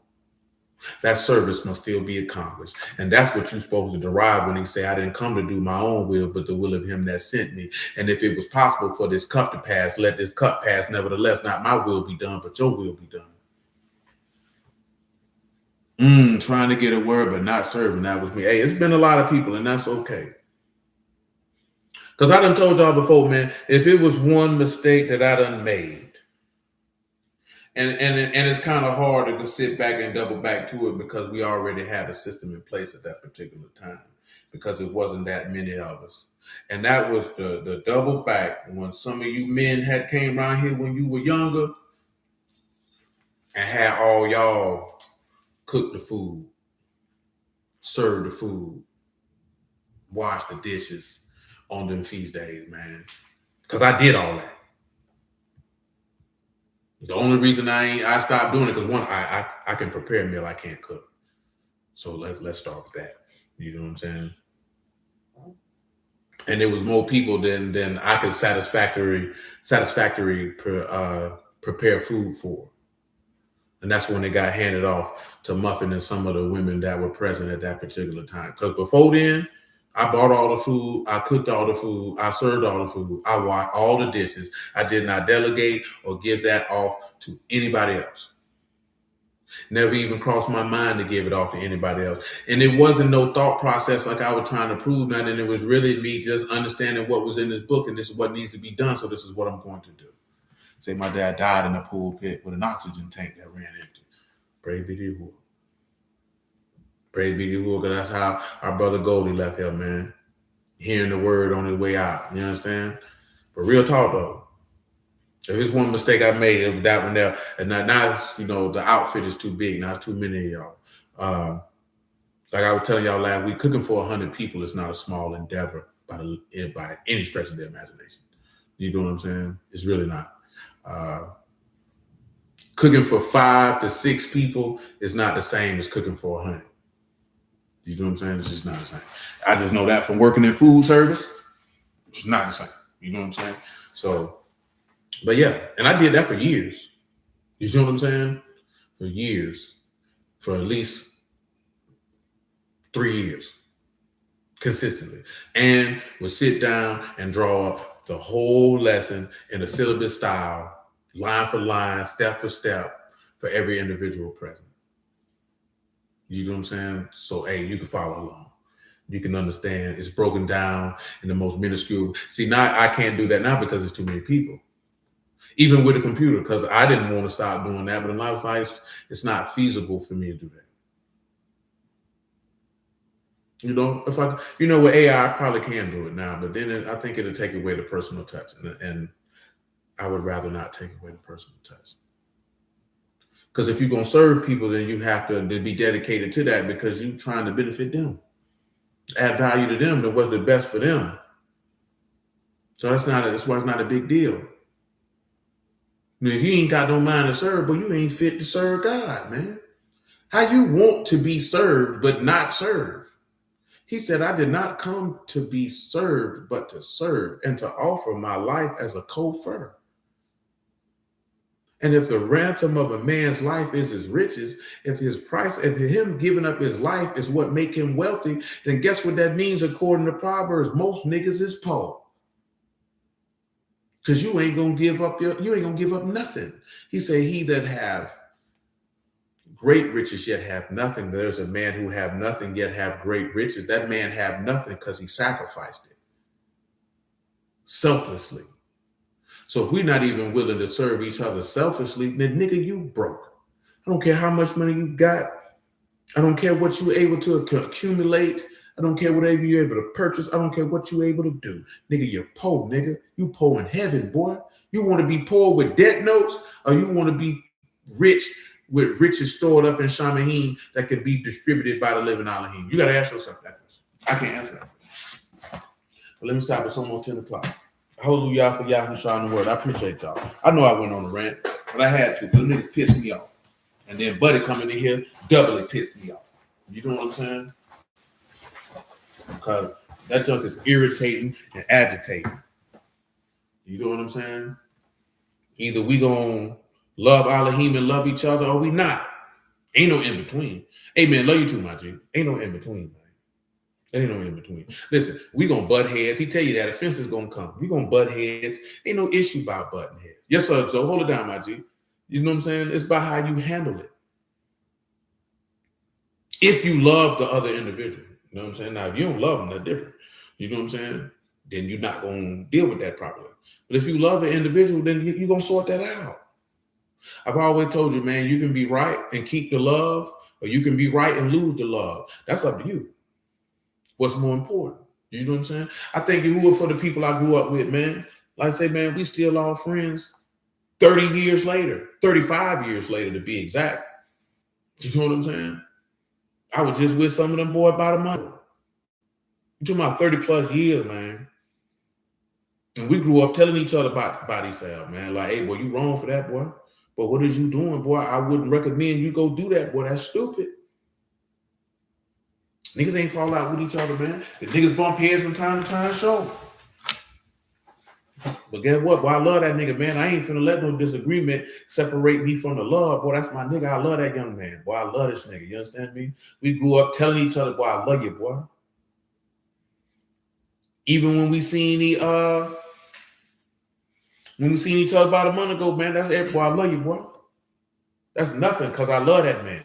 that service must still be accomplished. And that's what you're supposed to derive when he say, I didn't come to do my own will, but the will of him that sent me. And if it was possible for this cup to pass, let this cup pass. Nevertheless, not my will be done, but your will be done. Trying to get a word, but not serving. That was me. Hey, it's been a lot of people, and that's okay. Because I done told y'all before, man, if it was one mistake that I done made, and it's kind of hard to sit back and double back to it because we already had a system in place at that particular time because it wasn't that many of us. And that was the double back when some of you men had came around here when you were younger and had all y'all cook the food, serve the food, wash the dishes on them feast days, man. Because I did all that. The only reason I stopped doing it because one, I can prepare a meal, I can't cook. So let's start with that. You know what I'm saying? And there was more people than I could satisfactory prepare food for. And that's when it got handed off to Muffin and some of the women that were present at that particular time. Because before then, I bought all the food, I cooked all the food, I served all the food, I washed all the dishes. I did not delegate or give that off to anybody else. Never even crossed my mind to give it off to anybody else. And it wasn't no thought process like I was trying to prove nothing. It was really me just understanding what was in this book and this is what needs to be done. So this is what I'm going to do. Say my dad died in a pool pit with an oxygen tank that ran empty. Praise be to you. Praise be to you, because that's how our brother Goldie left here, man. Hearing the word on his way out. You understand? But real talk, though. If it's one mistake I made, it was that one there. And now the outfit is too big. Now it's too many of y'all. Like I was telling y'all last week, cooking for 100 people is not a small endeavor by any stretch of the imagination. You know what I'm saying? It's really not. Cooking for 5 to 6 people is not the same as cooking for 100. You know what I'm saying? It's just not the same. I just know that from working in food service. It's not the same. You know what I'm saying? So, but yeah, and I did that for years. You know what I'm saying? For years. For at least 3 years. Consistently. And would sit down and draw up the whole lesson in a syllabus style, line for line, step for step, for every individual present. You know what I'm saying? So, hey, you can follow along. You can understand. It's broken down in the most minuscule. See, now I can't do that now because it's too many people. Even with a computer, because I didn't want to stop doing that. But in life, it's not feasible for me to do that. You know, with AI, I probably can do it now. But then I think it'll take away the personal touch. And I would rather not take away the personal touch. Because if you're going to serve people, then you have to be dedicated to that because you're trying to benefit them. Add value to them to what's the best for them. So that's why it's not a big deal. Now, if you ain't got no mind to serve, but you ain't fit to serve God, man. How you want to be served but not serve? He said, I did not come to be served, but to serve and to offer my life as a co-fur. And if the ransom of a man's life is his riches, if him giving up his life is what make him wealthy, then guess what that means according to Proverbs? Most niggas is poor. Because you ain't gonna give up nothing. He said, he that have great riches yet have nothing. There's a man who have nothing yet have great riches. That man have nothing because he sacrificed it selflessly. So if we're not even willing to serve each other selfishly, then nigga, you broke. I don't care how much money you got. I don't care what you're able to accumulate. I don't care whatever you're able to purchase. I don't care what you're able to do. Nigga, you're poor, nigga. You poor in heaven, boy. You want to be poor with debt notes, or you want to be rich with riches stored up in Shamaheen that could be distributed by the living Elohim? You got to ask yourself that question. I can't answer that. But let me stop. It's almost 10 o'clock. Hallelujah for Yahushua in the word. I appreciate y'all. I know I went on a rant, but I had to. The nigga pissed me off. And then Buddy coming in here doubly pissed me off. You know what I'm saying? Because that junk is irritating and agitating. You know what I'm saying? Either we gonna love Elohim and love each other, or we not. Ain't no in between. Hey man, love you too, my G. Ain't no in between, man. Ain't no in between. Listen, we gonna butt heads. He tell you that offense is gonna come. We gonna butt heads. Ain't no issue about butting heads. Yes, sir. So hold it down, my G. You know what I'm saying? It's about how you handle it. If you love the other individual, you know what I'm saying? Now, if you don't love them, that's different. You know what I'm saying? Then you're not gonna deal with that properly. But if you love an individual, then you're gonna sort that out. I've always told you, man, you can be right and keep the love, or you can be right and lose the love. That's up to you. What's more important? You know what I'm saying? I think it would for the people I grew up with, man. Like I say, man, we still all friends 30 years later, 35 years later to be exact. You know what I'm saying? I was just with some of them boys about a month. You talking about 30 plus years, man. And we grew up telling each other about ourselves, man. Like, hey, boy, you wrong for that, boy. But what is you doing, boy? I wouldn't recommend you go do that, boy. That's stupid. Niggas ain't fall out with each other, man. The niggas bump heads from time to time, sure. But guess what? Boy, I love that nigga, man. I ain't finna let no disagreement separate me from the love. Boy, that's my nigga. I love that young man. Boy, I love this nigga. You understand me? We grew up telling each other, boy, I love you, boy. Even when we seen each other about a month ago, man, that's it, boy. I love you, boy. That's nothing, because I love that man.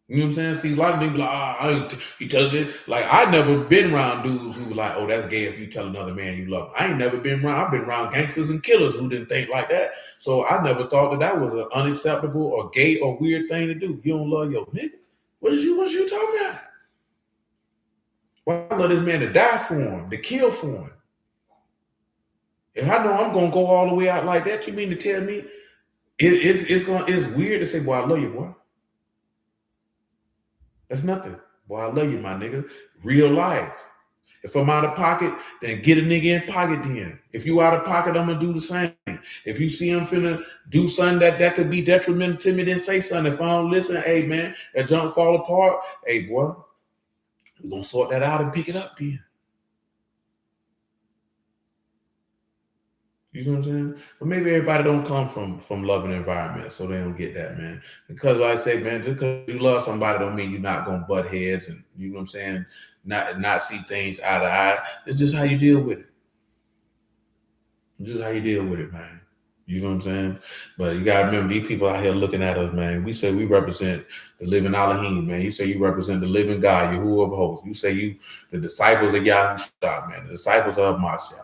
You know what I'm saying? See, a lot of people like, you tell it. Like, I never been around dudes who were like, oh, that's gay if you tell another man you love him. I ain't never been around. I've been around gangsters and killers who didn't think like that. So I never thought that was an unacceptable or gay or weird thing to do. You don't love your nigga? What you talking about? Well, I love this man to die for him, to kill for him. If I know I'm gonna go all the way out like that, you mean to tell me it's weird to say, boy, I love you, boy. That's nothing. Boy, I love you, my nigga. Real life. If I'm out of pocket, then get a nigga in pocket then. If you out of pocket, I'm gonna do the same. If you see I'm finna do something that could be detrimental to me, then say something. If I don't listen, hey man, that junk fall apart, hey boy, we're gonna sort that out and pick it up then. You know what I'm saying? But maybe everybody don't come from loving environments, so they don't get that, man. Because like I say, man, just because you love somebody don't mean you're not gonna butt heads and you know what I'm saying, not see things eye to eye. It's just how you deal with it. It's just how you deal with it, man. You know what I'm saying? But you gotta remember, these people out here looking at us, man. We say we represent the living Elohim, man. You say you represent the living God, Yahuwah of hosts. You say you the disciples of Yahushua, man, the disciples of Mashiach.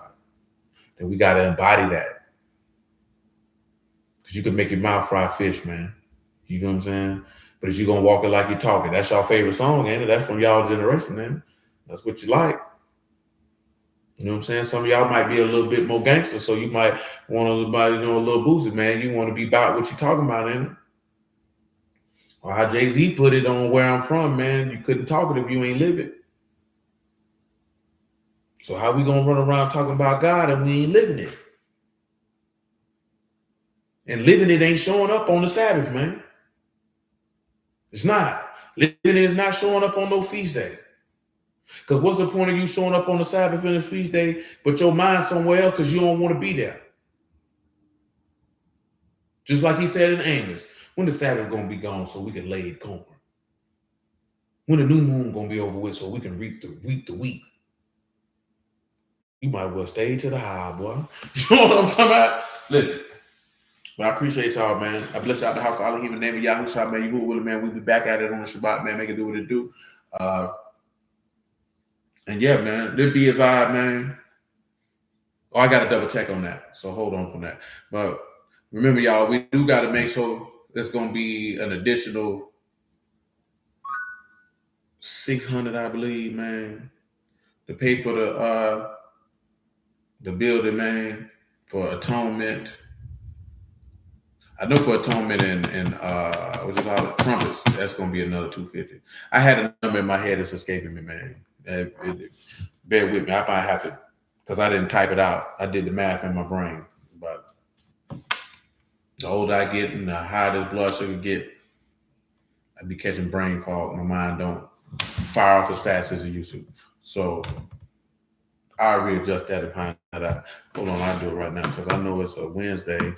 And we got to embody that. Because you can make your mouth fry fish, man. You know what I'm saying? But if you're going to walk it like you're talking, that's your favorite song, ain't it? That's from y'all generation, man. That's what you like. You know what I'm saying? Some of y'all might be a little bit more gangster, so you might want to, a little boozy, man. You want to be about what you're talking about, ain't it? Or how Jay-Z put it on Where I'm From, man. You couldn't talk it if you ain't live it. So how we going to run around talking about God and we ain't living it? And living it ain't showing up on the Sabbath, man. It's not. Living it is not showing up on no feast day. Because what's the point of you showing up on the Sabbath and the feast day, but your mind somewhere else because you don't want to be there? Just like he said in Amos, when the Sabbath gonna be gone so we can lay corn? When the new moon gonna be over with so we can reap the wheat? You might well stay to the high, boy. You know what I'm talking about? Listen, but I appreciate y'all, man. I bless y'all the house. I don't even name it Yahoo Shop, man. You will, man. We'll be back at it on the Shabbat, man. Make it do what it do. And yeah, man, there be a vibe, man. Oh, I got to double check on that. So hold on that. But remember, y'all, we do got to make sure there's going to be an additional 600, I believe, man, to pay for the building, man, for atonement. I know for atonement and what you call it, trumpets, that's going to be another 250. I had a number in my head that's escaping me, man. Bear with me. I might have to, because I didn't type it out. I did the math in my brain. But the older I get and the higher this blood sugar get, I be catching brain fog. My mind don't fire off as fast as it used to. So I'll readjust that and find that out. Hold on, I'll do it right now because I know it's a Wednesday.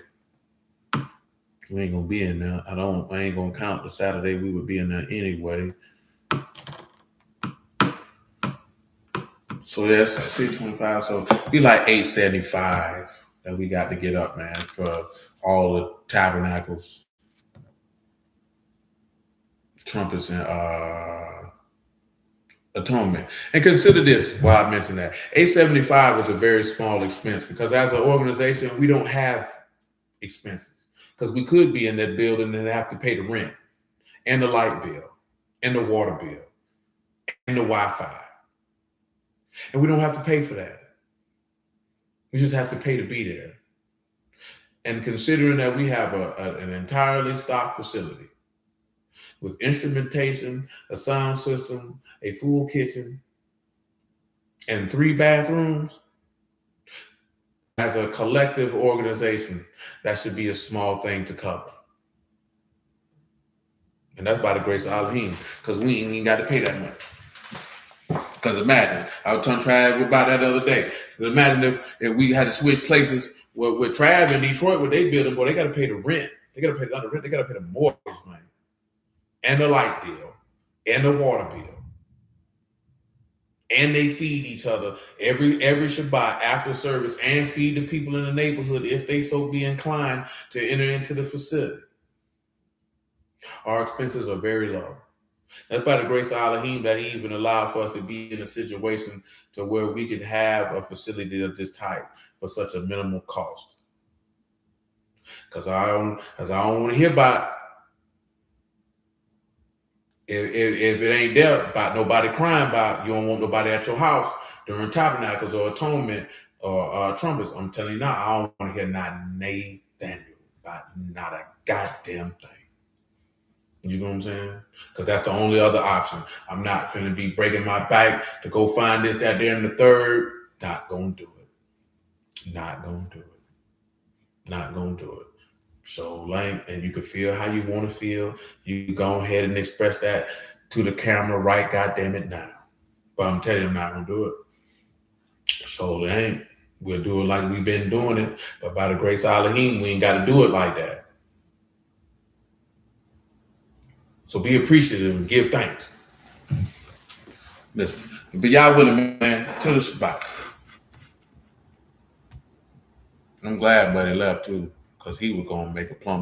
We ain't gonna be in there. I ain't gonna count the Saturday we would be in there anyway. So yes, 625. So be like 875 that we got to get up, man, for all the tabernacles, trumpets, and atonement. And consider this while I mentioned that. 875 was a very small expense because as an organization, we don't have expenses. Because we could be in that building and have to pay the rent and the light bill and the water bill and the Wi-Fi. And we don't have to pay for that. We just have to pay to be there. And considering that we have an entirely stocked facility with instrumentation, a sound system, a full kitchen, and 3 bathrooms, as a collective organization, that should be a small thing to cover. And that's by the grace of Elohim, because we ain't even got to pay that much. Because imagine, I was telling Trav about that the other day. Imagine if we had to switch places with Trav in Detroit, what they building, boy, they got to pay the rent. They got to pay the rent. They got to pay the mortgage money, and the light bill, and the water bill. And they feed each other every Shabbat after service and feed the people in the neighborhood if they so be inclined to enter into the facility. Our expenses are very low. That's by the grace of Elohim that he even allowed for us to be in a situation to where we could have a facility of this type for such a minimal cost. Because I don't want to hear about if it ain't there about nobody crying about, you don't want nobody at your house during tabernacles or atonement or trumpets. I'm telling you now, I don't want to hear not Nathaniel about not a goddamn thing. You know what I'm saying? Because that's the only other option. I'm not finna be breaking my back to go find this, that, there, and the third. Not gonna do it. Not gonna do it. Not gonna do it. So, like, and you can feel how you want to feel. You go ahead and express that to the camera right goddamn it now. But I'm telling you, I'm not gonna do it. So, we'll do it like we've been doing it. But by the grace of Elohim, we ain't got to do it like that. So be appreciative and give thanks. Listen, but y'all with it, man, to the Shabbat. I'm glad Buddy left too, because he was gonna make a plum